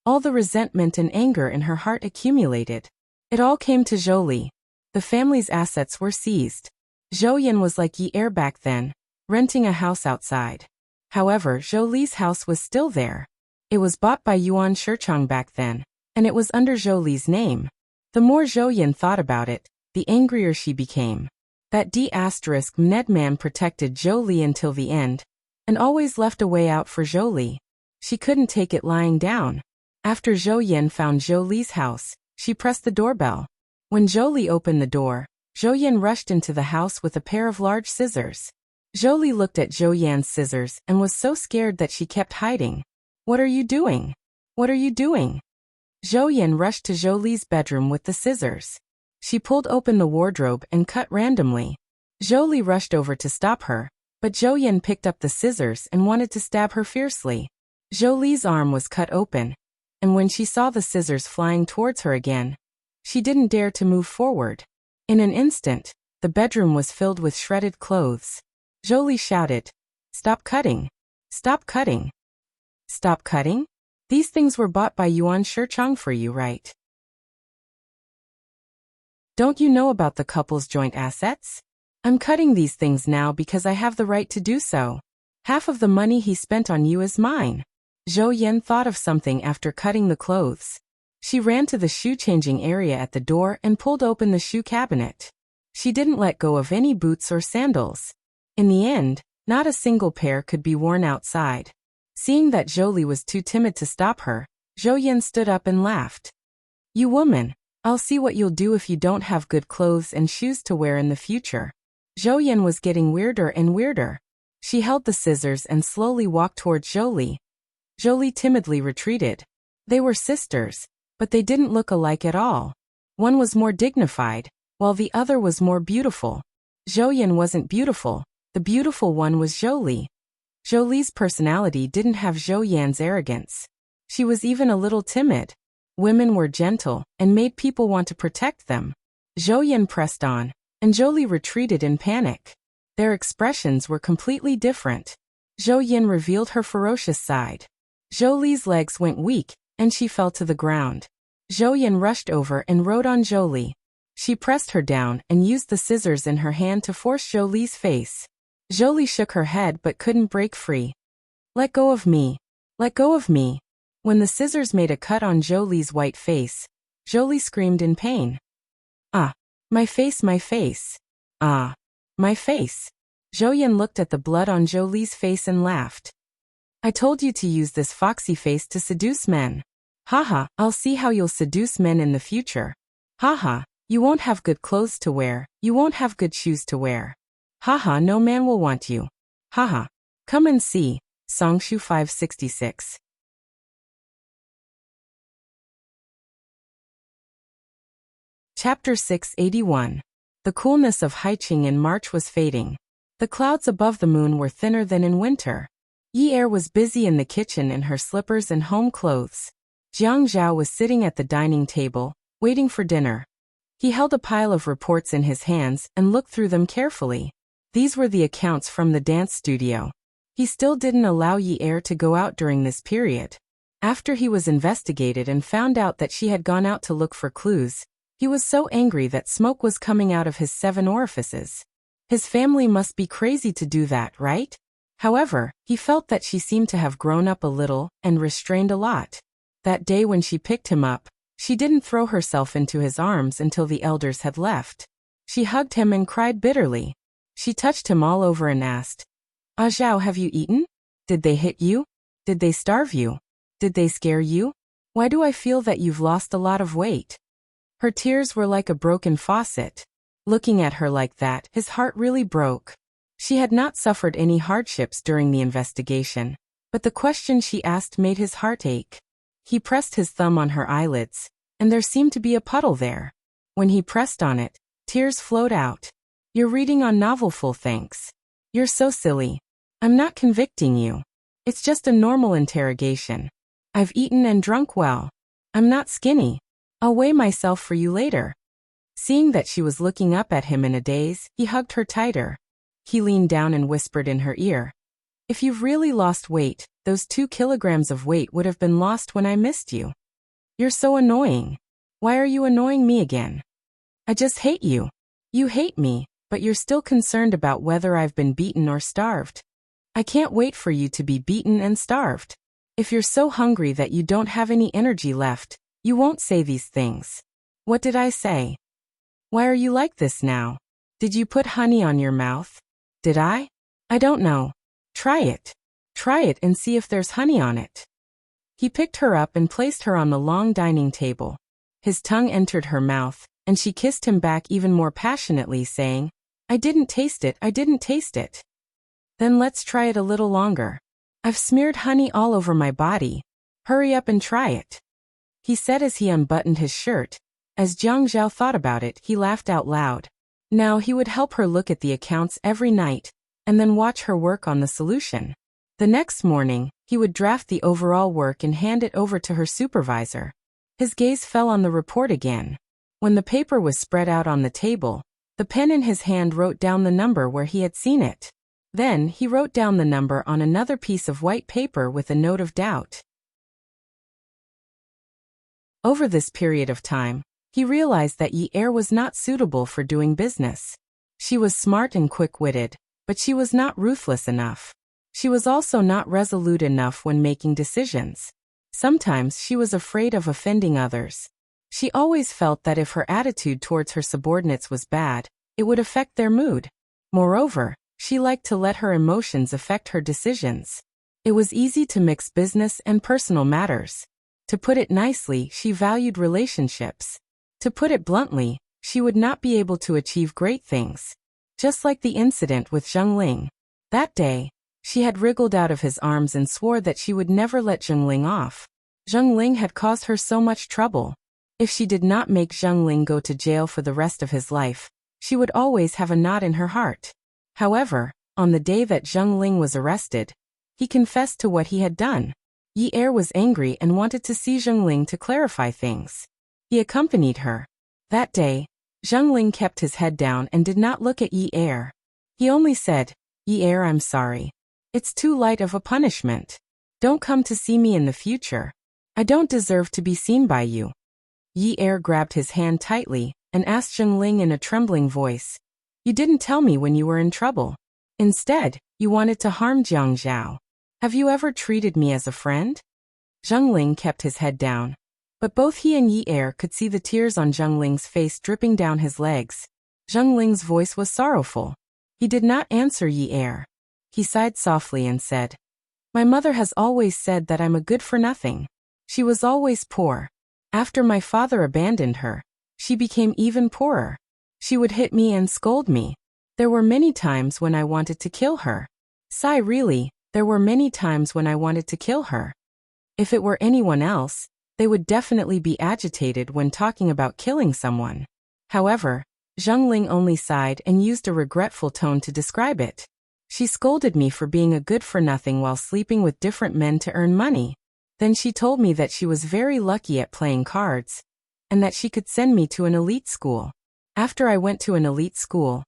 all the resentment and anger in her heart accumulated. It all came to Zhou Li. The family's assets were seized. Zhou Yan was like Yi Er back then, renting a house outside. However, Zhou Li's house was still there. It was bought by Yuan Shichang back then, and it was under Zhou Li's name. The more Zhou Yan thought about it, the angrier she became. That D*Ned man protected Zhou Li until the end, and always left a way out for Zhou Li. She couldn't take it lying down. After Zhou Yan found Zhou Li's house, she pressed the doorbell. When Zhou Li opened the door, Zhou Yan rushed into the house with a pair of large scissors. Zhou Li looked at Zhou Yan's scissors and was so scared that she kept hiding. "What are you doing? What are you doing?" Zhou Yan rushed to Zhou Li's bedroom with the scissors. She pulled open the wardrobe and cut randomly. Zhou Li rushed over to stop her, but Zhou Yan picked up the scissors and wanted to stab her fiercely. Zhou Li's arm was cut open, and when she saw the scissors flying towards her again, she didn't dare to move forward. In an instant, the bedroom was filled with shredded clothes. Zhou Li shouted, "Stop cutting! Stop cutting! Stop cutting? These things were bought by Yuan Shichang for you, right? Don't you know about the couple's joint assets? I'm cutting these things now because I have the right to do so. Half of the money he spent on you is mine." Zhou Yan thought of something after cutting the clothes. She ran to the shoe-changing area at the door and pulled open the shoe cabinet. She didn't let go of any boots or sandals. In the end, not a single pair could be worn outside. Seeing that Zhou Li was too timid to stop her, Zhou Yan stood up and laughed. "You woman, I'll see what you'll do if you don't have good clothes and shoes to wear in the future." Zhou Yan was getting weirder and weirder. She held the scissors and slowly walked towards Zhou Li. Zhou Li timidly retreated. They were sisters, but they didn't look alike at all. One was more dignified, while the other was more beautiful. Zhou Yan wasn't beautiful. The beautiful one was Zhou Li. Zhou Li's personality didn't have Zhou Yan's arrogance. She was even a little timid. Women were gentle and made people want to protect them. Zhou Yan pressed on, and Zhou Li retreated in panic. Their expressions were completely different. Zhou Yan revealed her ferocious side. Zhou Li's legs went weak, and she fell to the ground. Zhou Yan rushed over and rode on Zhou Li. She pressed her down and used the scissors in her hand to force Zhou Li's face. Zhou Li shook her head but couldn't break free. "Let go of me! Let go of me!" When the scissors made a cut on Zhou Li's white face, Zhou Li screamed in pain. "Ah! My face, my face! Ah! My face!" Zhou Yan looked at the blood on Zhou Li's face and laughed. "I told you to use this foxy face to seduce men. Haha, I'll see how you'll seduce men in the future. Haha, you won't have good clothes to wear, you won't have good shoes to wear. Haha, no man will want you. Haha, come and see." Songshu 566. Chapter 681. The coolness of Haiqing in March was fading. The clouds above the moon were thinner than in winter. Yi Er was busy in the kitchen in her slippers and home clothes. Jiang Zhao was sitting at the dining table, waiting for dinner. He held a pile of reports in his hands and looked through them carefully. These were the accounts from the dance studio. He still didn't allow Yi Er to go out during this period. After he was investigated and found out that she had gone out to look for clues, he was so angry that smoke was coming out of his 7 orifices. His family must be crazy to do that, right? However, he felt that she seemed to have grown up a little and restrained a lot. That day when she picked him up, she didn't throw herself into his arms until the elders had left. She hugged him and cried bitterly. She touched him all over and asked, "Ah Zhao, have you eaten? Did they hit you? Did they starve you? Did they scare you? Why do I feel that you've lost a lot of weight?" Her tears were like a broken faucet. Looking at her like that, his heart really broke. She had not suffered any hardships during the investigation. But the question she asked made his heart ache. He pressed his thumb on her eyelids, and there seemed to be a puddle there. When he pressed on it, tears flowed out. You're reading on novelful, thanks. You're so silly. I'm not convicting you. It's just a normal interrogation. I've eaten and drunk well. I'm not skinny. I'll weigh myself for you later. Seeing that she was looking up at him in a daze, he hugged her tighter. He leaned down and whispered in her ear. If you've really lost weight, those 2 kilograms of weight would have been lost when I missed you. You're so annoying. Why are you annoying me again? I just hate you. You hate me, but you're still concerned about whether I've been beaten or starved. I can't wait for you to be beaten and starved. If you're so hungry that you don't have any energy left, you won't say these things. What did I say? Why are you like this now? Did you put honey on your mouth? Did I? I don't know. Try it. Try it and see if there's honey on it. He picked her up and placed her on the long dining table. His tongue entered her mouth, and she kissed him back even more passionately, saying, I didn't taste it, I didn't taste it. Then let's try it a little longer. I've smeared honey all over my body. Hurry up and try it. He said as he unbuttoned his shirt. As Jiang Zhao thought about it, he laughed out loud. Now he would help her look at the accounts every night, and then watch her work on the solution. The next morning, he would draft the overall work and hand it over to her supervisor. His gaze fell on the report again. When the paper was spread out on the table, the pen in his hand wrote down the number where he had seen it. Then he wrote down the number on another piece of white paper with a note of doubt. Over this period of time, he realized that Yi Er was not suitable for doing business. She was smart and quick-witted, but she was not ruthless enough. She was also not resolute enough when making decisions. Sometimes she was afraid of offending others. She always felt that if her attitude towards her subordinates was bad, it would affect their mood. Moreover, she liked to let her emotions affect her decisions. It was easy to mix business and personal matters. To put it nicely, she valued relationships. To put it bluntly, she would not be able to achieve great things. Just like the incident with Zheng Ling. That day, she had wriggled out of his arms and swore that she would never let Zheng Ling off. Zheng Ling had caused her so much trouble. If she did not make Zheng Ling go to jail for the rest of his life, she would always have a knot in her heart. However, on the day that Zheng Ling was arrested, he confessed to what he had done. Yi Er was angry and wanted to see Zheng Ling to clarify things. He accompanied her. That day, Zheng Ling kept his head down and did not look at Yi Er. He only said, Yi Er, I'm sorry. It's too light of a punishment. Don't come to see me in the future. I don't deserve to be seen by you. Yi Er grabbed his hand tightly and asked Zheng Ling in a trembling voice, You didn't tell me when you were in trouble. Instead, you wanted to harm Jiang Zhao. Have you ever treated me as a friend? Zheng Ling kept his head down, but both he and Yi Er could see the tears on Zheng Ling's face dripping down his legs. Zheng Ling's voice was sorrowful. He did not answer Yi Er. He sighed softly and said, My mother has always said that I'm a good-for-nothing. She was always poor. After my father abandoned her, she became even poorer. She would hit me and scold me. There were many times when I wanted to kill her. Sigh, really, there were many times when I wanted to kill her. If it were anyone else, they would definitely be agitated when talking about killing someone. However, Zheng Ling only sighed and used a regretful tone to describe it. She scolded me for being a good-for-nothing while sleeping with different men to earn money. Then she told me that she was very lucky at playing cards, and that she could send me to an elite school. After I went to an elite school,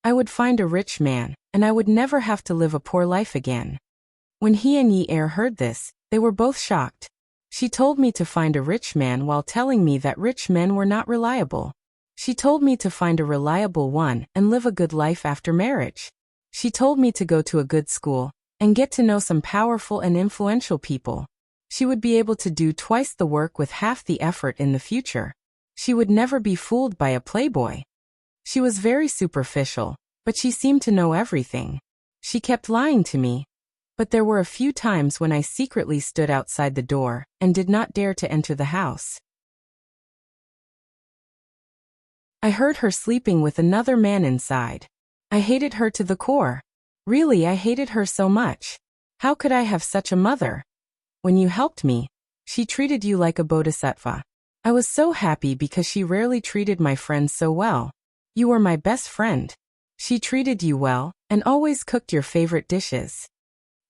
I would find a rich man, and I would never have to live a poor life again. When he and Yi Er heard this, they were both shocked. She told me to find a rich man while telling me that rich men were not reliable. She told me to find a reliable one and live a good life after marriage. She told me to go to a good school and get to know some powerful and influential people. She would be able to do twice the work with half the effort in the future. She would never be fooled by a playboy. She was very superficial, but she seemed to know everything. She kept lying to me. But there were a few times when I secretly stood outside the door and did not dare to enter the house. I heard her sleeping with another man inside. I hated her to the core. Really, I hated her so much. How could I have such a mother? When you helped me, she treated you like a bodhisattva. I was so happy because she rarely treated my friends so well. You were my best friend. She treated you well and always cooked your favorite dishes.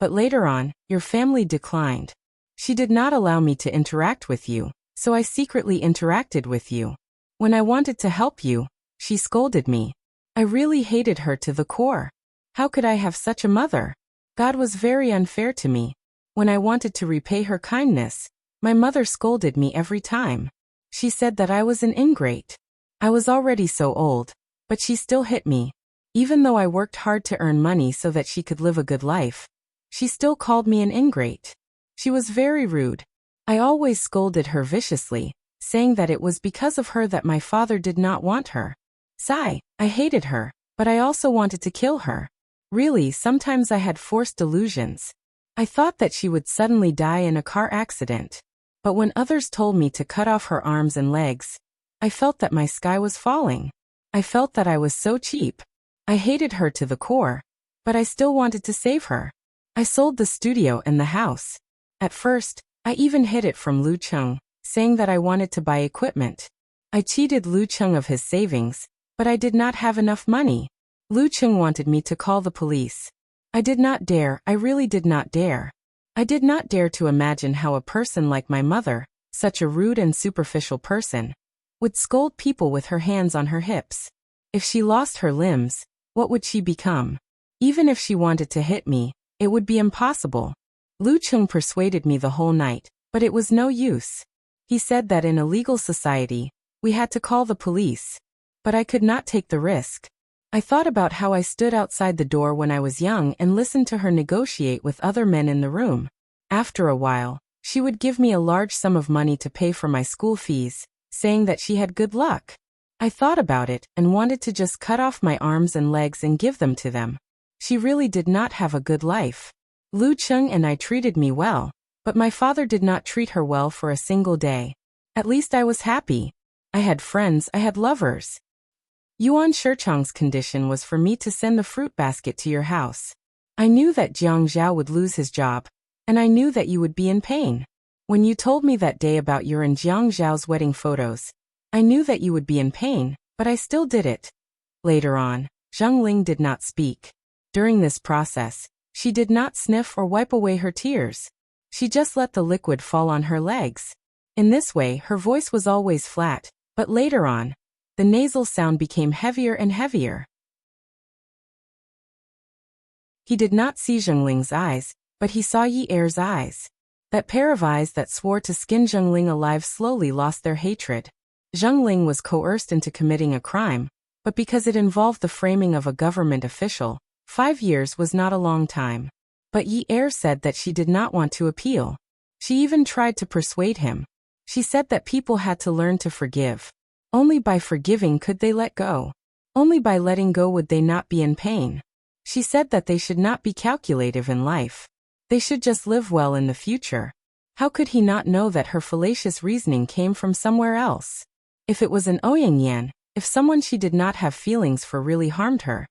But later on, your family declined. She did not allow me to interact with you, so I secretly interacted with you. When I wanted to help you, she scolded me. I really hated her to the core. How could I have such a mother? God was very unfair to me. When I wanted to repay her kindness, my mother scolded me every time. She said that I was an ingrate. I was already so old, but she still hit me. Even though I worked hard to earn money so that she could live a good life, she still called me an ingrate. She was very rude. I always scolded her viciously, saying that it was because of her that my father did not want her. Sigh, I hated her, but I also wanted to kill her. Really, sometimes I had forced delusions. I thought that she would suddenly die in a car accident. But when others told me to cut off her arms and legs, I felt that my sky was falling. I felt that I was so cheap. I hated her to the core, but I still wanted to save her. I sold the studio and the house. At first, I even hid it from Lu Cheng, saying that I wanted to buy equipment. I cheated Lu Cheng of his savings, but I did not have enough money. Lu Cheng wanted me to call the police. I did not dare, I really did not dare. I did not dare to imagine how a person like my mother, such a rude and superficial person, would scold people with her hands on her hips. If she lost her limbs, what would she become? Even if she wanted to hit me, it would be impossible. Lu Cheng persuaded me the whole night, but it was no use. He said that in a legal society, we had to call the police. But I could not take the risk. I thought about how I stood outside the door when I was young and listened to her negotiate with other men in the room. After a while, she would give me a large sum of money to pay for my school fees, saying that she had good luck. I thought about it and wanted to just cut off my arms and legs and give them to them. She really did not have a good life. Lu Cheng and I treated me well, but my father did not treat her well for a single day. At least I was happy. I had friends, I had lovers. Yuan Shichang's condition was for me to send the fruit basket to your house. I knew that Jiang Zhao would lose his job, and I knew that you would be in pain. When you told me that day about your and Jiang Zhao's wedding photos, I knew that you would be in pain, but I still did it. Later on, Zheng Ling did not speak. During this process, she did not sniff or wipe away her tears. She just let the liquid fall on her legs. In this way, her voice was always flat, but later on, the nasal sound became heavier and heavier. He did not see Zhengling's eyes, but he saw Yi Er's eyes. That pair of eyes that swore to skin Zhengling alive slowly lost their hatred. Zhengling was coerced into committing a crime, but because it involved the framing of a government official, 5 years was not a long time. But Yi Er said that she did not want to appeal. She even tried to persuade him. She said that people had to learn to forgive. Only by forgiving could they let go. Only by letting go would they not be in pain. She said that they should not be calculative in life. They should just live well in the future. How could he not know that her fallacious reasoning came from somewhere else? If it was an Ouyang Yan, if someone she did not have feelings for really harmed her,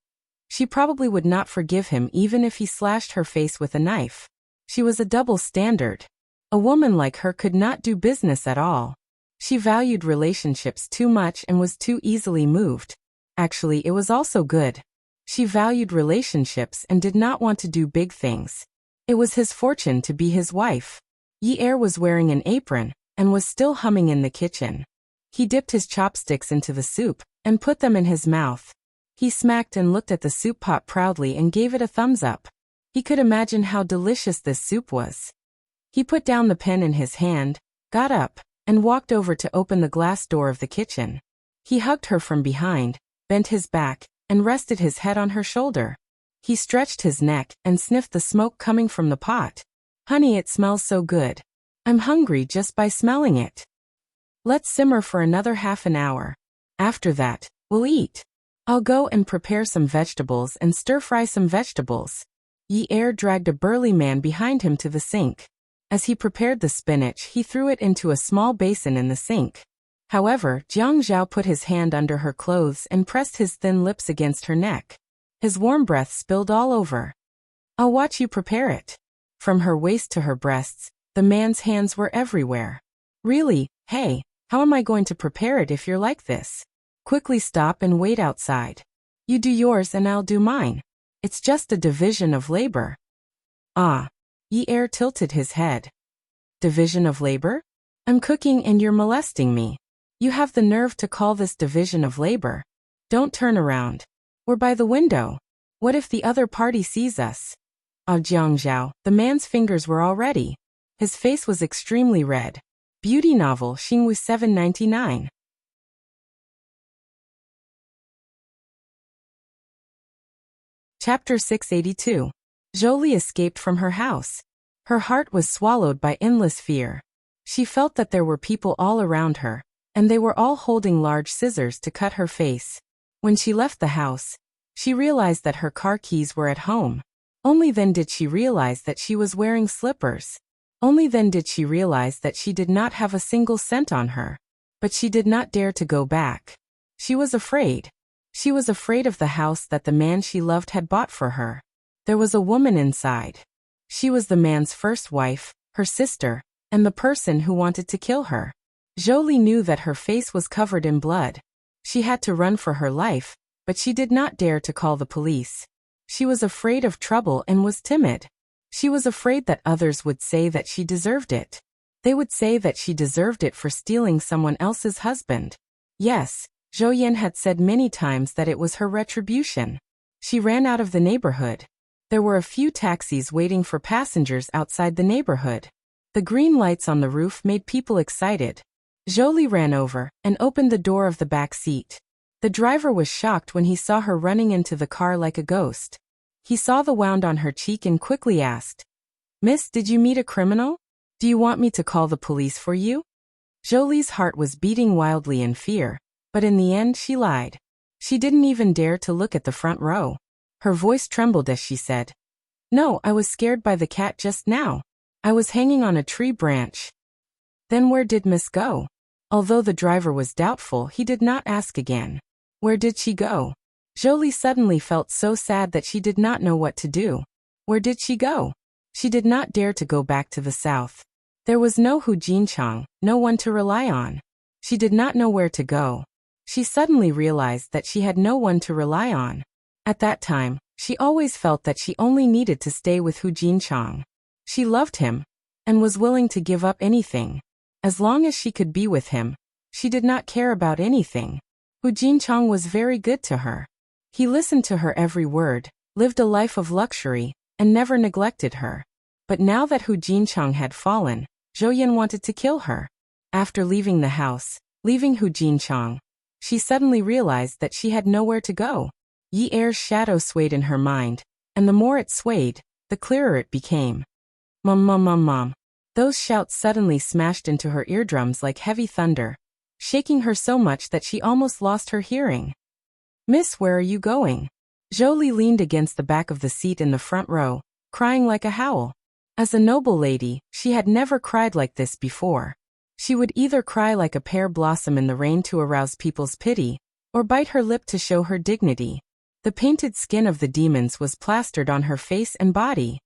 she probably would not forgive him even if he slashed her face with a knife. She was a double standard. A woman like her could not do business at all. She valued relationships too much and was too easily moved. Actually, it was also good. She valued relationships and did not want to do big things. It was his fortune to be his wife. Yi Er was wearing an apron and was still humming in the kitchen. He dipped his chopsticks into the soup and put them in his mouth. He smacked and looked at the soup pot proudly and gave it a thumbs up. He could imagine how delicious this soup was. He put down the pen in his hand, got up, and walked over to open the glass door of the kitchen. He hugged her from behind, bent his back, and rested his head on her shoulder. He stretched his neck and sniffed the smoke coming from the pot. Honey, it smells so good. I'm hungry just by smelling it. Let's simmer for another half an hour. After that, we'll eat. I'll go and prepare some vegetables and stir-fry some vegetables. Yi Er dragged a burly man behind him to the sink. As he prepared the spinach, he threw it into a small basin in the sink. However, Jiang Zhao put his hand under her clothes and pressed his thin lips against her neck. His warm breath spilled all over. I'll watch you prepare it. From her waist to her breasts, the man's hands were everywhere. Really, hey, how am I going to prepare it if you're like this? Quickly stop and wait outside. You do yours and I'll do mine. It's just a division of labor. Ah. Yi-er tilted his head. Division of labor? I'm cooking and you're molesting me. You have the nerve to call this division of labor. Don't turn around. We're by the window. What if the other party sees us? Ah, Jiangzhao, the man's fingers were all ready. His face was extremely red. Beauty novel Xingwu 799. Chapter 682. Jolie escaped from her house. Her heart was swallowed by endless fear. She felt that there were people all around her, and they were all holding large scissors to cut her face. When she left the house, she realized that her car keys were at home. Only then did she realize that she was wearing slippers. Only then did she realize that she did not have a single cent on her. But she did not dare to go back. She was afraid. She was afraid of the house that the man she loved had bought for her. There was a woman inside. She was the man's first wife, her sister, and the person who wanted to kill her. Jolie knew that her face was covered in blood. She had to run for her life, but she did not dare to call the police. She was afraid of trouble and was timid. She was afraid that others would say that she deserved it. They would say that she deserved it for stealing someone else's husband. Yes, Zhou Yan had said many times that it was her retribution. She ran out of the neighborhood. There were a few taxis waiting for passengers outside the neighborhood. The green lights on the roof made people excited. Jolie ran over and opened the door of the back seat. The driver was shocked when he saw her running into the car like a ghost. He saw the wound on her cheek and quickly asked, "Miss, did you meet a criminal? Do you want me to call the police for you?" Jolie's heart was beating wildly in fear, but in the end she lied. She didn't even dare to look at the front row. Her voice trembled as she said, "No, I was scared by the cat just now. I was hanging on a tree branch." Then where did Miss go? Although the driver was doubtful, he did not ask again. Where did she go? Jolie suddenly felt so sad that she did not know what to do. Where did she go? She did not dare to go back to the south. There was no Hu Jinchang, no one to rely on. She did not know where to go. She suddenly realized that she had no one to rely on. At that time, she always felt that she only needed to stay with Hu Jinchang. She loved him, and was willing to give up anything. As long as she could be with him, she did not care about anything. Hu Jinchang was very good to her. He listened to her every word, lived a life of luxury, and never neglected her. But now that Hu Jinchang had fallen, Zhou Yan wanted to kill her. After leaving the house, leaving Hu Jinchang, she suddenly realized that she had nowhere to go. Yi-er's shadow swayed in her mind, and the more it swayed, the clearer it became. Mom, mom, mom, mom. Those shouts suddenly smashed into her eardrums like heavy thunder, shaking her so much that she almost lost her hearing. "Miss, where are you going?" Jolie leaned against the back of the seat in the front row, crying like a howl. As a noble lady, she had never cried like this before. She would either cry like a pear blossom in the rain to arouse people's pity, or bite her lip to show her dignity. The painted skin of the demons was plastered on her face and body.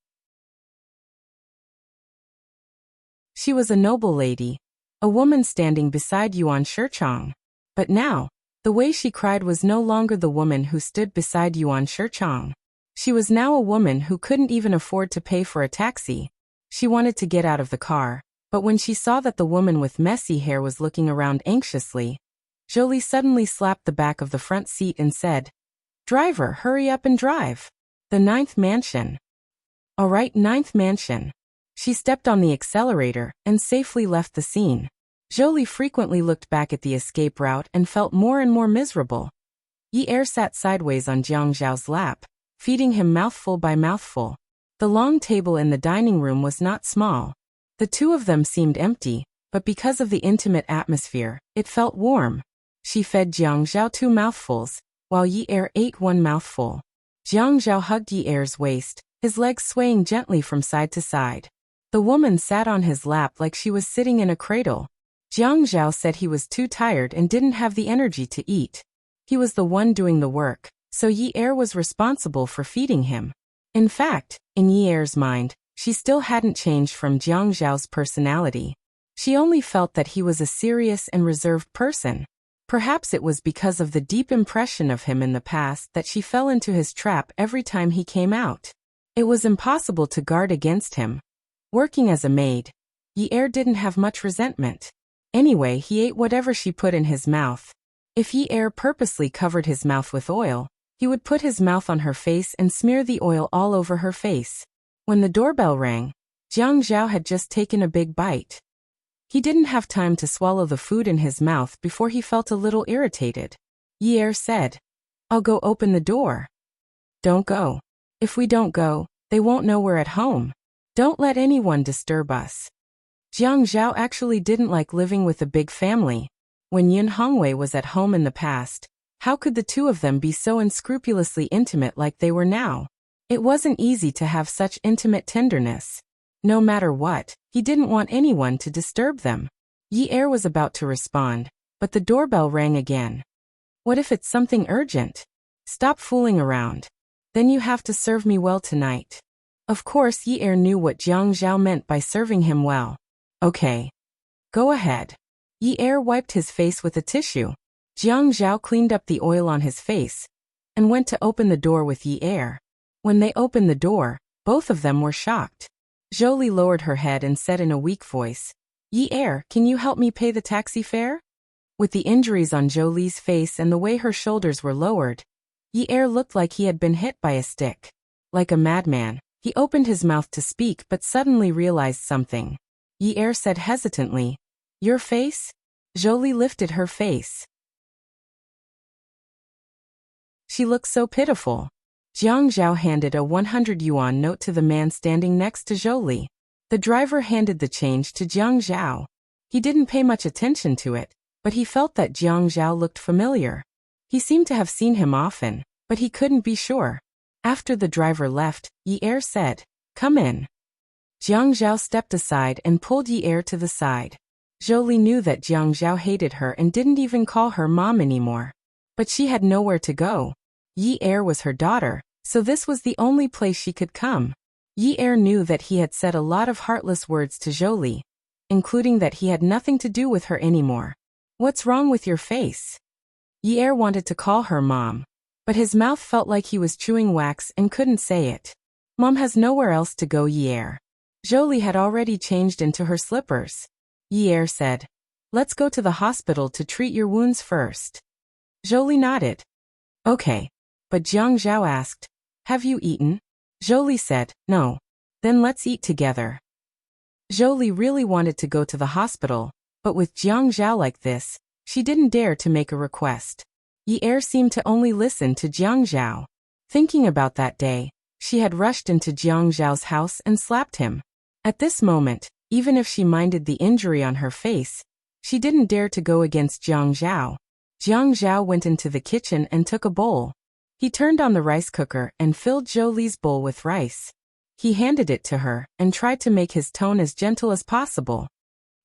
She was a noble lady, a woman standing beside Yuan Shichang. But now, the way she cried was no longer the woman who stood beside Yuan Shichang. She was now a woman who couldn't even afford to pay for a taxi. She wanted to get out of the car, but when she saw that the woman with messy hair was looking around anxiously, Jolie suddenly slapped the back of the front seat and said, "Driver, hurry up and drive. The 9th mansion." "All right, 9th mansion." She stepped on the accelerator and safely left the scene. Jolie frequently looked back at the escape route and felt more and more miserable. Yi-er sat sideways on Jiang Zhao's lap, feeding him mouthful by mouthful. The long table in the dining room was not small. The two of them seemed empty, but because of the intimate atmosphere, it felt warm. She fed Jiang Zhao 2 mouthfuls, while Yi-er ate 1 mouthful. Jiang Zhao hugged Yi-er's waist, his legs swaying gently from side to side. The woman sat on his lap like she was sitting in a cradle. Jiang Zhao said he was too tired and didn't have the energy to eat. He was the one doing the work, so Yi-er was responsible for feeding him. In fact, in Yi-er's mind, She still hadn't changed from Jiang Zhao's personality. She only felt that he was a serious and reserved person. Perhaps it was because of the deep impression of him in the past that she fell into his trap every time he came out. It was impossible to guard against him. Working as a maid, Yi didn't have much resentment. Anyway, he ate whatever she put in his mouth. If Yi purposely covered his mouth with oil, he would put his mouth on her face and smear the oil all over her face. When the doorbell rang, Jiang Zhao had just taken a big bite. He didn't have time to swallow the food in his mouth before he felt a little irritated. Yi said, "I'll go open the door." "Don't go. If we don't go, they won't know we're at home. Don't let anyone disturb us." Jiang Zhao actually didn't like living with a big family. When Yun Hongwei was at home in the past, how could the two of them be so unscrupulously intimate like they were now? It wasn't easy to have such intimate tenderness. No matter what, he didn't want anyone to disturb them. Yi was about to respond, but the doorbell rang again. "What if it's something urgent? Stop fooling around. Then you have to serve me well tonight." Of course, Yi knew what Jiang Zhao meant by serving him well. "Okay. Go ahead." Yi wiped his face with a tissue. Jiang Zhao cleaned up the oil on his face and went to open the door with Yi. When they opened the door, both of them were shocked. Jolie lowered her head and said in a weak voice, "Yi, can you help me pay the taxi fare?" With the injuries on Jolie's face and the way her shoulders were lowered, Yi looked like he had been hit by a stick. Like a madman, he opened his mouth to speak but suddenly realized something. Yi said hesitantly, "Your face?" Jolie lifted her face. She looked so pitiful. Jiang Zhao handed a 100 yuan note to the man standing next to Jolie. The driver handed the change to Jiang Zhao. He didn't pay much attention to it, but he felt that Jiang Zhao looked familiar. He seemed to have seen him often, but he couldn't be sure. After the driver left, Yi said, "Come in." Jiang Zhao stepped aside and pulled Yi to the side. Jolie knew that Jiang Zhao hated her and didn't even call her mom anymore. But she had nowhere to go. Yi was her daughter, so this was the only place she could come. Yi knew that he had said a lot of heartless words to Jolie, including that he had nothing to do with her anymore. "What's wrong with your face?" Yi wanted to call her mom, but his mouth felt like he was chewing wax and couldn't say it. "Mom has nowhere else to go, Yi." Jolie had already changed into her slippers. Yi said, "Let's go to the hospital to treat your wounds first." Jolie nodded. "Okay." But Jiang Zhao asked, "Have you eaten?" Jolie said, "No." "Then let's eat together." Jolie really wanted to go to the hospital, but with Jiang Zhao like this, she didn't dare to make a request. Yi seemed to only listen to Jiang Zhao. Thinking about that day, she had rushed into Jiang Zhao's house and slapped him. At this moment, even if she minded the injury on her face, she didn't dare to go against Jiang Zhao. Jiang Zhao went into the kitchen and took a bowl. He turned on the rice cooker and filled Jolie's bowl with rice. He handed it to her and tried to make his tone as gentle as possible.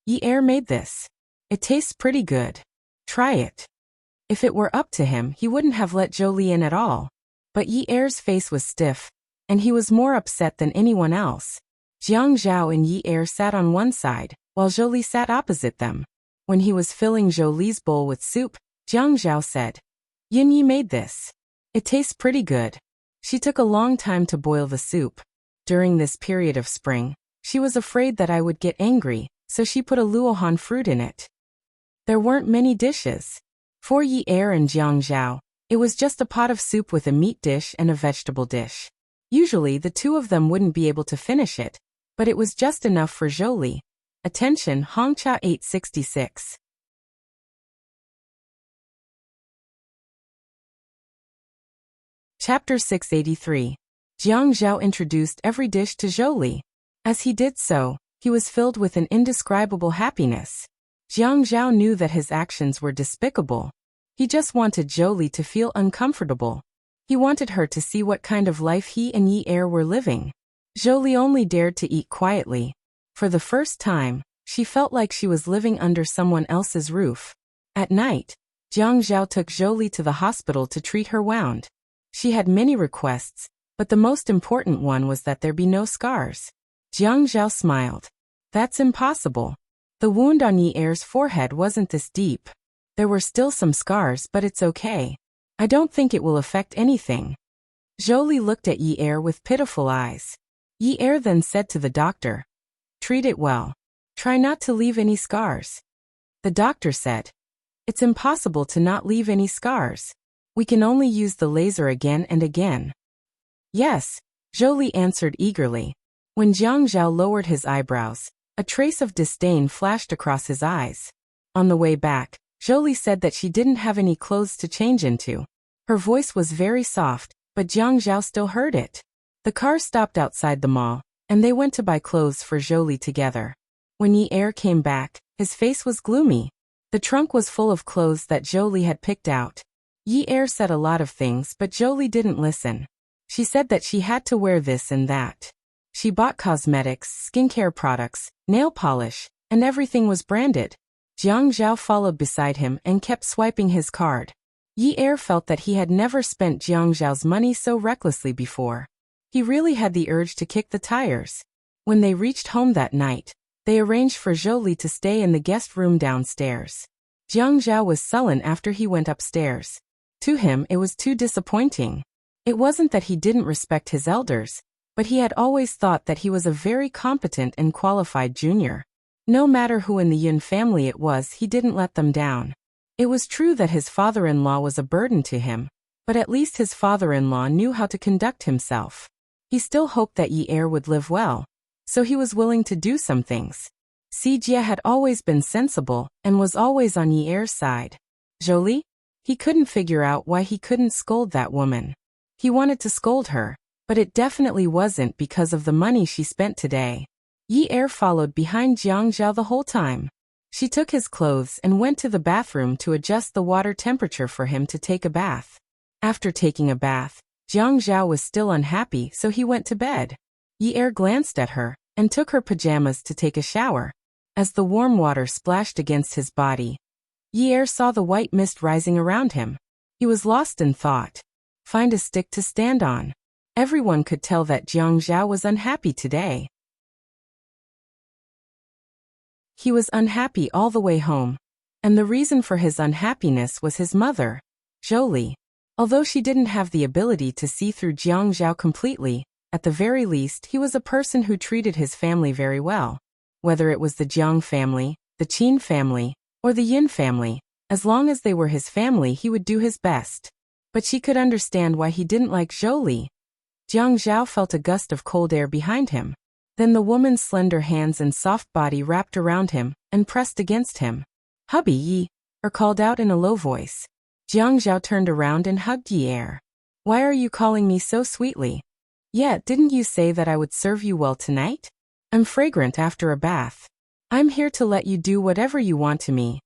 "Yi made this. It tastes pretty good. Try it." If it were up to him, he wouldn't have let Jolie in at all. But Yi-er's face was stiff, and he was more upset than anyone else. Jiang Zhao and Yi-er sat on one side, while Jolie sat opposite them. When he was filling Jolie's bowl with soup, Jiang Zhao said, "Yin Yi made this. It tastes pretty good." She took a long time to boil the soup. During this period of spring, she was afraid that I would get angry, so she put a luohan fruit in it. There weren't many dishes. For Yi-er and Jiang Zhao, it was just a pot of soup with a meat dish and a vegetable dish. Usually the two of them wouldn't be able to finish it, but it was just enough for Jolie. Attention, Hongcha 866. Chapter 683. Jiang Zhao introduced every dish to Jolie. As he did so, he was filled with an indescribable happiness. Jiang Zhao knew that his actions were despicable. He just wanted Jolie to feel uncomfortable. He wanted her to see what kind of life he and Yi-er were living. Jolie only dared to eat quietly. For the first time, she felt like she was living under someone else's roof. At night, Jiang Zhao took Jolie to the hospital to treat her wound. She had many requests, but the most important one was that there be no scars. Jiang Zhao smiled. That's impossible. The wound on Yi Er's forehead wasn't this deep. There were still some scars, but it's okay. I don't think it will affect anything. Zhou Li looked at Yi Er with pitiful eyes. Yi Er then said to the doctor, treat it well. Try not to leave any scars. The doctor said, it's impossible to not leave any scars. We can only use the laser again and again. Yes, Zhou Li answered eagerly. When Jiang Zhao lowered his eyebrows, a trace of disdain flashed across his eyes. On the way back, Zhou Li said that she didn't have any clothes to change into. Her voice was very soft, but Jiang Zhao still heard it. The car stopped outside the mall, and they went to buy clothes for Zhou Li together. When Yi Er came back, his face was gloomy. The trunk was full of clothes that Zhou Li had picked out. Yi Er said a lot of things, but Zhou Li didn't listen. She said that she had to wear this and that. She bought cosmetics, skincare products, nail polish, and everything was branded. Jiang Zhao followed beside him and kept swiping his card. Yi Er felt that he had never spent Jiang Zhao's money so recklessly before. He really had the urge to kick the tires. When they reached home that night, they arranged for Zhou Li to stay in the guest room downstairs. Jiang Zhao was sullen after he went upstairs. To him, it was too disappointing. It wasn't that he didn't respect his elders, but he had always thought that he was a very competent and qualified junior. No matter who in the Yun family it was, he didn't let them down. It was true that his father-in-law was a burden to him, but at least his father-in-law knew how to conduct himself. He still hoped that Yi Er would live well, so he was willing to do some things. Si Jie had always been sensible and was always on Yi Er's side. Zhou Li? He couldn't figure out why he couldn't scold that woman. He wanted to scold her, but it definitely wasn't because of the money she spent today. Yi Er followed behind Jiang Zhao the whole time. She took his clothes and went to the bathroom to adjust the water temperature for him to take a bath. After taking a bath, Jiang Zhao was still unhappy, so he went to bed. Yi Er glanced at her and took her pajamas to take a shower. As the warm water splashed against his body, Yi Er saw the white mist rising around him. He was lost in thought. Find a stick to stand on. Everyone could tell that Jiang Zhao was unhappy today. He was unhappy all the way home, and the reason for his unhappiness was his mother, Zhou Li. Although she didn't have the ability to see through Jiang Zhao completely, at the very least he was a person who treated his family very well. Whether it was the Jiang family, the Qin family, or the Yin family, as long as they were his family he would do his best. But she could understand why he didn't like Zhou Li. Jiang Zhao felt a gust of cold air behind him. Then the woman's slender hands and soft body wrapped around him and pressed against him. Hubby Yi, Er called out in a low voice. Jiang Zhao turned around and hugged Yi Er. Why are you calling me so sweetly? Yeah, didn't you say that I would serve you well tonight? I'm fragrant after a bath. I'm here to let you do whatever you want to me.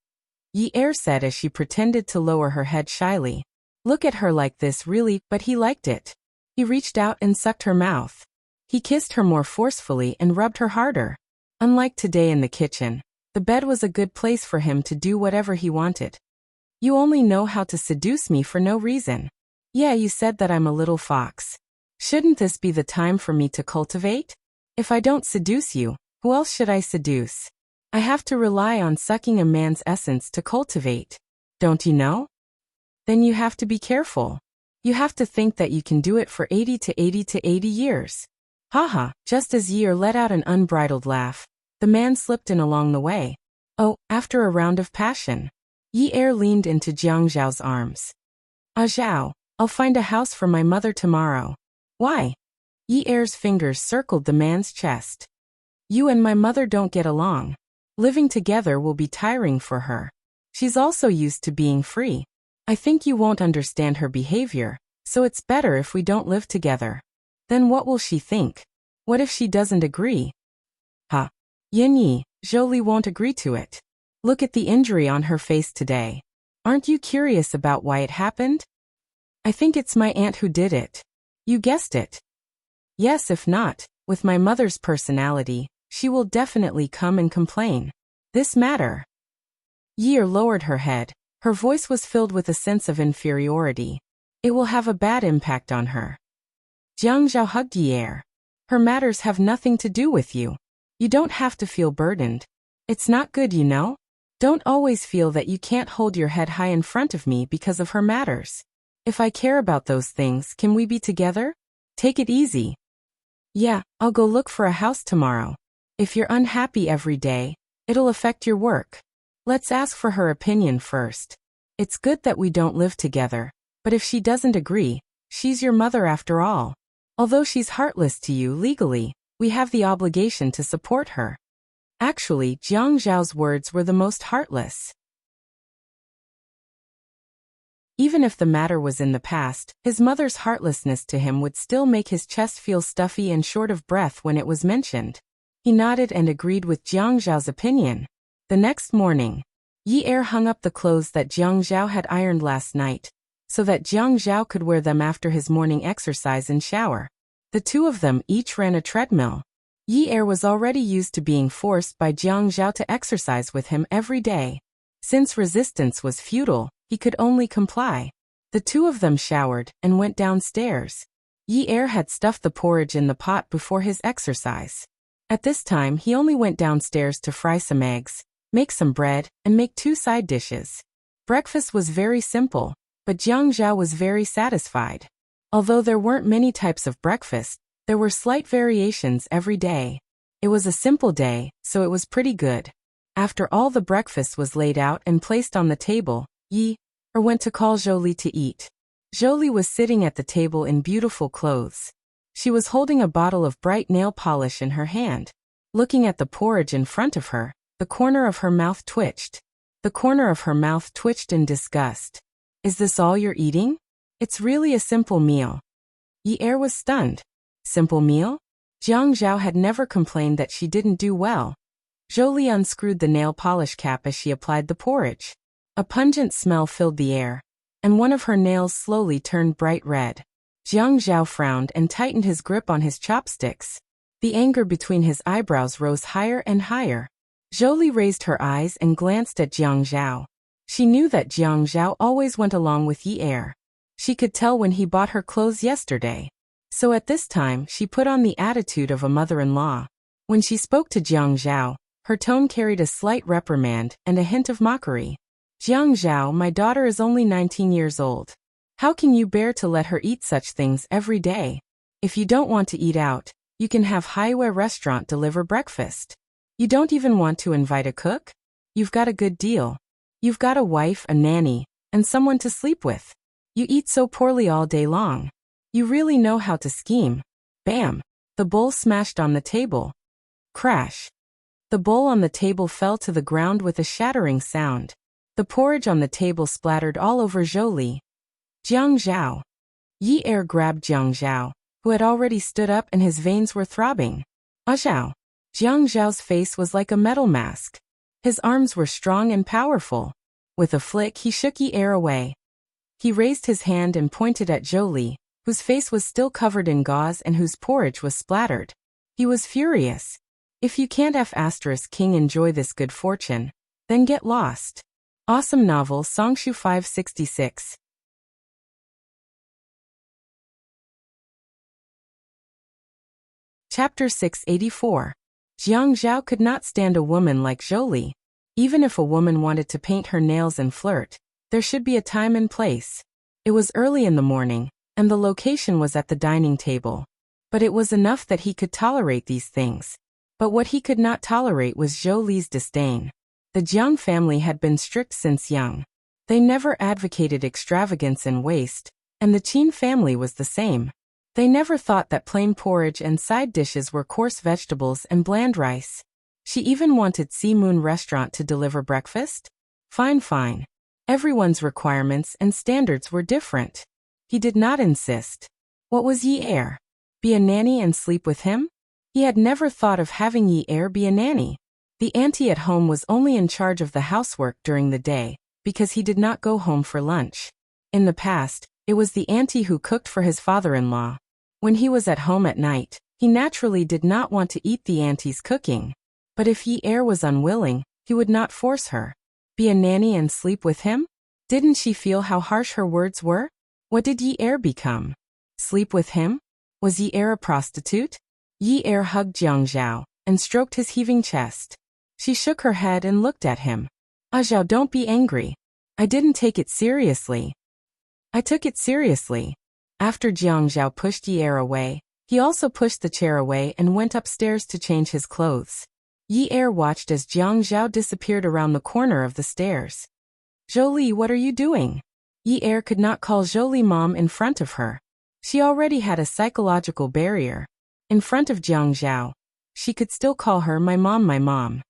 Yi Er said as she pretended to lower her head shyly. Look at her like this really, but he liked it. He reached out and sucked her mouth. He kissed her more forcefully and rubbed her harder. Unlike today in the kitchen, the bed was a good place for him to do whatever he wanted. You only know how to seduce me for no reason. Yeah, you said that I'm a little fox. Shouldn't this be the time for me to cultivate? If I don't seduce you, who else should I seduce? I have to rely on sucking a man's essence to cultivate. Don't you know? Then you have to be careful. You have to think that you can do it for 80 to 80 to 80 years. Haha, just as Yi Er let out an unbridled laugh, the man slipped in along the way. Oh, after a round of passion. Yi Er leaned into Jiang Zhao's arms. Ah Zhao, I'll find a house for my mother tomorrow. Why? Yi Er's fingers circled the man's chest. You and my mother don't get along. Living together will be tiring for her. She's also used to being free. I think you won't understand her behavior, so it's better if we don't live together. Then what will she think? What if she doesn't agree? Ha! Yin Yi, Zhou Li won't agree to it. Look at the injury on her face today. Aren't you curious about why it happened? I think it's my aunt who did it. You guessed it. Yes, if not, with my mother's personality, she will definitely come and complain. This matter. Yi Er lowered her head. Her voice was filled with a sense of inferiority. It will have a bad impact on her. Jiang Zhao hugged Yi Er. Her matters have nothing to do with you. You don't have to feel burdened. It's not good, you know? Don't always feel that you can't hold your head high in front of me because of her matters. If I care about those things, can we be together? Take it easy. Yeah, I'll go look for a house tomorrow. If you're unhappy every day, it'll affect your work. Let's ask for her opinion first. It's good that we don't live together, but if she doesn't agree, she's your mother after all. Although she's heartless to you legally, we have the obligation to support her. Actually, Jiang Zhao's words were the most heartless. Even if the matter was in the past, his mother's heartlessness to him would still make his chest feel stuffy and short of breath when it was mentioned. He nodded and agreed with Jiang Zhao's opinion. The next morning, Yi Er hung up the clothes that Jiang Zhao had ironed last night, so that Jiang Zhao could wear them after his morning exercise and shower. The two of them each ran a treadmill. Yi Er was already used to being forced by Jiang Zhao to exercise with him every day. Since resistance was futile, he could only comply. The two of them showered and went downstairs. Yi Er had stuffed the porridge in the pot before his exercise. At this time he only went downstairs to fry some eggs, make some bread, and make 2 side dishes. Breakfast was very simple, but Jiang Zhao was very satisfied. Although there weren't many types of breakfast, there were slight variations every day. It was a simple day, so it was pretty good. After all the breakfast was laid out and placed on the table, Yi Er went to call Jolie to eat. Jolie was sitting at the table in beautiful clothes. She was holding a bottle of bright nail polish in her hand. Looking at the porridge in front of her, the corner of her mouth twitched. The corner of her mouth twitched in disgust. Is this all you're eating? It's really a simple meal. Yi Er was stunned. Simple meal? Jiang Zhao had never complained that she didn't do well. Jolie unscrewed the nail polish cap as she applied the porridge. A pungent smell filled the air, and one of her nails slowly turned bright red. Jiang Zhao frowned and tightened his grip on his chopsticks. The anger between his eyebrows rose higher and higher. Jolie raised her eyes and glanced at Jiang Zhao. She knew that Jiang Zhao always went along with Yi Er. She could tell when he bought her clothes yesterday. So at this time she put on the attitude of a mother-in-law. When she spoke to Jiang Zhao, her tone carried a slight reprimand and a hint of mockery. Jiang Zhao, my daughter is only 19 years old. How can you bear to let her eat such things every day? If you don't want to eat out, you can have Highway Restaurant deliver breakfast. You don't even want to invite a cook? You've got a good deal. You've got a wife, a nanny, and someone to sleep with. You eat so poorly all day long. You really know how to scheme. Bam! The bowl smashed on the table. Crash! The bowl on the table fell to the ground with a shattering sound. The porridge on the table splattered all over Jolie. Jiang Zhao. Yi Er grabbed Jiang Zhao, who had already stood up and his veins were throbbing. Zhao. Jiang Zhao's face was like a metal mask. His arms were strong and powerful. With a flick he shook Yi Er away. He raised his hand and pointed at Jolie, whose face was still covered in gauze and whose porridge was splattered. He was furious. If you can't King enjoy this good fortune, then get lost. Awesome novel Songshu 566. Chapter 684. Jiang Zhao could not stand a woman like Jolie. Even if a woman wanted to paint her nails and flirt, there should be a time and place. It was early in the morning, and the location was at the dining table. But it was enough that he could tolerate these things. But what he could not tolerate was Jolie's disdain. The Jiang family had been strict since young. They never advocated extravagance and waste, and the Qin family was the same. They never thought that plain porridge and side dishes were coarse vegetables and bland rice. She even wanted Sea Moon Restaurant to deliver breakfast? Fine. Everyone's requirements and standards were different. He did not insist. What was Yi Er? Be a nanny and sleep with him? He had never thought of having Yi Er be a nanny. The auntie at home was only in charge of the housework during the day, because he did not go home for lunch. In the past, it was the auntie who cooked for his father-in-law. When he was at home at night, he naturally did not want to eat the auntie's cooking. But if Yi Er was unwilling, he would not force her. Be a nanny and sleep with him? Didn't she feel how harsh her words were? What did Yi Er become? Sleep with him? Was Yi Er a prostitute? Yi Er hugged Jiang Zhao and stroked his heaving chest. She shook her head and looked at him. Zhao, don't be angry. I didn't take it seriously. I took it seriously. After Jiang Zhao pushed Yi Er away, he also pushed the chair away and went upstairs to change his clothes. Yi Er watched as Jiang Zhao disappeared around the corner of the stairs. Jolie, what are you doing? Yi Er could not call Jolie mom in front of her. She already had a psychological barrier. In front of Jiang Zhao, she could still call her my mom, my mom.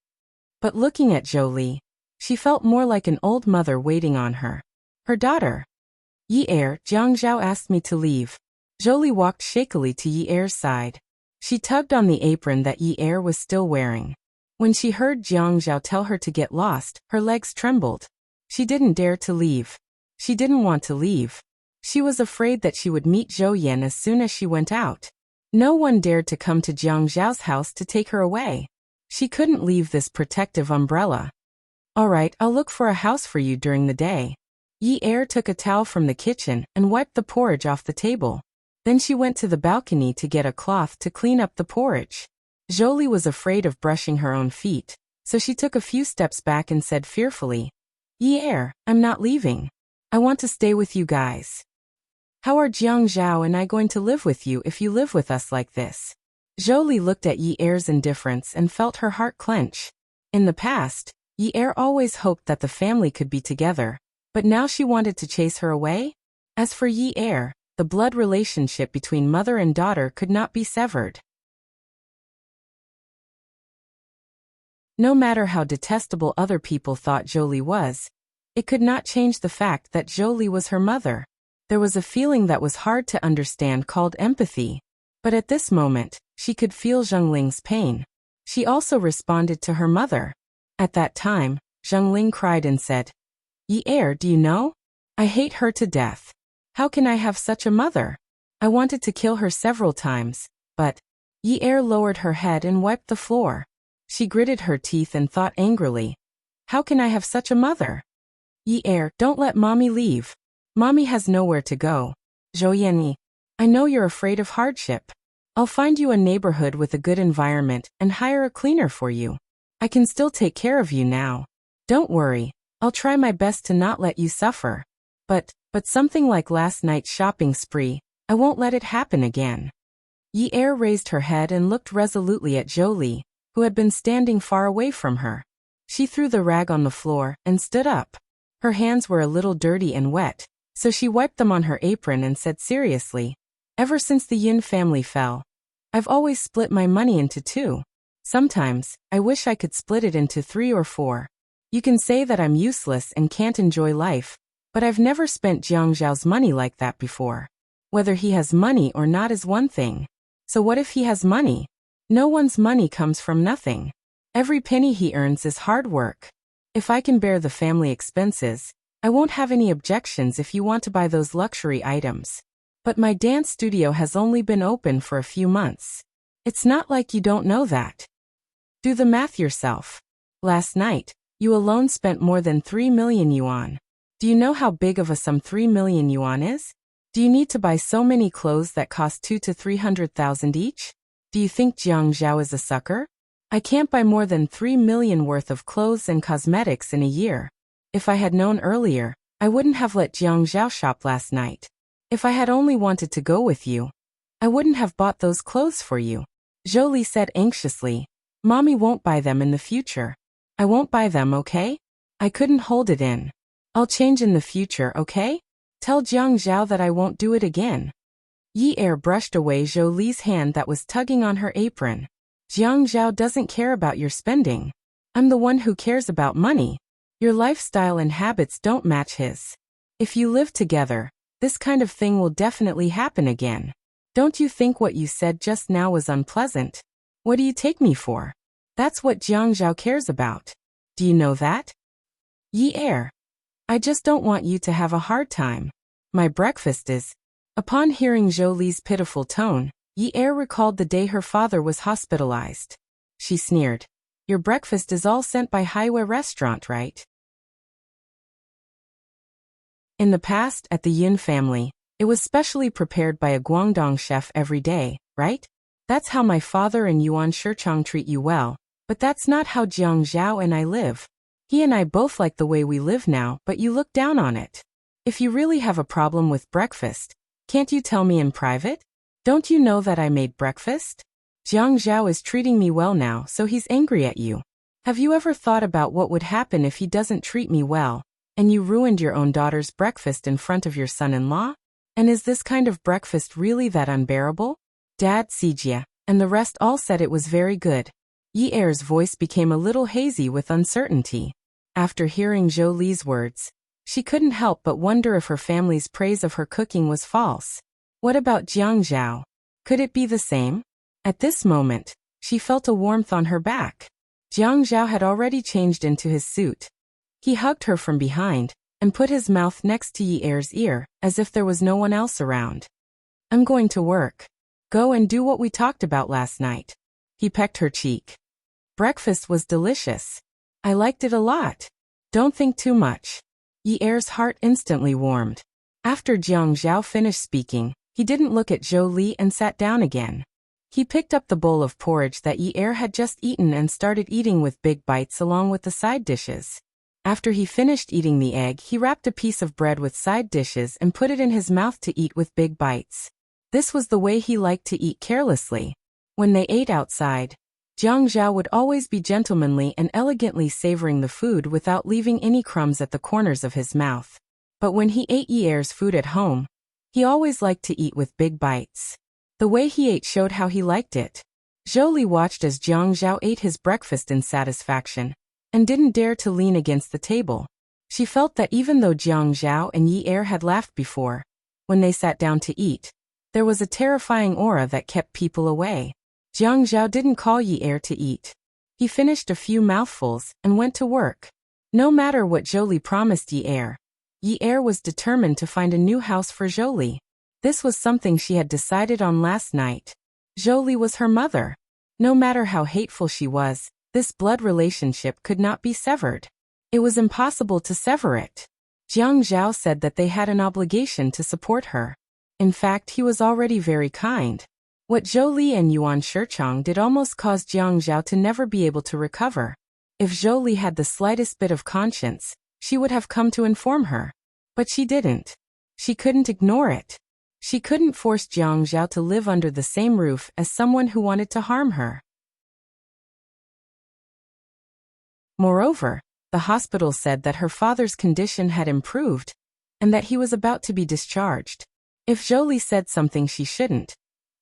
But looking at Jolie, she felt more like an old mother waiting on her. Her daughter. Yi Er, Jiang Zhao asked me to leave. Jolie walked shakily to Yi Er's side. She tugged on the apron that Yi Er was still wearing. When she heard Jiang Zhao tell her to get lost, her legs trembled. She didn't dare to leave. She didn't want to leave. She was afraid that she would meet Zhou Yan as soon as she went out. No one dared to come to Jiang Zhao's house to take her away. She couldn't leave this protective umbrella. All right, I'll look for a house for you during the day. Yi Er took a towel from the kitchen and wiped the porridge off the table. Then she went to the balcony to get a cloth to clean up the porridge. Jolie was afraid of brushing her own feet, so she took a few steps back and said fearfully, Yi Er, I'm not leaving. I want to stay with you guys. How are Jiang Zhao and I going to live with you if you live with us like this? Jolie looked at Yi Er's indifference and felt her heart clench. In the past, Yi Er always hoped that the family could be together, but now she wanted to chase her away? As for Yi Er, the blood relationship between mother and daughter could not be severed. No matter how detestable other people thought Jolie was, it could not change the fact that Jolie was her mother. There was a feeling that was hard to understand called empathy. But at this moment, she could feel Zhengling's pain. She also responded to her mother. At that time, Zhengling cried and said, Yi Er, do you know? I hate her to death. How can I have such a mother? I wanted to kill her several times, but... Yi Er lowered her head and wiped the floor. She gritted her teeth and thought angrily, how can I have such a mother? Yi Er, don't let mommy leave. Mommy has nowhere to go. Zhou Yanyi, I know you're afraid of hardship. I'll find you a neighborhood with a good environment and hire a cleaner for you. I can still take care of you now. Don't worry, I'll try my best to not let you suffer. But something like last night's shopping spree, I won't let it happen again. Yi Er raised her head and looked resolutely at Jolie, who had been standing far away from her. She threw the rag on the floor and stood up. Her hands were a little dirty and wet, so she wiped them on her apron and said seriously, ever since the Yun family fell, I've always split my money into two. Sometimes, I wish I could split it into 3 or 4. You can say that I'm useless and can't enjoy life, but I've never spent Jiang Zhao's money like that before. Whether he has money or not is one thing. So what if he has money? No one's money comes from nothing. Every penny he earns is hard work. If I can bear the family expenses, I won't have any objections if you want to buy those luxury items. But my dance studio has only been open for a few months. It's not like you don't know that. Do the math yourself. Last night, you alone spent more than 3 million yuan. Do you know how big of a sum 3 million yuan is? Do you need to buy so many clothes that cost 2 to 300,000 each? Do you think Jiang Zhao is a sucker? I can't buy more than 3 million worth of clothes and cosmetics in a year. If I had known earlier, I wouldn't have let Jiang Zhao shop last night. If I had only wanted to go with you, I wouldn't have bought those clothes for you. Jolie said anxiously, Mommy won't buy them in the future. I won't buy them, okay? I couldn't hold it in. I'll change in the future, okay? Tell Jiang Zhao that I won't do it again. Yi Er brushed away Jolie's hand that was tugging on her apron. Jiang Zhao doesn't care about your spending. I'm the one who cares about money. Your lifestyle and habits don't match his. If you live together, this kind of thing will definitely happen again. Don't you think what you said just now was unpleasant? What do you take me for? That's what Jiang Zhao cares about. Do you know that? Yi Er, I just don't want you to have a hard time. My breakfast is... Upon hearing Jolie's pitiful tone, Yi Er recalled the day her father was hospitalized. She sneered. Your breakfast is all sent by highway restaurant, right? In the past, at the Yun family, it was specially prepared by a Guangdong chef every day, right? That's how my father and Yuan Shichang treat you well, but that's not how Jiang Zhao and I live. He and I both like the way we live now, but you look down on it. If you really have a problem with breakfast, can't you tell me in private? Don't you know that I made breakfast? Jiang Zhao is treating me well now, so he's angry at you. Have you ever thought about what would happen if he doesn't treat me well, and you ruined your own daughter's breakfast in front of your son-in-law? And is this kind of breakfast really that unbearable? Dad, Sijia, and the rest all said it was very good. Yi Er's voice became a little hazy with uncertainty. After hearing Zhou Li's words, she couldn't help but wonder if her family's praise of her cooking was false. What about Jiang Zhao? Could it be the same? At this moment, she felt a warmth on her back. Jiang Zhao had already changed into his suit. He hugged her from behind and put his mouth next to Yi Er's ear, as if there was no one else around. I'm going to work. Go and do what we talked about last night. He pecked her cheek. Breakfast was delicious. I liked it a lot. Don't think too much. Yi Er's heart instantly warmed. After Jiang Zhao finished speaking, he didn't look at Zhou Li and sat down again. He picked up the bowl of porridge that Yi Er had just eaten and started eating with big bites along with the side dishes. After he finished eating the egg, he wrapped a piece of bread with side dishes and put it in his mouth to eat with big bites. This was the way he liked to eat carelessly. When they ate outside, Jiang Zhao would always be gentlemanly and elegantly savoring the food without leaving any crumbs at the corners of his mouth. But when he ate Yi Er's food at home, he always liked to eat with big bites. The way he ate showed how he liked it. Zhou Li watched as Jiang Zhao ate his breakfast in satisfaction, and didn't dare to lean against the table. She felt that even though Jiang Zhao and Yi Er had laughed before, when they sat down to eat, there was a terrifying aura that kept people away. Jiang Zhao didn't call Yi Er to eat. He finished a few mouthfuls and went to work. No matter what Zhou Li promised Yi Er was determined to find a new house for Zhou Li. This was something she had decided on last night. Zhou Li was her mother. No matter how hateful she was, this blood relationship could not be severed. It was impossible to sever it. Jiang Zhao said that they had an obligation to support her. In fact, he was already very kind. What Zhou Li and Yuan Shichang did almost caused Jiang Zhao to never be able to recover. If Zhou Li had the slightest bit of conscience, she would have come to inform her. But she didn't. She couldn't ignore it. She couldn't force Jiang Zhao to live under the same roof as someone who wanted to harm her. Moreover, the hospital said that her father's condition had improved, and that he was about to be discharged. If Zhou Li said something she shouldn't,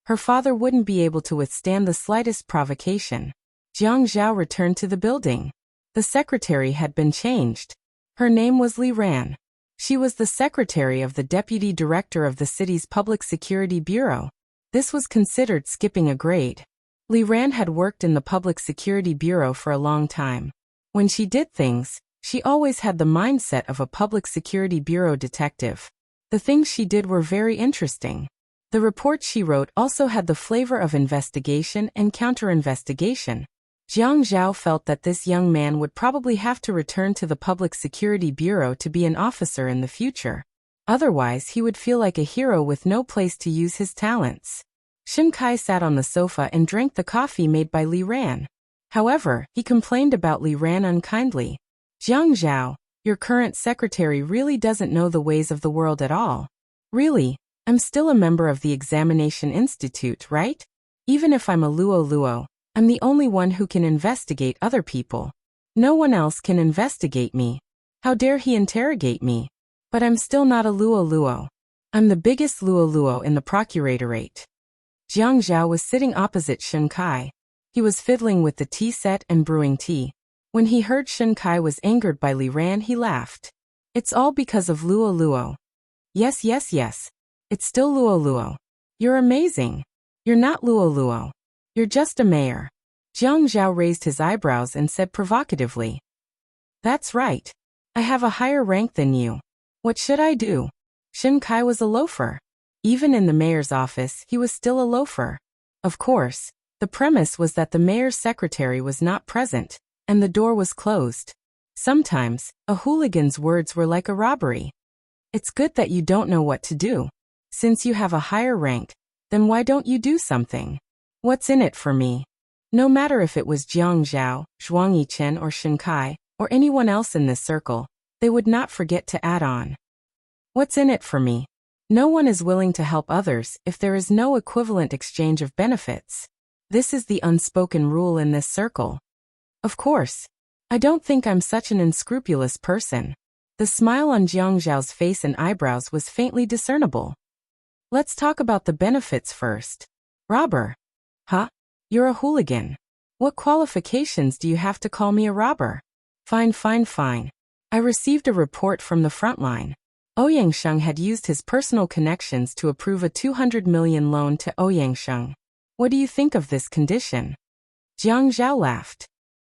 her father wouldn't be able to withstand the slightest provocation. Jiang Zhao returned to the building. The secretary had been changed. Her name was Li Ran. She was the secretary of the deputy director of the city's public security bureau. This was considered skipping a grade. Li Ran had worked in the public security bureau for a long time. When she did things, she always had the mindset of a public security bureau detective. The things she did were very interesting. The reports she wrote also had the flavor of investigation and counter-investigation. Jiang Zhao felt that this young man would probably have to return to the Public Security Bureau to be an officer in the future. Otherwise, he would feel like a hero with no place to use his talents. Shen Kai sat on the sofa and drank the coffee made by Li Ran. However, he complained about Li Ran unkindly. Jiang Zhao, your current secretary really doesn't know the ways of the world at all. Really, I'm still a member of the Examination Institute, right? Even if I'm a Luo, I'm the only one who can investigate other people. No one else can investigate me. How dare he interrogate me? But I'm still not a Luo. I'm the biggest Luo in the procuratorate. Jiang Zhao was sitting opposite Shen Kai. He was fiddling with the tea set and brewing tea. When he heard Shen Kai was angered by Li Ran, he laughed. It's all because of Luo. Yes. It's still Luo. You're amazing. You're not Luo. You're just a mayor. Jiang Zhao raised his eyebrows and said provocatively. That's right. I have a higher rank than you. What should I do? Shen Kai was a loafer. Even in the mayor's office, he was still a loafer. Of course, the premise was that the mayor's secretary was not present, and the door was closed. Sometimes, a hooligan's words were like a robbery. It's good that you don't know what to do. Since you have a higher rank, then why don't you do something? What's in it for me? No matter if it was Jiang Zhao, Zhuang Yichen or Shen Kai, or anyone else in this circle, they would not forget to add on. What's in it for me? No one is willing to help others if there is no equivalent exchange of benefits. This is the unspoken rule in this circle. Of course. I don't think I'm such an unscrupulous person. The smile on Jiang Zhao's face and eyebrows was faintly discernible. Let's talk about the benefits first. Robber. Huh? You're a hooligan. What qualifications do you have to call me a robber? Fine. I received a report from the front line. Ouyangsheng had used his personal connections to approve a 200 million loan to Ouyangsheng. What do you think of this condition? Jiang Zhao laughed.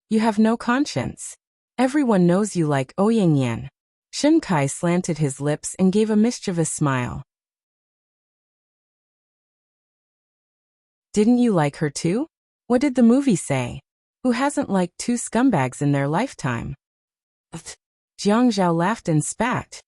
You have no conscience. Everyone knows you like Ouyangyan. Shen Kai slanted his lips and gave a mischievous smile. Didn't you like her too? What did the movie say? Who hasn't liked two scumbags in their lifetime? Jiang Zhao laughed and spat.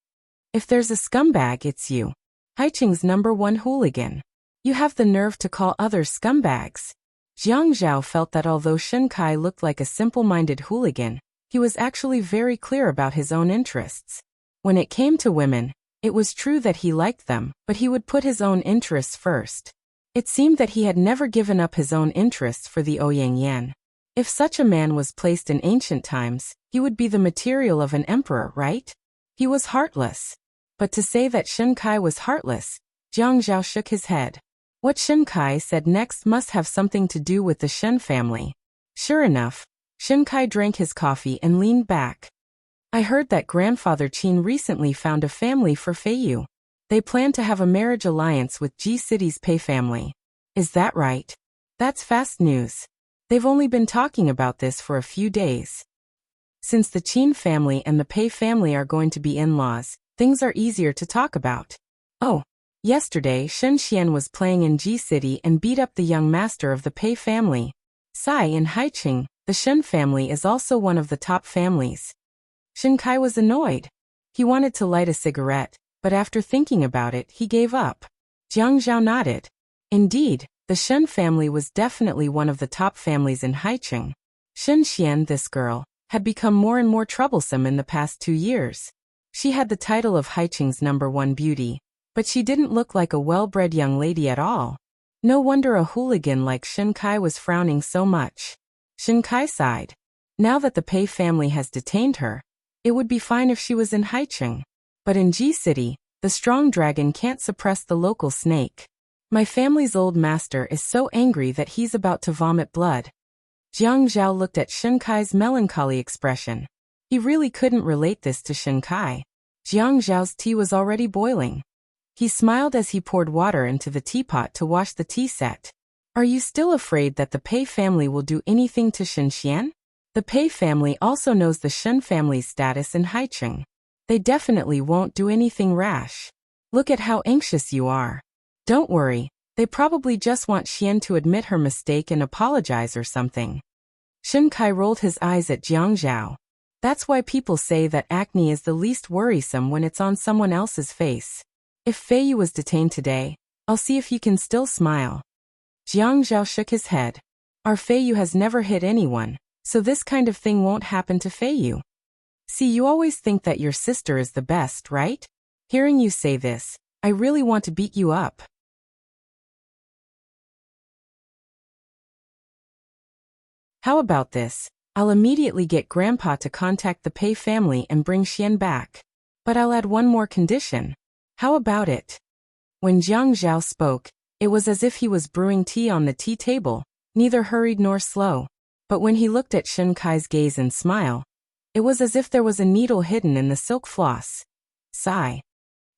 If there's a scumbag, it's you. Haiqing's #1 hooligan. You have the nerve to call others scumbags. Jiang Zhao felt that although Shen Kai looked like a simple-minded hooligan, he was actually very clear about his own interests. When it came to women, it was true that he liked them, but he would put his own interests first. It seemed that he had never given up his own interests for the Ouyangyan. If such a man was placed in ancient times, he would be the material of an emperor, right? He was heartless. But to say that Shen Kai was heartless, Jiang Zhao shook his head. What Shen Kai said next must have something to do with the Shen family. Sure enough, Shen Kai drank his coffee and leaned back. I heard that Grandfather Qin recently found a family for Feiyu. They plan to have a marriage alliance with Ji City's Pei family. Is that right? That's fast news. They've only been talking about this for a few days. Since the Qin family and the Pei family are going to be in-laws, things are easier to talk about. Oh, yesterday Shen Xian was playing in Ji City and beat up the young master of the Pei family. Sai in Haiqing, the Shen family is also one of the top families. Shen Kai was annoyed. He wanted to light a cigarette, but after thinking about it, he gave up. Jiang Zhao nodded. Indeed, the Shen family was definitely one of the top families in Haiqing. Shen Xian, this girl, had become more and more troublesome in the past 2 years. She had the title of Haiqing's #1 beauty, but she didn't look like a well-bred young lady at all. No wonder a hooligan like Shen Kai was frowning so much. Shen Kai sighed. Now that the Pei family has detained her, it would be fine if she was in Haiqing. But in Ji City, the strong dragon can't suppress the local snake. My family's old master is so angry that he's about to vomit blood. Jiang Zhao looked at Shen Kai's melancholy expression. He really couldn't relate this to Shen Kai. Jiang Zhao's tea was already boiling. He smiled as he poured water into the teapot to wash the tea set. Are you still afraid that the Pei family will do anything to Shen Xian? The Pei family also knows the Shen family's status in Haiqing. They definitely won't do anything rash. Look at how anxious you are. Don't worry, they probably just want Xian to admit her mistake and apologize or something. Shen Kai rolled his eyes at Jiang Zhao. That's why people say that acne is the least worrisome when it's on someone else's face. If Feiyu was detained today, I'll see if you can still smile. Jiang Zhao shook his head. Our Feiyu has never hit anyone, so this kind of thing won't happen to Feiyu. See, you always think that your sister is the best, right? Hearing you say this, I really want to beat you up. How about this? I'll immediately get Grandpa to contact the Pei family and bring Xian back. But I'll add one more condition. How about it? When Jiang Zhao spoke, it was as if he was brewing tea on the tea table, neither hurried nor slow. But when he looked at Shen Kai's gaze and smile, it was as if there was a needle hidden in the silk floss. Sigh.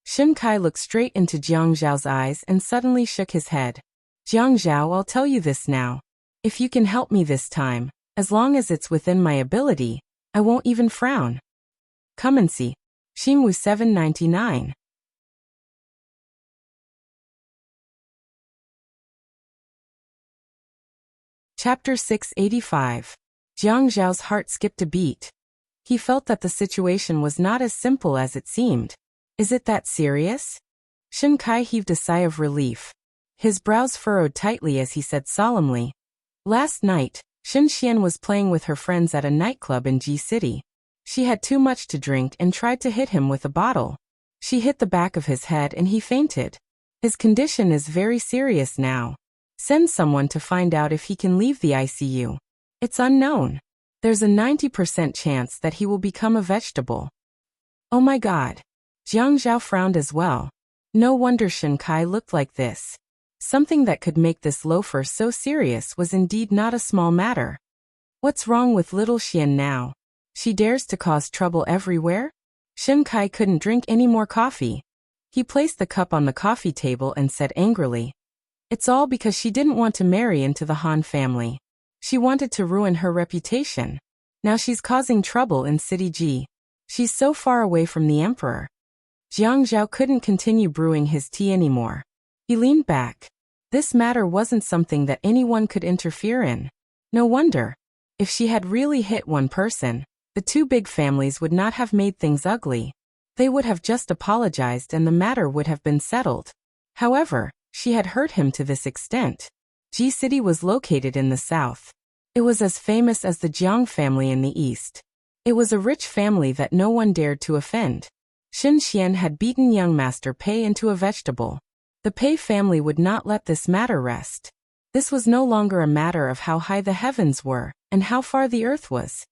Shen Kai looked straight into Jiang Zhao's eyes and suddenly shook his head. Jiang Zhao, I'll tell you this now. If you can help me this time, as long as it's within my ability, I won't even frown. Come and see. Xingwu 799. Chapter 685. Jiang Zhao's heart skipped a beat. He felt that the situation was not as simple as it seemed. Is it that serious? Shen Kai heaved a sigh of relief. His brows furrowed tightly as he said solemnly, "Last night, Shen Xian was playing with her friends at a nightclub in G City. She had too much to drink and tried to hit him with a bottle. She hit the back of his head and he fainted. His condition is very serious now. Send someone to find out if he can leave the ICU. It's unknown. There's a 90% chance that he will become a vegetable." Oh my god. Jiang Zhao frowned as well. No wonder Shen Kai looked like this. Something that could make this loafer so serious was indeed not a small matter. What's wrong with little Xian now? She dares to cause trouble everywhere? Shen Kai couldn't drink any more coffee. He placed the cup on the coffee table and said angrily, "It's all because she didn't want to marry into the Han family. She wanted to ruin her reputation. Now she's causing trouble in City G. She's so far away from the emperor." Jiang Zhao couldn't continue brewing his tea anymore. He leaned back. This matter wasn't something that anyone could interfere in. No wonder. If she had really hit one person, the two big families would not have made things ugly. They would have just apologized and the matter would have been settled. However, she had hurt him to this extent. G City was located in the south. It was as famous as the Jiang family in the east. It was a rich family that no one dared to offend. Shen Xian had beaten young Master Pei into a vegetable. The Pei family would not let this matter rest. This was no longer a matter of how high the heavens were and how far the earth was.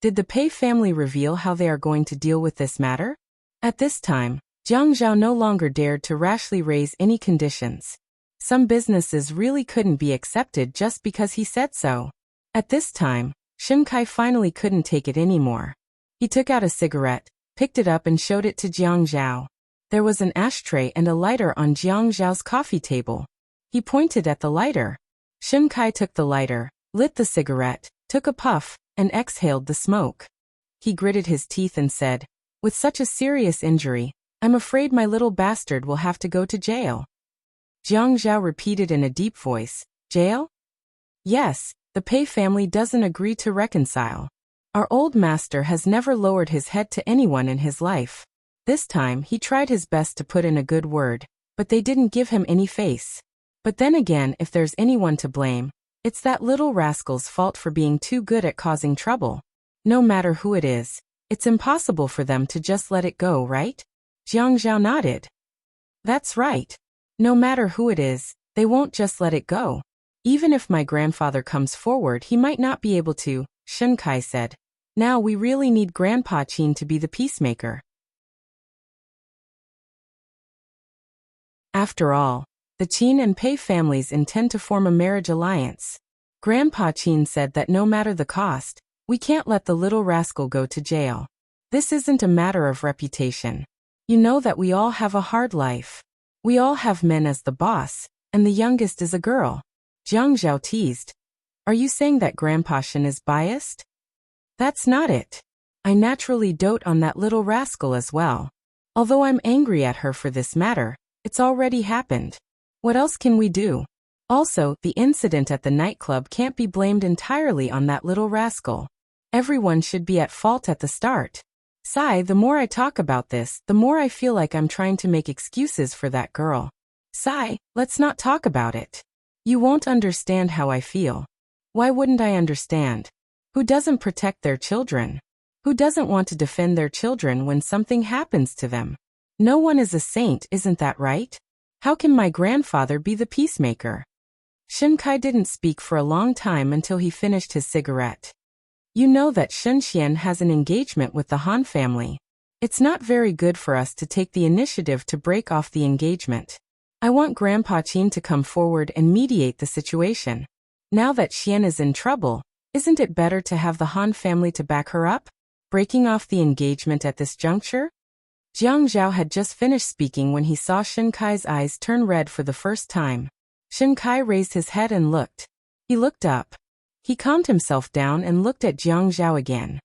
Did the Pei family reveal how they are going to deal with this matter? At this time, Jiang Zhao no longer dared to rashly raise any conditions. Some businesses really couldn't be accepted just because he said so. At this time, Shen Kai finally couldn't take it anymore. He took out a cigarette, picked it up and showed it to Jiang Zhao. There was an ashtray and a lighter on Jiang Zhao's coffee table. He pointed at the lighter. Shen Kai took the lighter, lit the cigarette, took a puff, and exhaled the smoke. He gritted his teeth and said, "With such a serious injury, I'm afraid my little bastard will have to go to jail." Jiang Zhao repeated in a deep voice, "Jail?" "Yes, the Pei family doesn't agree to reconcile. Our old master has never lowered his head to anyone in his life. This time he tried his best to put in a good word, but they didn't give him any face. But then again, if there's anyone to blame, it's that little rascal's fault for being too good at causing trouble. No matter who it is, it's impossible for them to just let it go, right?" Jiang Zhao nodded. "That's right. No matter who it is, they won't just let it go. Even if my grandfather comes forward, he might not be able to," Shen Kai said. "Now we really need Grandpa Qin to be the peacemaker." After all, the Qin and Pei families intend to form a marriage alliance. Grandpa Qin said that no matter the cost, we can't let the little rascal go to jail. This isn't a matter of reputation. You know that we all have a hard life. We all have men as the boss, and the youngest is a girl. Jiang Zhao teased. "Are you saying that Grandpa Qin is biased?" "That's not it. I naturally dote on that little rascal as well. Although I'm angry at her for this matter, it's already happened. What else can we do? Also, the incident at the nightclub can't be blamed entirely on that little rascal. Everyone should be at fault at the start. Sigh, the more I talk about this, the more I feel like I'm trying to make excuses for that girl. Sigh, let's not talk about it. You won't understand how I feel." "Why wouldn't I understand? Who doesn't protect their children? Who doesn't want to defend their children when something happens to them? No one is a saint, isn't that right? How can my grandfather be the peacemaker?" Shen Kai didn't speak for a long time until he finished his cigarette. "You know that Shen Xian has an engagement with the Han family. It's not very good for us to take the initiative to break off the engagement. I want Grandpa Qin to come forward and mediate the situation. Now that Xian is in trouble, isn't it better to have the Han family to back her up? Breaking off the engagement at this juncture?" Jiang Zhao had just finished speaking when he saw Shen Kai's eyes turn red for the first time. Shen Kai raised his head and looked. He looked up. He calmed himself down and looked at Jiang Zhao again.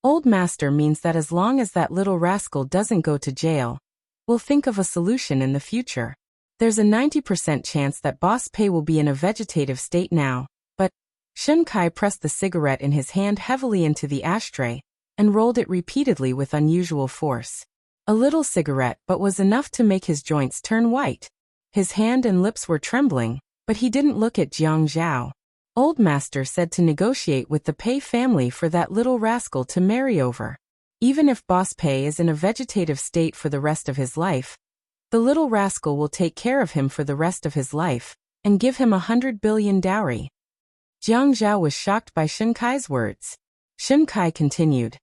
"Old master means that as long as that little rascal doesn't go to jail, we'll think of a solution in the future. There's a 90% chance that Boss Pei will be in a vegetative state now, but..." Shen Kai pressed the cigarette in his hand heavily into the ashtray and rolled it repeatedly with unusual force. A little cigarette, but was enough to make his joints turn white. His hand and lips were trembling, but he didn't look at Jiang Zhao. Old master said to negotiate with the Pei family for that little rascal to marry over. Even if Boss Pei is in a vegetative state for the rest of his life, the little rascal will take care of him for the rest of his life, and give him 100 billion dowry. Jiang Zhao was shocked by Shen Kai's words. Shen Kai continued.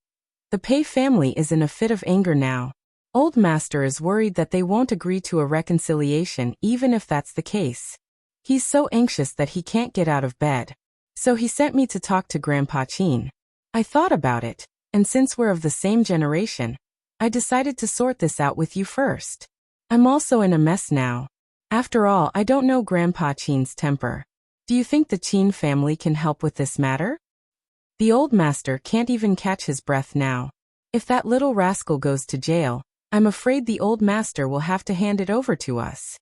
The Pei family is in a fit of anger now. Old master is worried that they won't agree to a reconciliation even if that's the case. He's so anxious that he can't get out of bed. So he sent me to talk to Grandpa Qin. I thought about it, and since we're of the same generation, I decided to sort this out with you first. I'm also in a mess now. After all, I don't know Grandpa Qin's temper. Do you think the Qin family can help with this matter? The old master can't even catch his breath now. If that little rascal goes to jail, I'm afraid the old master will have to hand it over to us.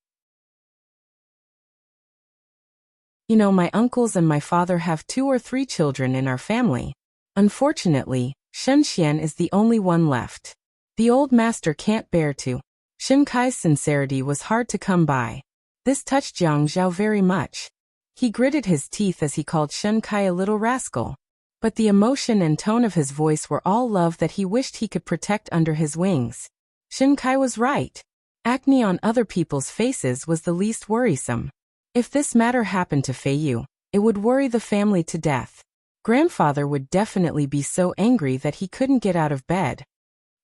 You know, my uncles and my father have 2 or 3 children in our family. Unfortunately, Shen Xian is the only one left. The old master can't bear to. Shen Kai's sincerity was hard to come by. This touched Jiang Zhao very much. He gritted his teeth as he called Shen Kai a little rascal. But the emotion and tone of his voice were all love that he wished he could protect under his wings. Shen Kai was right. Acne on other people's faces was the least worrisome. If this matter happened to Fei Yu, it would worry the family to death. Grandfather would definitely be so angry that he couldn't get out of bed.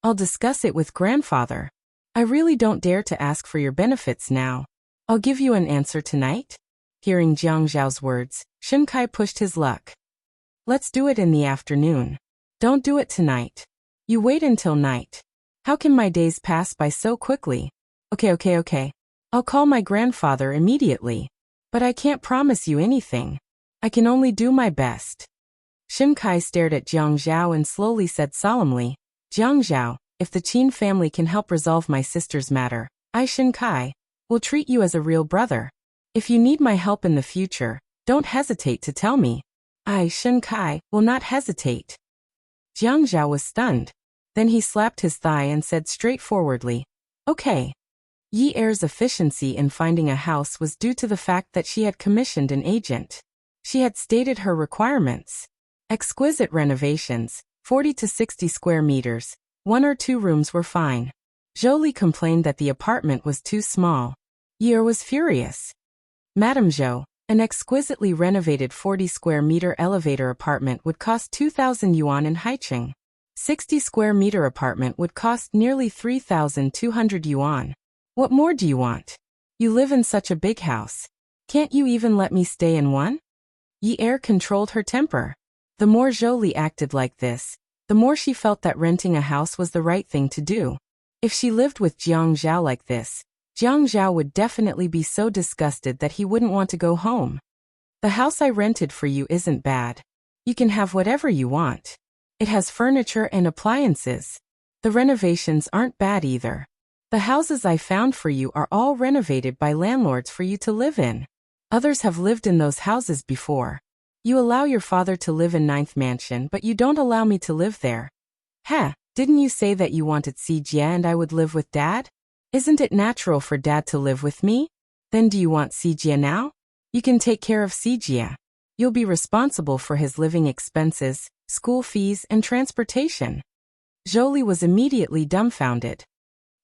I'll discuss it with grandfather. I really don't dare to ask for your benefits now. I'll give you an answer tonight. Hearing Jiang Zhao's words, Shen Kai pushed his luck. Let's do it in the afternoon. Don't do it tonight. You wait until night. How can my days pass by so quickly? Okay. I'll call my grandfather immediately. But I can't promise you anything. I can only do my best. Shen Kai stared at Jiang Zhao and slowly said solemnly, Jiang Zhao, if the Qin family can help resolve my sister's matter, I, Shen Kai, will treat you as a real brother. If you need my help in the future, don't hesitate to tell me. I, Shen Kai, will not hesitate. Jiang Zhao was stunned. Then he slapped his thigh and said straightforwardly, okay. Yi Er's efficiency in finding a house was due to the fact that she had commissioned an agent. She had stated her requirements. Exquisite renovations, 40 to 60 square meters, 1 or 2 rooms were fine. Jolie complained that the apartment was too small. Yi Er was furious. Madame Zhou, an exquisitely renovated 40 square meter elevator apartment would cost 2,000 yuan in Haicheng. 60 square meter apartment would cost nearly 3,200 yuan. What more do you want? You live in such a big house. Can't you even let me stay in one? Yi Er controlled her temper. The more Jolie acted like this, the more she felt that renting a house was the right thing to do. If she lived with Jiang Zhao like this, Jiang Zhao would definitely be so disgusted that he wouldn't want to go home. The house I rented for you isn't bad. You can have whatever you want. It has furniture and appliances. The renovations aren't bad either. The houses I found for you are all renovated by landlords for you to live in. Others have lived in those houses before. You allow your father to live in 9th mansion, but you don't allow me to live there. Didn't you say that you wanted Xijie and I would live with Dad? Isn't it natural for Dad to live with me? Then do you want Xijie now? You can take care of Xijie. You'll be responsible for his living expenses, school fees, and transportation. Jolie was immediately dumbfounded.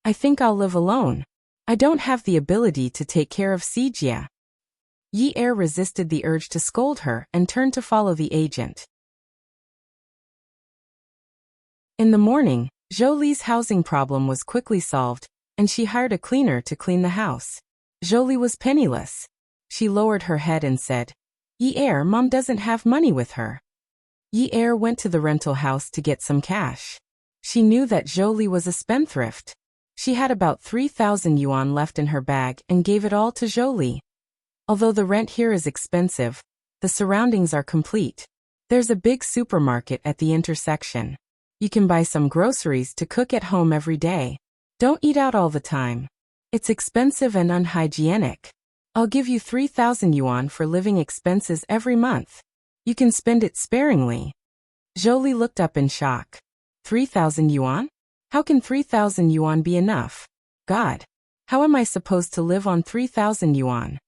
I think I'll live alone. I don't have the ability to take care of Xijie. Yi Er resisted the urge to scold her and turned to follow the agent. In the morning, Jolie's housing problem was quickly solved, and she hired a cleaner to clean the house. Jolie was penniless. She lowered her head and said, Yi Er, Mom doesn't have money with her. Yi Er went to the rental house to get some cash. She knew that Jolie was a spendthrift. She had about 3,000 yuan left in her bag and gave it all to Jolie. Although the rent here is expensive, the surroundings are complete. There's a big supermarket at the intersection. You can buy some groceries to cook at home every day. Don't eat out all the time. It's expensive and unhygienic. I'll give you 3,000 yuan for living expenses every month. You can spend it sparingly. Jolie looked up in shock. 3,000 yuan? How can 3,000 yuan be enough? God. How am I supposed to live on 3,000 yuan?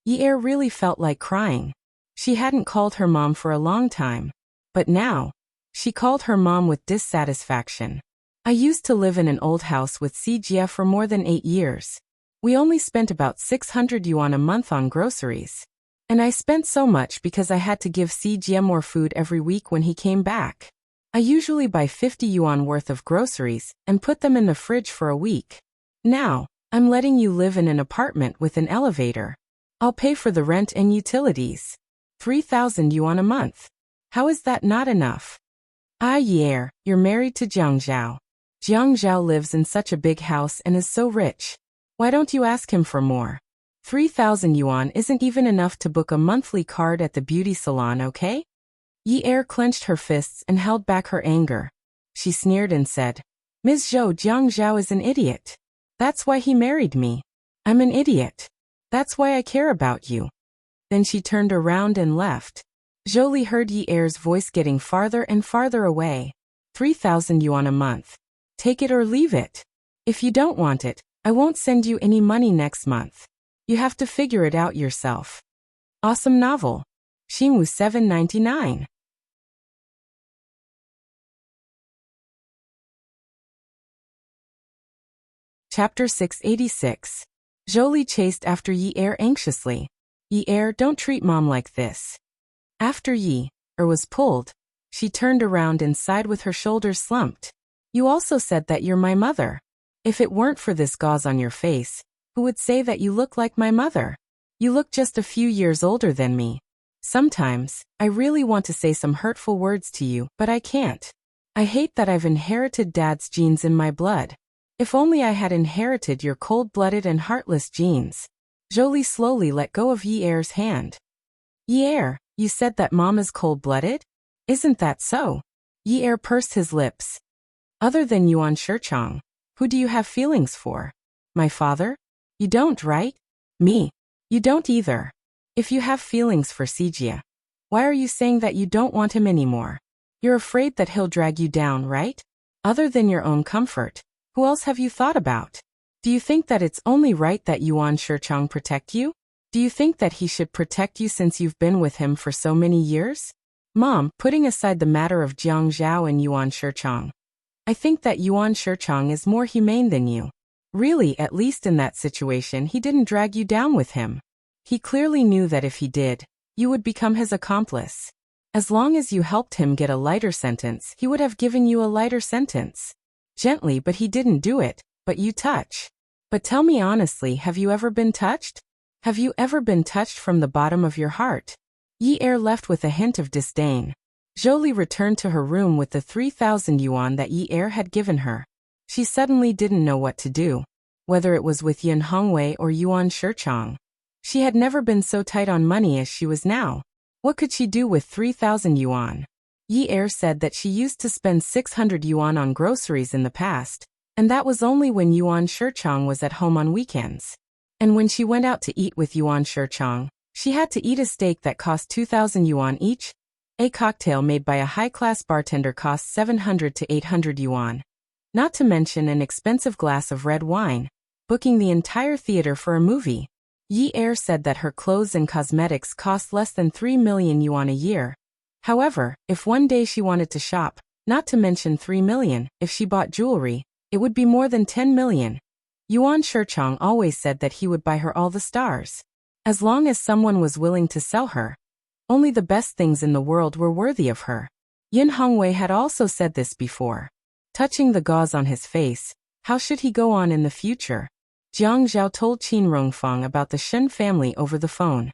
Yi-er really felt like crying. She hadn't called her mom for a long time. But now, she called her mom with dissatisfaction. I used to live in an old house with Sijia for more than 8 years. We only spent about 600 yuan a month on groceries. And I spent so much because I had to give Sijia more food every week when he came back. I usually buy 50 yuan worth of groceries and put them in the fridge for a week. Now, I'm letting you live in an apartment with an elevator. I'll pay for the rent and utilities. 3,000 yuan a month. How is that not enough? Ah, Yi-er, you're married to Jiang Zhao. Jiang Zhao lives in such a big house and is so rich. Why don't you ask him for more? 3,000 yuan isn't even enough to book a monthly card at the beauty salon, okay? Yi-er clenched her fists and held back her anger. She sneered and said, Ms. Zhou, Jiang Zhao is an idiot. That's why he married me. I'm an idiot. That's why I care about you. Then she turned around and left. Jolie heard Yi-er's voice getting farther and farther away. 3,000 yuan a month. Take it or leave it. If you don't want it, I won't send you any money next month. You have to figure it out yourself. Awesome novel. Xingwu 799. Chapter 686. Jolie chased after Yi-er anxiously. Yi-er, don't treat mom like this. After Yi-er was pulled, she turned around and sighed with her shoulders slumped. You also said that you're my mother. If it weren't for this gauze on your face, who would say that you look like my mother? You look just a few years older than me. Sometimes, I really want to say some hurtful words to you, but I can't. I hate that I've inherited Dad's genes in my blood. If only I had inherited your cold-blooded and heartless genes. Jolie slowly let go of Yi-er's hand. Yi-er, you said that Mom is cold-blooded? Isn't that so? Yi-er pursed his lips. Other than Yuan Shichang, who do you have feelings for? My father? You don't, right? Me? You don't either. If you have feelings for Sijia, why are you saying that you don't want him anymore? You're afraid that he'll drag you down, right? Other than your own comfort, who else have you thought about? Do you think that it's only right that Yuan Shichang protect you? Do you think that he should protect you since you've been with him for so many years? Mom, putting aside the matter of Jiang Zhao and Yuan Shichang, I think that Yuan Shichang is more humane than you. Really, at least in that situation, he didn't drag you down with him. He clearly knew that if he did, you would become his accomplice. As long as you helped him get a lighter sentence, he would have given you a lighter sentence. Gently, but he didn't do it, but you touch. But tell me honestly, have you ever been touched? Have you ever been touched from the bottom of your heart? Yi-er left with a hint of disdain. Jolie returned to her room with the 3,000 yuan that Yi-er had given her. She suddenly didn't know what to do, whether it was with Yin Hongwei or Yuan Shichang. She had never been so tight on money as she was now. What could she do with 3,000 yuan? Yi-er said that she used to spend 600 yuan on groceries in the past, and that was only when Yuan Shichang was at home on weekends. And when she went out to eat with Yuan Shichang, she had to eat a steak that cost 2,000 yuan each. A cocktail made by a high-class bartender cost 700 to 800 yuan. Not to mention an expensive glass of red wine, booking the entire theater for a movie. Yi-er said that her clothes and cosmetics cost less than 3 million yuan a year. However, if one day she wanted to shop, not to mention 3 million, if she bought jewelry, it would be more than 10 million. Yuan Shichang always said that he would buy her all the stars. As long as someone was willing to sell her, only the best things in the world were worthy of her. Yin Hongwei had also said this before. Touching the gauze on his face, how should he go on in the future? Jiang Zhao told Qin Rongfang about the Shen family over the phone.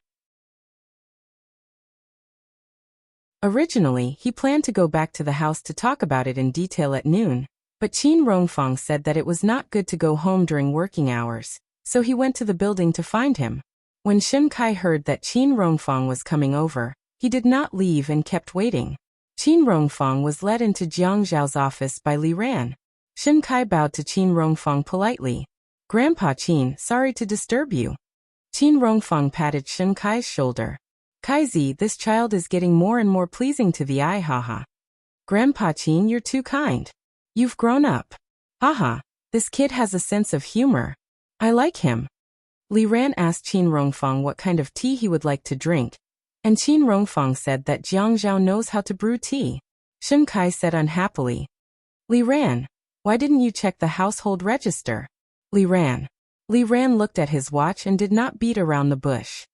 Originally, he planned to go back to the house to talk about it in detail at noon, but Qin Rongfang said that it was not good to go home during working hours, so he went to the building to find him. When Shen Kai heard that Qin Rongfang was coming over, he did not leave and kept waiting. Qin Rongfang was led into Jiang Zhao's office by Li Ran. Shen Kai bowed to Qin Rongfang politely. Grandpa Qin, sorry to disturb you. Qin Rongfang patted Shen Kai's shoulder. Kaizi, this child is getting more and more pleasing to the eye, haha. Grandpa Qin, you're too kind. You've grown up. Haha, this kid has a sense of humor. I like him. Li Ran asked Qin Rongfang what kind of tea he would like to drink, and Qin Rongfang said that Jiang Zhao knows how to brew tea. Shen Kai said unhappily, Li Ran, why didn't you check the household register? Li Ran. Li Ran looked at his watch and did not beat around the bush.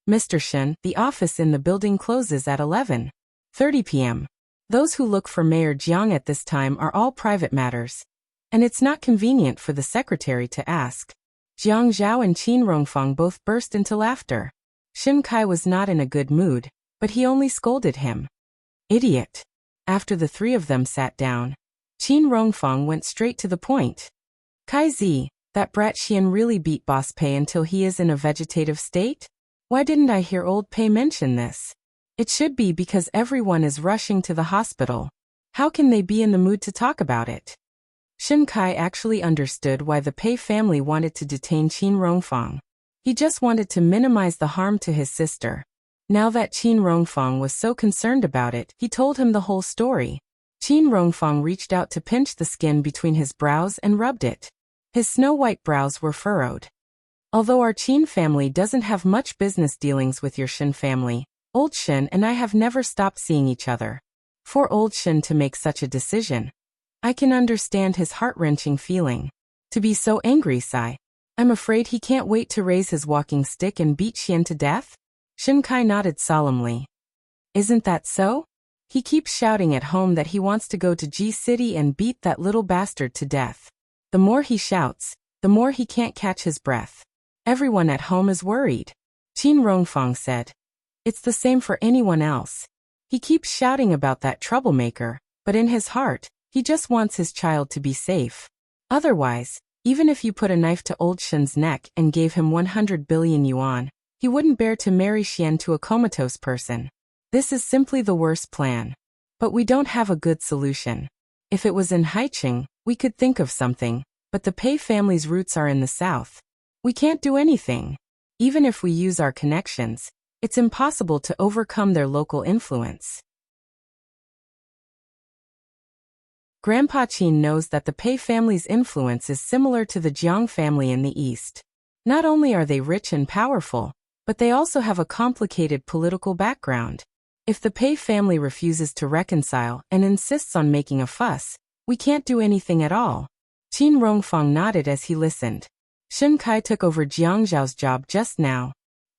Mr. Shen, the office in the building closes at 11:30 p.m. Those who look for Mayor Jiang at this time are all private matters, and it's not convenient for the secretary to ask. Jiang Zhao and Qin Rongfang both burst into laughter. Shen Kai was not in a good mood, but he only scolded him. Idiot. After the three of them sat down, Qin Rongfang went straight to the point. Kai Zi, that brat Xian really beat Boss Pei until he is in a vegetative state? Why didn't I hear old Pei mention this? It should be because everyone is rushing to the hospital. How can they be in the mood to talk about it? Shen Kai actually understood why the Pei family wanted to detain Qin Rongfang. He just wanted to minimize the harm to his sister. Now that Qin Rongfang was so concerned about it, he told him the whole story. Qin Rongfang reached out to pinch the skin between his brows and rubbed it. His snow-white brows were furrowed. Although our Qin family doesn't have much business dealings with your Shen family, old Shen and I have never stopped seeing each other. For old Shen to make such a decision, I can understand his heart-wrenching feeling. To be so angry, Sai. I'm afraid he can't wait to raise his walking stick and beat Xian to death? Shen Kai nodded solemnly. Isn't that so? He keeps shouting at home that he wants to go to G City and beat that little bastard to death. The more he shouts, the more he can't catch his breath. Everyone at home is worried. Qin Rongfang said. It's the same for anyone else. He keeps shouting about that troublemaker, but in his heart, he just wants his child to be safe. Otherwise, even if you put a knife to old Shen's neck and gave him 100 billion yuan, he wouldn't bear to marry Xian to a comatose person. This is simply the worst plan. But we don't have a good solution. If it was in Haicheng, we could think of something, but the Pei family's roots are in the south. We can't do anything. Even if we use our connections, it's impossible to overcome their local influence. Grandpa Qin knows that the Pei family's influence is similar to the Jiang family in the east. Not only are they rich and powerful, but they also have a complicated political background. If the Pei family refuses to reconcile and insists on making a fuss, we can't do anything at all. Qin Rongfang nodded as he listened. Shen Kai took over Jiang Zhao's job just now.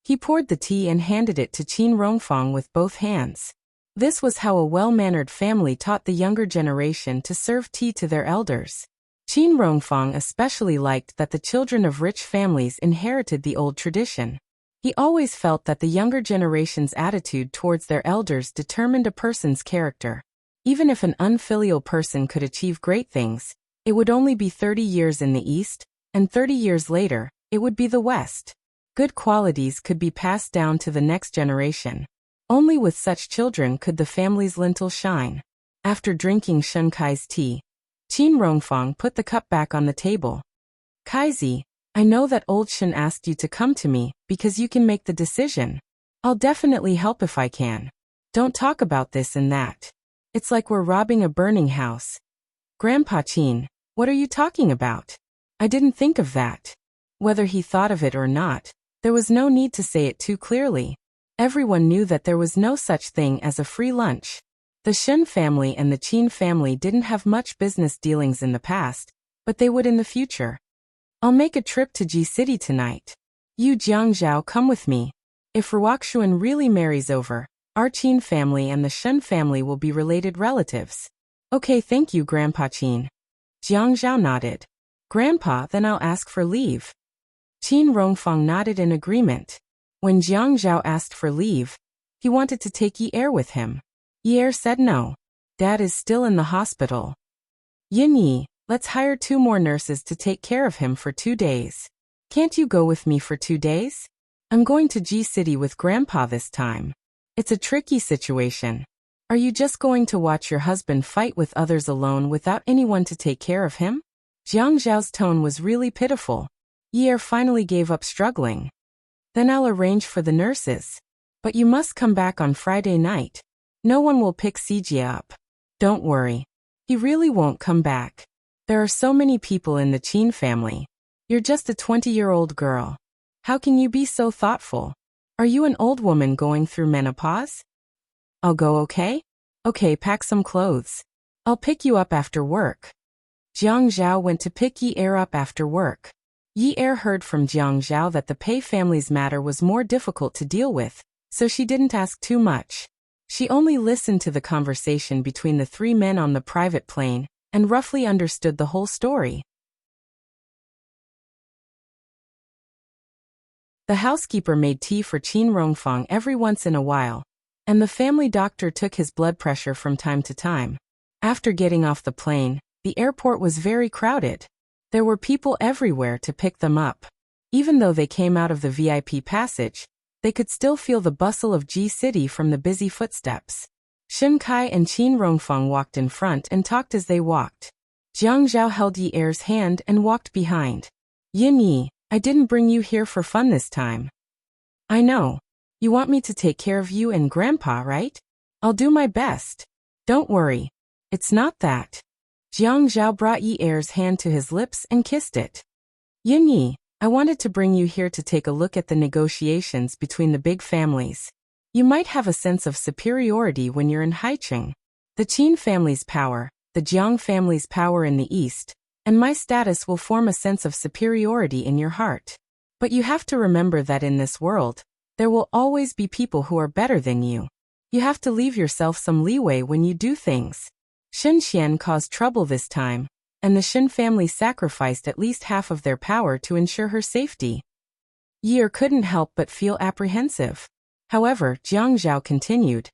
He poured the tea and handed it to Qin Rongfang with both hands. This was how a well-mannered family taught the younger generation to serve tea to their elders. Qin Rongfang especially liked that the children of rich families inherited the old tradition. He always felt that the younger generation's attitude towards their elders determined a person's character. Even if an unfilial person could achieve great things, it would only be 30 years in the East, and 30 years later, it would be the West. Good qualities could be passed down to the next generation. Only with such children could the family's lintel shine. After drinking Shen Kai's tea, Qin Rongfang put the cup back on the table. Kaizi, I know that old Shen asked you to come to me because you can make the decision. I'll definitely help if I can. Don't talk about this and that. It's like we're robbing a burning house. Grandpa Qin, what are you talking about? I didn't think of that. Whether he thought of it or not, there was no need to say it too clearly. Everyone knew that there was no such thing as a free lunch. The Shen family and the Qin family didn't have much business dealings in the past, but they would in the future. I'll make a trip to Ji City tonight. You Jiang Zhao come with me. If Ruoxuan really marries over, our Qin family and the Shen family will be related relatives. Okay, thank you, Grandpa Qin. Jiang Zhao nodded. Grandpa, then I'll ask for leave. Qin Rongfang nodded in agreement. When Jiang Zhao asked for leave, he wanted to take Yi Er with him. Yi Er said no. Dad is still in the hospital. Yin Yi, let's hire 2 more nurses to take care of him for 2 days. Can't you go with me for 2 days? I'm going to G City with Grandpa this time. It's a tricky situation. Are you just going to watch your husband fight with others alone without anyone to take care of him? Jiang Zhao's tone was really pitiful. Yi Er finally gave up struggling. Then I'll arrange for the nurses. But you must come back on Friday night. No one will pick Sijie up. Don't worry. He really won't come back. There are so many people in the Qin family. You're just a 20-year-old girl. How can you be so thoughtful? Are you an old woman going through menopause? I'll go, okay? Okay, pack some clothes. I'll pick you up after work. Jiang Zhao went to pick Yi Er up after work. Yi Er heard from Jiang Zhao that the Pei family's matter was more difficult to deal with, so she didn't ask too much. She only listened to the conversation between the three men on the private plane, and roughly understood the whole story. The housekeeper made tea for Qin Rongfang every once in a while, and the family doctor took his blood pressure from time to time. After getting off the plane, the airport was very crowded. There were people everywhere to pick them up. Even though they came out of the VIP passage, they could still feel the bustle of Ji City from the busy footsteps. Shen Kai and Qin Rongfang walked in front and talked as they walked. Jiang Zhao held Yi Er's hand and walked behind. Yin Yi, I didn't bring you here for fun this time. I know. You want me to take care of you and Grandpa, right? I'll do my best. Don't worry. It's not that. Jiang Zhao brought Yi Er's hand to his lips and kissed it. Yin Yi, I wanted to bring you here to take a look at the negotiations between the big families. You might have a sense of superiority when you're in Haicheng. The Qin family's power, the Jiang family's power in the east, and my status will form a sense of superiority in your heart. But you have to remember that in this world, there will always be people who are better than you. You have to leave yourself some leeway when you do things. Shen Xian caused trouble this time, and the Shen family sacrificed at least half of their power to ensure her safety. Yi Er couldn't help but feel apprehensive. However, Jiang Zhao continued,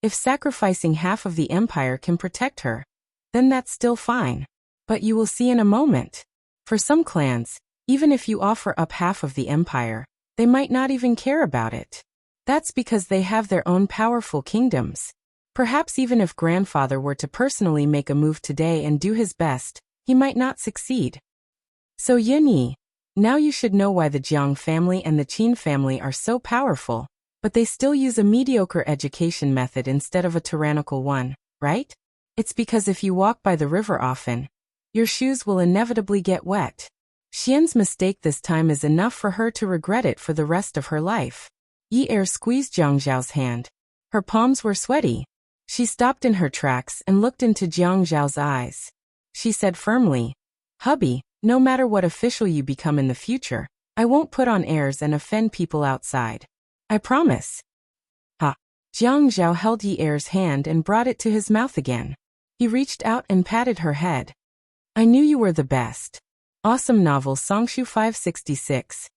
if sacrificing half of the empire can protect her, then that's still fine. But you will see in a moment. For some clans, even if you offer up half of the empire, they might not even care about it. That's because they have their own powerful kingdoms. Perhaps even if grandfather were to personally make a move today and do his best, he might not succeed. So Yin Yi, now you should know why the Jiang family and the Qin family are so powerful, but they still use a mediocre education method instead of a tyrannical one, right? It's because if you walk by the river often, your shoes will inevitably get wet. Xian's mistake this time is enough for her to regret it for the rest of her life. Yi Er squeezed Jiang Zhao's hand. Her palms were sweaty. She stopped in her tracks and looked into Jiang Zhao's eyes. She said firmly, Hubby, no matter what official you become in the future, I won't put on airs and offend people outside. I promise. Ha! Jiang Zhao held Yi Er's hand and brought it to his mouth again. He reached out and patted her head. I knew you were the best. Awesome novel Songshu 566.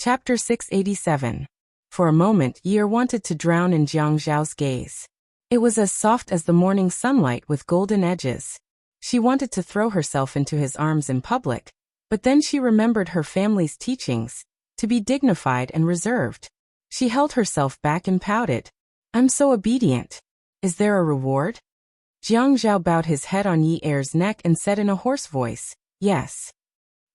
Chapter 687. For a moment, Yi Er wanted to drown in Jiang Zhao's gaze. It was as soft as the morning sunlight with golden edges. She wanted to throw herself into his arms in public, but then she remembered her family's teachings, to be dignified and reserved. She held herself back and pouted. I'm so obedient. Is there a reward? Jiang Zhao bowed his head on Yi Er's neck and said in a hoarse voice, yes.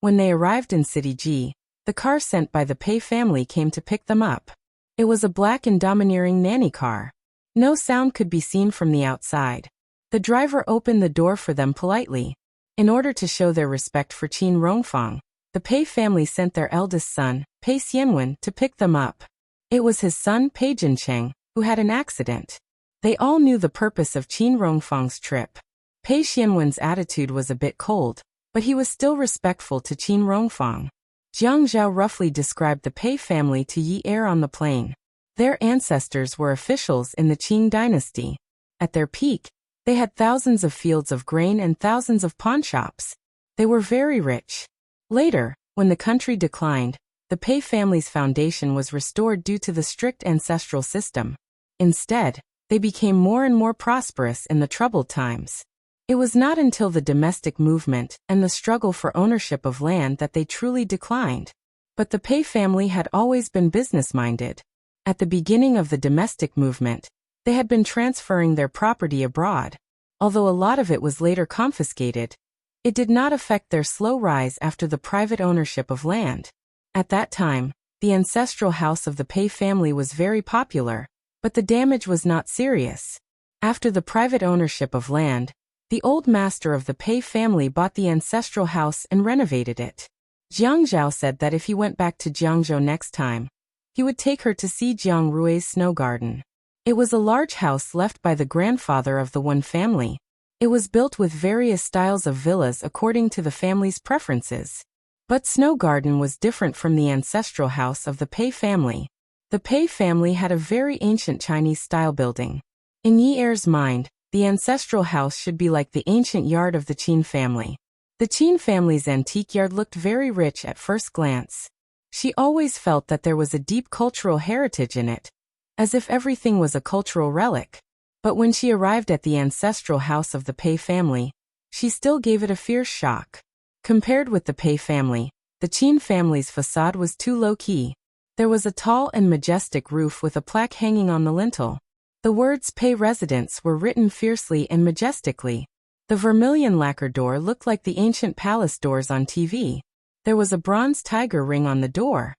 When they arrived in City Ji, the car sent by the Pei family came to pick them up. It was a black and domineering nanny car. No sound could be seen from the outside. The driver opened the door for them politely. In order to show their respect for Qin Rongfang, the Pei family sent their eldest son, Pei Xianwen, to pick them up. It was his son, Pei Jincheng, who had an accident. They all knew the purpose of Qin Rongfang's trip. Pei Xianwen's attitude was a bit cold, but he was still respectful to Qin Rongfang. Jiang Zhao roughly described the Pei family to Yi Er on the plane. Their ancestors were officials in the Qing dynasty. At their peak, they had thousands of fields of grain and thousands of pawnshops. They were very rich. Later, when the country declined, the Pei family's foundation was restored due to the strict ancestral system. Instead, they became more and more prosperous in the troubled times. It was not until the domestic movement and the struggle for ownership of land that they truly declined. But the Pei family had always been business-minded. At the beginning of the domestic movement, they had been transferring their property abroad. Although a lot of it was later confiscated, it did not affect their slow rise after the private ownership of land. At that time, the ancestral house of the Pei family was very popular, but the damage was not serious. After the private ownership of land, the old master of the Pei family bought the ancestral house and renovated it. Jiang Zhao said that if he went back to Jiangzhou next time, he would take her to see Jiang Rui's snow garden. It was a large house left by the grandfather of the Wen family. It was built with various styles of villas according to the family's preferences. But Snow Garden was different from the ancestral house of the Pei family. The Pei family had a very ancient Chinese-style building. In Yi Er's mind, the ancestral house should be like the ancient yard of the Qin family. The Qin family's antique yard looked very rich at first glance. She always felt that there was a deep cultural heritage in it, as if everything was a cultural relic. But when she arrived at the ancestral house of the Pei family, she still gave it a fierce shock. Compared with the Pei family, the Qin family's facade was too low-key. There was a tall and majestic roof with a plaque hanging on the lintel. The words Pei Residence were written fiercely and majestically. The vermilion lacquer door looked like the ancient palace doors on TV. There was a bronze tiger ring on the door.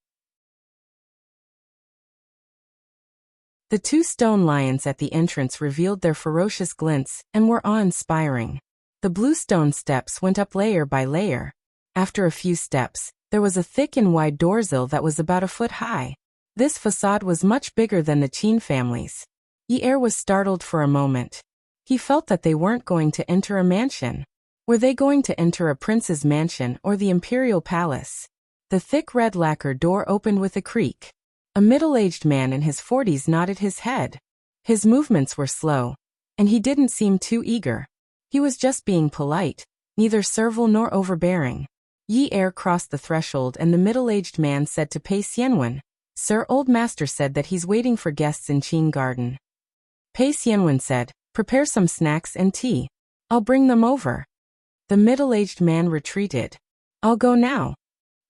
The two stone lions at the entrance revealed their ferocious glints and were awe-inspiring. The blue stone steps went up layer by layer. After a few steps, there was a thick and wide doorsill that was about a foot high. This facade was much bigger than the Qin family's. Yi Er was startled for a moment. He felt that they weren't going to enter a mansion. Were they going to enter a prince's mansion or the imperial palace? The thick red lacquer door opened with a creak. A middle-aged man in his 40s nodded his head. His movements were slow, and he didn't seem too eager. He was just being polite, neither servile nor overbearing. Yi Er crossed the threshold and the middle-aged man said to Pei Xianwen, "Sir, old master said that he's waiting for guests in Qin Garden." Pei Xianwen said, "Prepare some snacks and tea. I'll bring them over." The middle-aged man retreated. "I'll go now."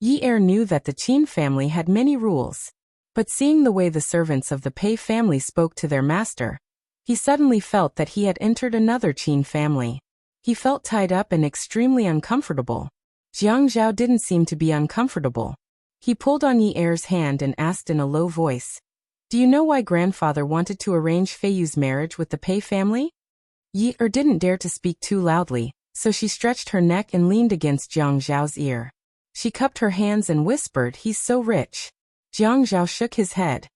Yi Er knew that the Qin family had many rules. But seeing the way the servants of the Pei family spoke to their master, he suddenly felt that he had entered another Qin family. He felt tied up and extremely uncomfortable. Jiang Zhao didn't seem to be uncomfortable. He pulled on Yi Er's hand and asked in a low voice, "Do you know why grandfather wanted to arrange Fei Yu's marriage with the Pei family?" Yi Er didn't dare to speak too loudly, so she stretched her neck and leaned against Jiang Zhao's ear. She cupped her hands and whispered, "He's so rich." Jiang Zhao shook his head.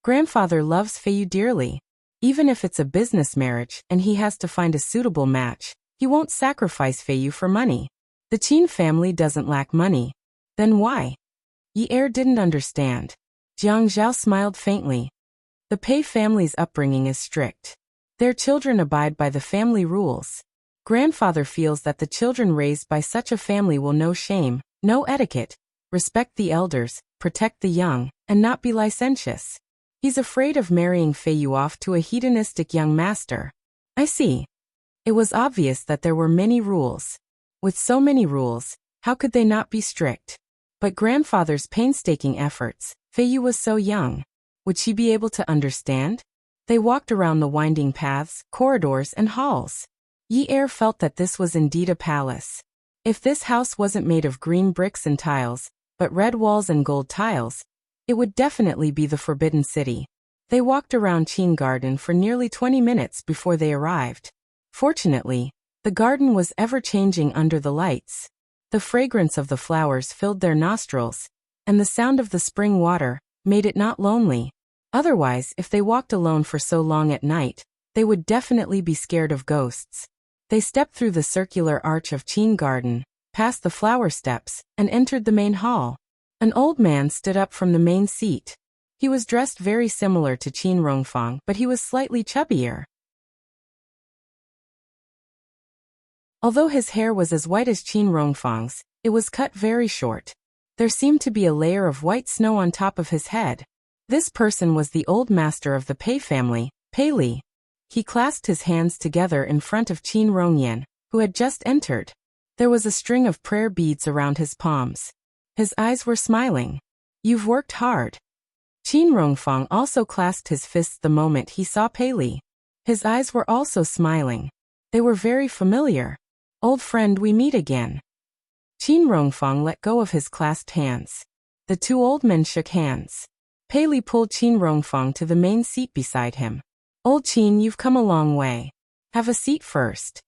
"Grandfather loves Fei Yu dearly. Even if it's a business marriage and he has to find a suitable match, he won't sacrifice Fei Yu for money. The Qin family doesn't lack money. Then why?" Yi Er didn't understand. Jiang Zhao smiled faintly. The Pei family's upbringing is strict. Their children abide by the family rules. Grandfather feels that the children raised by such a family will know shame, know etiquette, respect the elders, protect the young, and not be licentious. He's afraid of marrying Fei Yu off to a hedonistic young master. I see. It was obvious that there were many rules. With so many rules, how could they not be strict? But grandfather's painstaking efforts, Fei Yu was so young. Would she be able to understand? They walked around the winding paths, corridors, and halls. Yi Er felt that this was indeed a palace. If this house wasn't made of green bricks and tiles, but red walls and gold tiles, it would definitely be the Forbidden City. They walked around Qin Garden for nearly 20 minutes before they arrived. Fortunately, the garden was ever-changing under the lights. The fragrance of the flowers filled their nostrils, and the sound of the spring water made it not lonely. Otherwise, if they walked alone for so long at night, they would definitely be scared of ghosts. They stepped through the circular arch of Qin Garden, past the flower steps, and entered the main hall. An old man stood up from the main seat. He was dressed very similar to Qin Rongfang, but he was slightly chubbier. Although his hair was as white as Qin Rongfang's, it was cut very short. There seemed to be a layer of white snow on top of his head. This person was the old master of the Pei family, Pei Li. He clasped his hands together in front of Qin Rongyan, who had just entered. There was a string of prayer beads around his palms. His eyes were smiling. "You've worked hard." Qin Rongfang also clasped his fists the moment he saw Pei Li. His eyes were also smiling. They were very familiar. "Old friend, we meet again." Qin Rongfang let go of his clasped hands. The two old men shook hands. Pei Li pulled Qin Rongfang to the main seat beside him. Old Qin, you've come a long way. Have a seat first.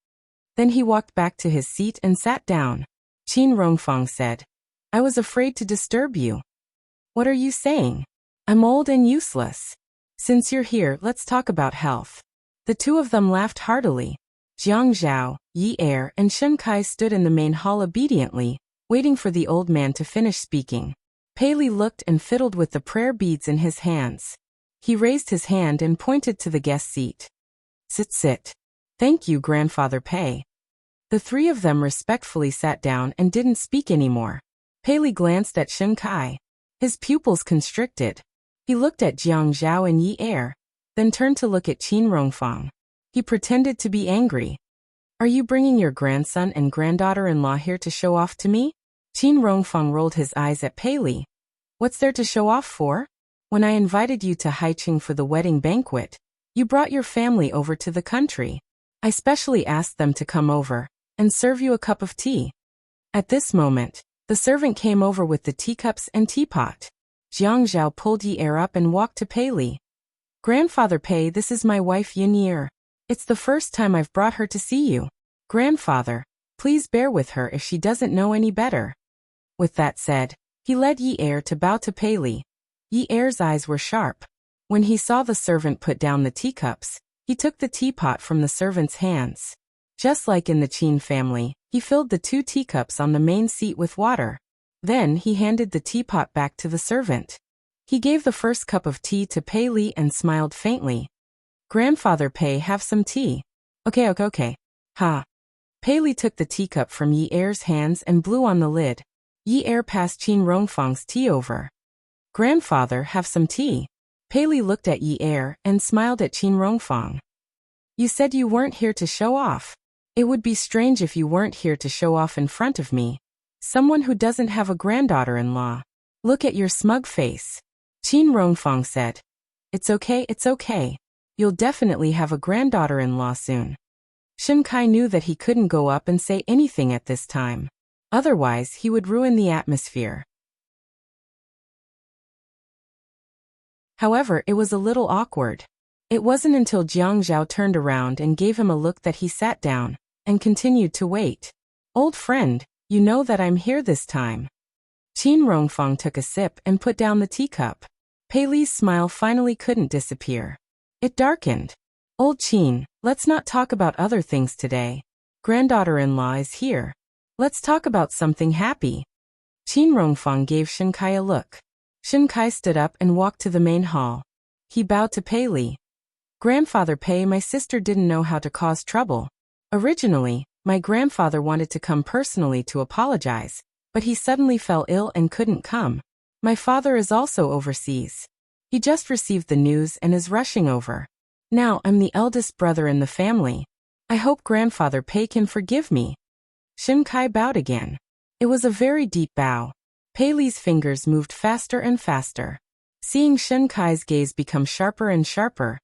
Then he walked back to his seat and sat down. Qin Rongfang said, I was afraid to disturb you. What are you saying? I'm old and useless. Since you're here, let's talk about health. The two of them laughed heartily. Jiang Zhao, Yi Er, and Shen Kai stood in the main hall obediently, waiting for the old man to finish speaking. Pei Li looked and fiddled with the prayer beads in his hands. He raised his hand and pointed to the guest seat. Sit, sit. Thank you, Grandfather Pei. The three of them respectfully sat down and didn't speak anymore. Pei Li glanced at Shen Kai. His pupils constricted. He looked at Jiang Zhao and Yi Er, then turned to look at Qin Rongfang. He pretended to be angry. Are you bringing your grandson and granddaughter-in-law here to show off to me? Qin Rongfang rolled his eyes at Pei Li. What's there to show off for? When I invited you to Haiqing for the wedding banquet, you brought your family over to the country. I specially asked them to come over and serve you a cup of tea. At this moment, the servant came over with the teacups and teapot. Jiang Zhao pulled Yi Er up and walked to Pei Li. Grandfather Pei, this is my wife Yin Er. It's the first time I've brought her to see you. Grandfather, please bear with her if she doesn't know any better. With that said, he led Yi Er to bow to Pei Li. Yi Er's eyes were sharp. When he saw the servant put down the teacups, he took the teapot from the servant's hands. Just like in the Qin family, he filled the 2 teacups on the main seat with water. Then he handed the teapot back to the servant. He gave the first cup of tea to Pei Li and smiled faintly. Grandfather Pei, have some tea. Okay. Ha. Pei Li took the teacup from Yi Er's hands and blew on the lid. Yi Er passed Qin Rongfang's tea over. Grandfather, have some tea. Pei Li looked at Yi Er and smiled at Qin Rongfang. You said you weren't here to show off. It would be strange if you weren't here to show off in front of me. Someone who doesn't have a granddaughter-in-law. Look at your smug face. Qin Rongfang said. It's okay. You'll definitely have a granddaughter-in-law soon. Shen Kai knew that he couldn't go up and say anything at this time. Otherwise, he would ruin the atmosphere. However, it was a little awkward. It wasn't until Jiang Zhao turned around and gave him a look that he sat down and continued to wait. Old friend, you know that I'm here this time. Qin Rongfang took a sip and put down the teacup. Pei Li's smile finally couldn't disappear. It darkened. Old Qin, let's not talk about other things today. Granddaughter-in-law is here. Let's talk about something happy. Qin Rongfang gave Shen Kai a look. Shen Kai stood up and walked to the main hall. He bowed to Pei Li. Grandfather Pei, my sister didn't know how to cause trouble. Originally, my grandfather wanted to come personally to apologize, but he suddenly fell ill and couldn't come. My father is also overseas. He just received the news and is rushing over. Now I'm the eldest brother in the family. I hope Grandfather Pei can forgive me. Shen Kai bowed again. It was a very deep bow. Pei Li's fingers moved faster and faster. Seeing Shen Kai's gaze become sharper and sharper,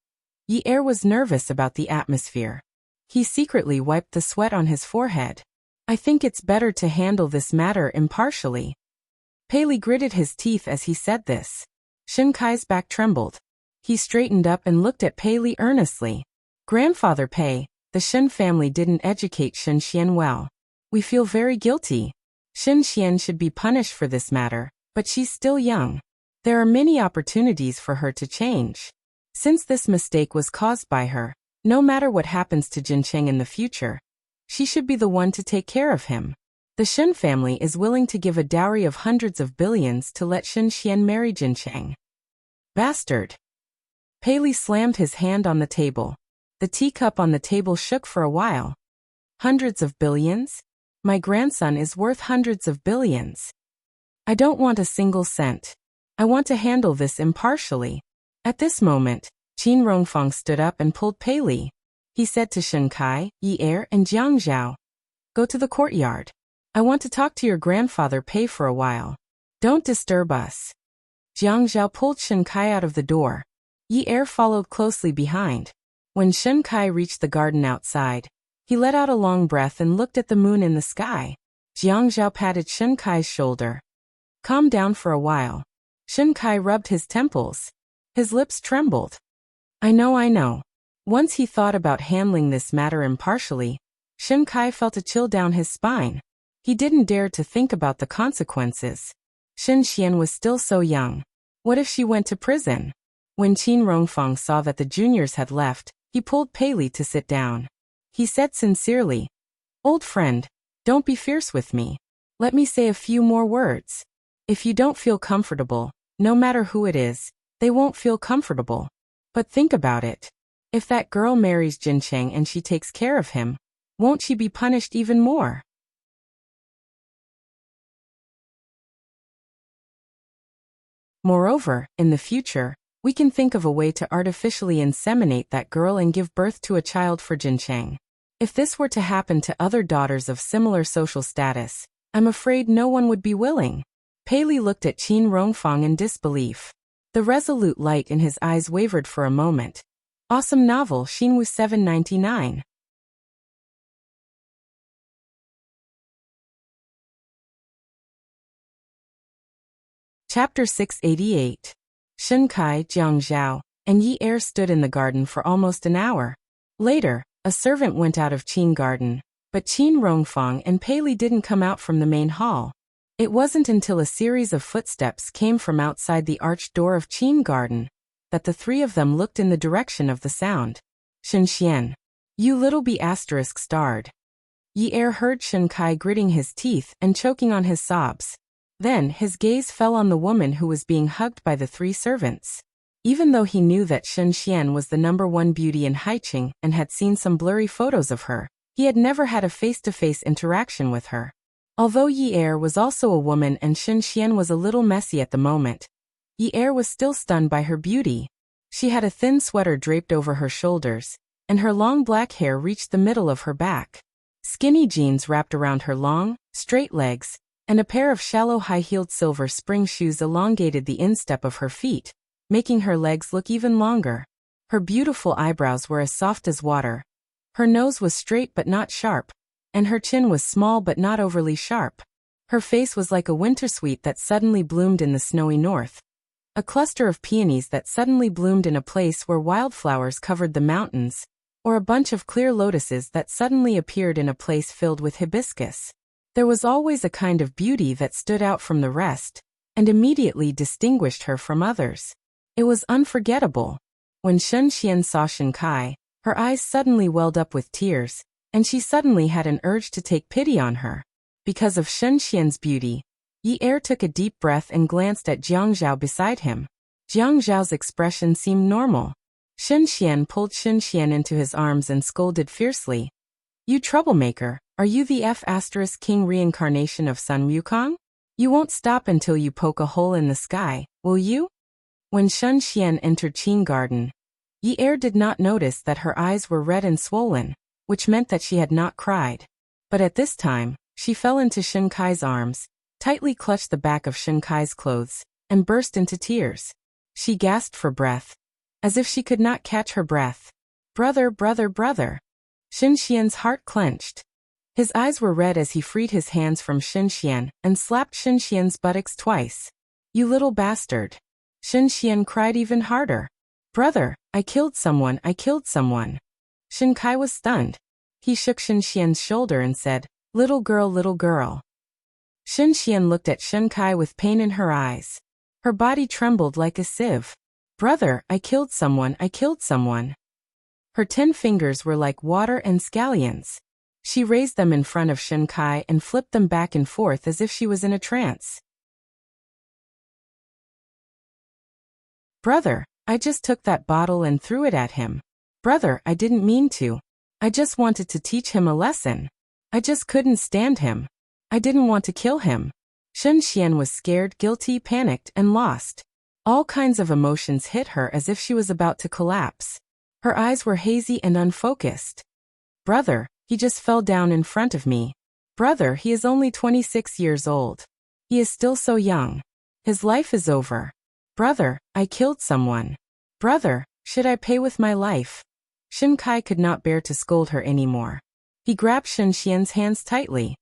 Yi Er was nervous about the atmosphere. He secretly wiped the sweat on his forehead. I think it's better to handle this matter impartially. Pei Li gritted his teeth as he said this. Shen Kai's back trembled. He straightened up and looked at Pei Li earnestly. Grandfather Pei, the Shen family didn't educate Shen Xian well. We feel very guilty. Shen Xian should be punished for this matter, but she's still young. There are many opportunities for her to change. Since this mistake was caused by her, no matter what happens to Jincheng in the future, she should be the one to take care of him. The Shen family is willing to give a dowry of hundreds of billions to let Shen Xian marry Jincheng. Bastard! Pei Li slammed his hand on the table. The teacup on the table shook for a while. Hundreds of billions? My grandson is worth hundreds of billions. I don't want a single cent. I want to handle this impartially. At this moment, Qin Rongfang stood up and pulled Pei Li. He said to Shen Kai, Yi Er, and Jiang Zhao, go to the courtyard. I want to talk to your grandfather Pei for a while. Don't disturb us. Jiang Zhao pulled Shen Kai out of the door. Yi Er followed closely behind. When Shen Kai reached the garden outside, he let out a long breath and looked at the moon in the sky. Jiang Zhao patted Shen Kai's shoulder. Calm down for a while. Shen Kai rubbed his temples. His lips trembled. I know. Once he thought about handling this matter impartially, Shen Kai felt a chill down his spine. He didn't dare to think about the consequences. Shen Xian was still so young. What if she went to prison? When Qin Rongfang saw that the juniors had left, he pulled Pei Li to sit down. He said sincerely, "Old friend, don't be fierce with me. Let me say a few more words. If you don't feel comfortable, no matter who it is, they won't feel comfortable. But think about it. If that girl marries Jin Cheng and she takes care of him, won't she be punished even more?" Moreover, in the future, we can think of a way to artificially inseminate that girl and give birth to a child for Jin Cheng. If this were to happen to other daughters of similar social status, I'm afraid no one would be willing. Pei Li looked at Qin Rongfang in disbelief. The resolute light in his eyes wavered for a moment. Awesome novel Xinwu 799. Chapter 688. Shen Kai, Jiang Zhao, and Yi Er stood in the garden for almost an hour. Later, a servant went out of Qin Garden, but Qin Rongfang and Pei Li didn't come out from the main hall. It wasn't until a series of footsteps came from outside the arched door of Qin Garden that the three of them looked in the direction of the sound. Shen Xian. You little be asterisk starred. Yi Er heard Shen Kai gritting his teeth and choking on his sobs. Then his gaze fell on the woman who was being hugged by the three servants. Even though he knew that Shen Xian was the #1 beauty in Haiqing and had seen some blurry photos of her, he had never had a face-to-face interaction with her. Although Yi Er was also a woman and Shen Xian was a little messy at the moment, Yi Er was still stunned by her beauty. She had a thin sweater draped over her shoulders, and her long black hair reached the middle of her back. Skinny jeans wrapped around her long, straight legs, and a pair of shallow high-heeled silver spring shoes elongated the instep of her feet, making her legs look even longer. Her beautiful eyebrows were as soft as water. Her nose was straight but not sharp, and her chin was small but not overly sharp. Her face was like a wintersweet that suddenly bloomed in the snowy north. A cluster of peonies that suddenly bloomed in a place where wildflowers covered the mountains, or a bunch of clear lotuses that suddenly appeared in a place filled with hibiscus. There was always a kind of beauty that stood out from the rest, and immediately distinguished her from others. It was unforgettable. When Shen Xian saw Shen Kai, her eyes suddenly welled up with tears, and she suddenly had an urge to take pity on her. Because of Shen Xian's beauty, Yi Er took a deep breath and glanced at Jiang Zhao beside him. Jiang Zhao's expression seemed normal. Shen Xian pulled Shen Xian into his arms and scolded fiercely. You troublemaker, are you the King reincarnation of Sun Wukong? You won't stop until you poke a hole in the sky, will you? When Shen Xian entered Qin Garden, Yi Er did not notice that her eyes were red and swollen, which meant that she had not cried. But at this time, she fell into Shen Kai's arms, tightly clutched the back of Shen Kai's clothes, and burst into tears. She gasped for breath, as if she could not catch her breath. Brother, brother, brother. Shen Xian's heart clenched. His eyes were red as he freed his hands from Shen Xian and slapped Shen Xian's buttocks twice. You little bastard. Shen Xian cried even harder. Brother, I killed someone, I killed someone. Shen Kai was stunned. He shook Shen Xian's shoulder and said, Little girl, little girl. Shen Xian looked at Shen Kai with pain in her eyes. Her body trembled like a sieve. Brother, I killed someone, I killed someone. Her 10 fingers were like water and scallions. She raised them in front of Shen Kai and flipped them back and forth as if she was in a trance. Brother, I just took that bottle and threw it at him. Brother, I didn't mean to. I just wanted to teach him a lesson. I just couldn't stand him. I didn't want to kill him. Shen Xian was scared, guilty, panicked, and lost. All kinds of emotions hit her as if she was about to collapse. Her eyes were hazy and unfocused. Brother, he just fell down in front of me. Brother, he is only 26 years old. He is still so young. His life is over. Brother, I killed someone. Brother, should I pay with my life? Shen Kai could not bear to scold her anymore. He grabbed Shen Xian's hands tightly.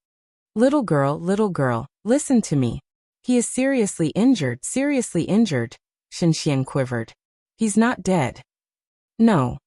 Little girl, listen to me. He is seriously injured, Shen Xian quivered. He's not dead. No.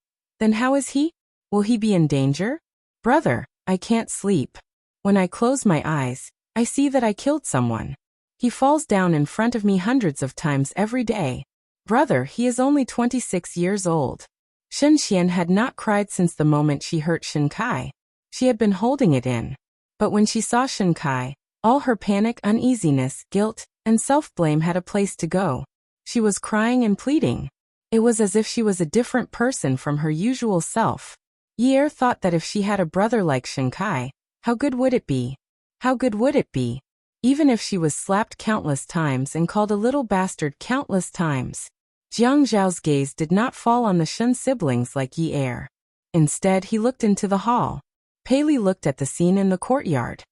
Then how is he? Will he be in danger? Brother, I can't sleep. When I close my eyes, I see that I killed someone. He falls down in front of me hundreds of times every day. Brother, he is only 26 years old. Shen Xian had not cried since the moment she hurt Shen Kai. She had been holding it in. But when she saw Shen Kai, all her panic, uneasiness, guilt, and self-blame had a place to go. She was crying and pleading. It was as if she was a different person from her usual self. Yi thought that if she had a brother like Shen Kai, how good would it be? How good would it be? Even if she was slapped countless times and called a little bastard countless times. Jiang Zhao's gaze did not fall on the Shen siblings like Yi. Instead, he looked into the hall. Pei Li looked at the scene in the courtyard.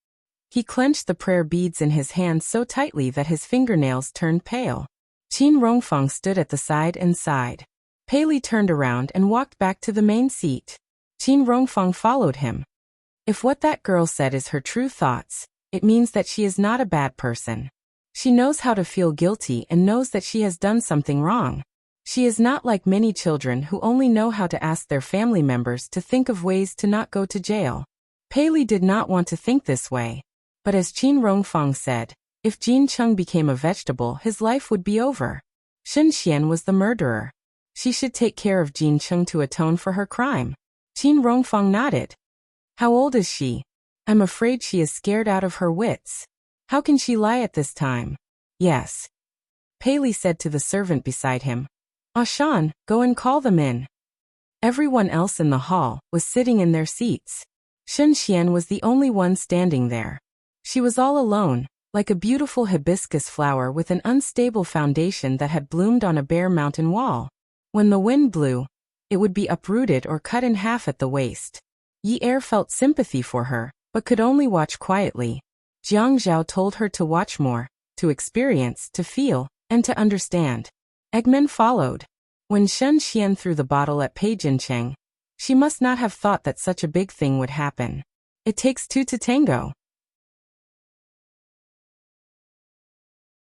He clenched the prayer beads in his hands so tightly that his fingernails turned pale. Qin Rongfeng stood at the side and sighed. Pei Li turned around and walked back to the main seat. Qin Rongfeng followed him. If what that girl said is her true thoughts, it means that she is not a bad person. She knows how to feel guilty and knows that she has done something wrong. She is not like many children who only know how to ask their family members to think of ways to not go to jail. Pei Li did not want to think this way. But as Qin Rongfeng said, if Jin Cheng became a vegetable, his life would be over. Shen Xian was the murderer. She should take care of Jin Cheng to atone for her crime. Qin Rongfeng nodded. How old is she? I'm afraid she is scared out of her wits. How can she lie at this time? Yes. Pei Li said to the servant beside him. Shan, go and call them in. Everyone else in the hall was sitting in their seats. Shen Xian was the only one standing there. She was all alone, like a beautiful hibiscus flower with an unstable foundation that had bloomed on a bare mountain wall. When the wind blew, it would be uprooted or cut in half at the waist. Yi felt sympathy for her, but could only watch quietly. Jiang Zhao told her to watch more, to experience, to feel, and to understand. Eggman followed. When Shen Xian threw the bottle at Pei Jincheng, she must not have thought that such a big thing would happen. It takes two to tango.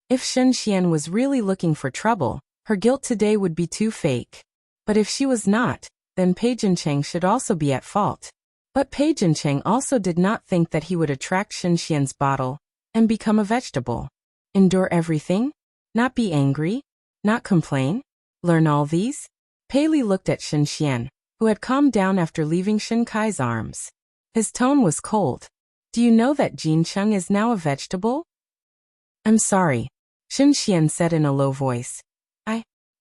If Shen Xian was really looking for trouble, her guilt today would be too fake. But if she was not, then Pei Jincheng should also be at fault. But Pei Jincheng also did not think that he would attract Shen Xian's bottle and become a vegetable. Endure everything? Not be angry? Not complain? Learn all these? Pei Li looked at Shen Xian, who had calmed down after leaving Shen Kai's arms. His tone was cold. Do you know that Jin Cheng is now a vegetable? I'm sorry, Shen Xian said in a low voice.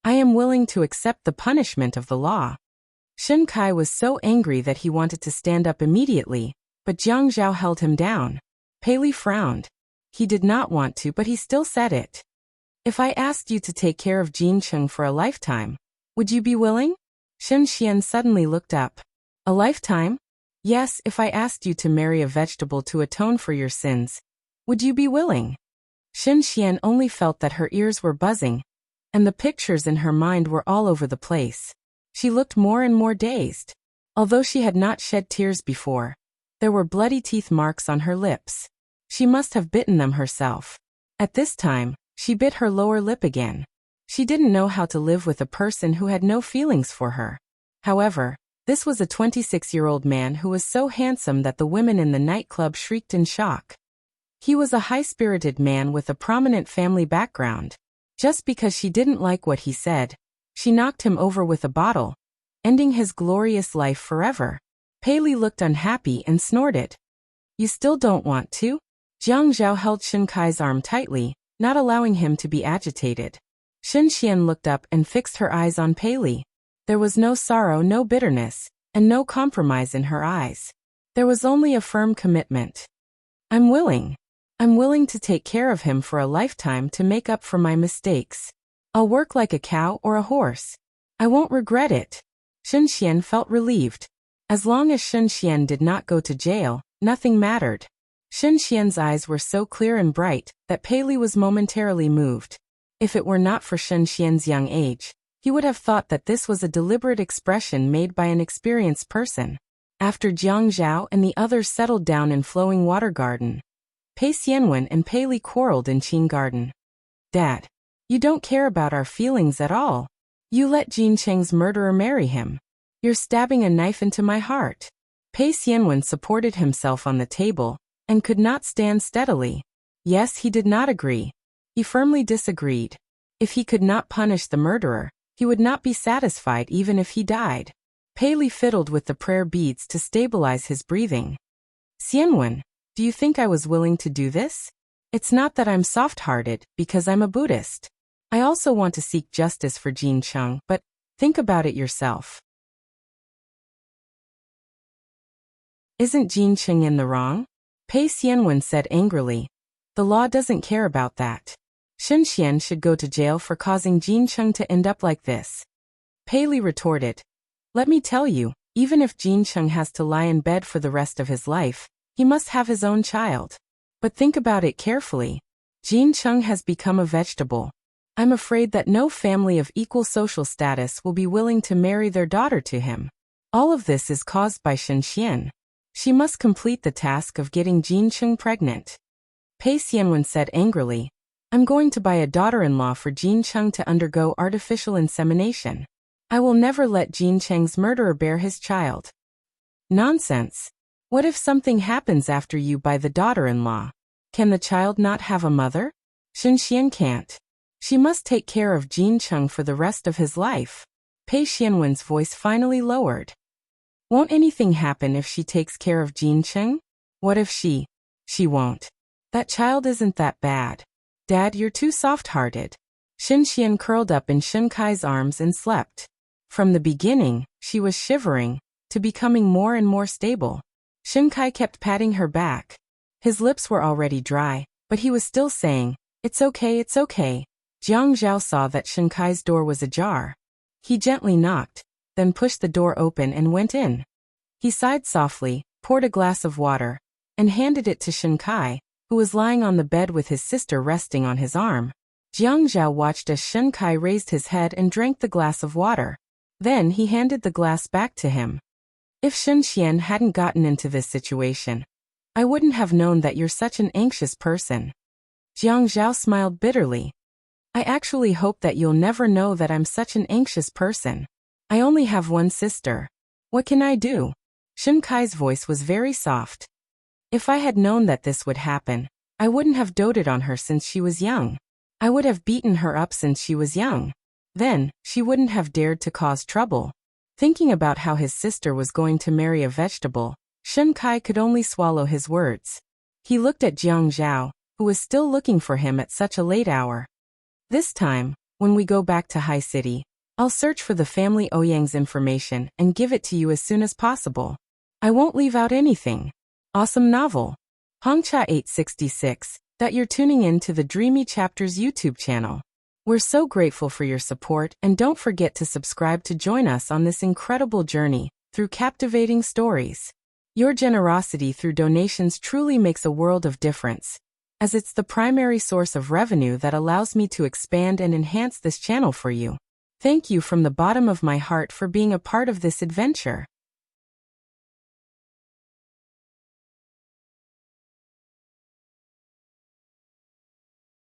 I am willing to accept the punishment of the law. Shen Kai was so angry that he wanted to stand up immediately, but Jiang Zhao held him down. Pei Li frowned. He did not want to, but he still said it. If I asked you to take care of Jin Cheng for a lifetime, would you be willing? Shen Xian suddenly looked up. A lifetime? Yes, if I asked you to marry a vegetable to atone for your sins, would you be willing? Shen Xian only felt that her ears were buzzing, and the pictures in her mind were all over the place. She looked more and more dazed. Although she had not shed tears before, there were bloody teeth marks on her lips. She must have bitten them herself. At this time, she bit her lower lip again. She didn't know how to live with a person who had no feelings for her. However, this was a 26-year-old man who was so handsome that the women in the nightclub shrieked in shock. He was a high-spirited man with a prominent family background. Just because she didn't like what he said, she knocked him over with a bottle, ending his glorious life forever. Pei Li looked unhappy and snorted. You still don't want to? Jiang Zhao held Shen Kai's arm tightly, not allowing him to be agitated. Shen Xian looked up and fixed her eyes on Pei Li. There was no sorrow, no bitterness, and no compromise in her eyes. There was only a firm commitment. I'm willing. I'm willing to take care of him for a lifetime to make up for my mistakes. I'll work like a cow or a horse. I won't regret it. Shen Xian felt relieved. As long as Shen Xian did not go to jail, nothing mattered. Shen Xian's eyes were so clear and bright that Pei Li was momentarily moved. If it were not for Shen Xian's young age, he would have thought that this was a deliberate expression made by an experienced person. After Jiang Zhao and the others settled down in Flowing Water Garden, Pei Xianwen and Pei Li quarreled in Qin Garden. Dad, you don't care about our feelings at all. You let Jin Cheng's murderer marry him. You're stabbing a knife into my heart. Pei Xianwen supported himself on the table and could not stand steadily. Yes, he did not agree. He firmly disagreed. If he could not punish the murderer, he would not be satisfied even if he died. Pei Li fiddled with the prayer beads to stabilize his breathing. Xianwen, do you think I was willing to do this? It's not that I'm soft-hearted, because I'm a Buddhist. I also want to seek justice for Jin Cheng, but think about it yourself. Isn't Jin Cheng in the wrong? Pei Xianwen said angrily. The law doesn't care about that. Shen Xian should go to jail for causing Jin Cheng to end up like this. Pei Li retorted. Let me tell you, even if Jin Cheng has to lie in bed for the rest of his life, he must have his own child. But think about it carefully. Jin Cheng has become a vegetable. I'm afraid that no family of equal social status will be willing to marry their daughter to him. All of this is caused by Shen Xian. She must complete the task of getting Jin Cheng pregnant. Pei Xianwen said angrily, I'm going to buy a daughter-in-law for Jin Cheng to undergo artificial insemination. I will never let Jin Cheng's murderer bear his child. Nonsense. What if something happens after you buy the daughter-in-law? Can the child not have a mother? Shen Xian can't. She must take care of Jin Cheng for the rest of his life. Pei Xianwen's voice finally lowered. Won't anything happen if she takes care of Jin Cheng? What if she won't? That child isn't that bad. Dad, you're too soft-hearted. Shen Xian curled up in Shen Kai's arms and slept. From the beginning, she was shivering, to becoming more and more stable. Shen Kai kept patting her back. His lips were already dry, but he was still saying, It's okay, it's okay. Jiang Zhao saw that Shen Kai's door was ajar. He gently knocked, then pushed the door open and went in. He sighed softly, poured a glass of water, and handed it to Shen Kai, who was lying on the bed with his sister resting on his arm. Jiang Zhao watched as Shen Kai raised his head and drank the glass of water. Then he handed the glass back to him. If Shen Xian hadn't gotten into this situation, I wouldn't have known that you're such an anxious person. Jiang Zhao smiled bitterly. I actually hope that you'll never know that I'm such an anxious person. I only have one sister. What can I do? Shen Kai's voice was very soft. If I had known that this would happen, I wouldn't have doted on her since she was young. I would have beaten her up since she was young. Then, she wouldn't have dared to cause trouble. Thinking about how his sister was going to marry a vegetable, Shen Kai could only swallow his words. He looked at Jiang Zhao, who was still looking for him at such a late hour. This time, when we go back to High City, I'll search for the family Ouyang's information and give it to you as soon as possible. I won't leave out anything. Awesome novel. Hongcha 866, that you're tuning in to the Dreamy Chapters YouTube channel. We're so grateful for your support, and don't forget to subscribe to join us on this incredible journey through captivating stories. Your generosity through donations truly makes a world of difference, as it's the primary source of revenue that allows me to expand and enhance this channel for you. Thank you from the bottom of my heart for being a part of this adventure.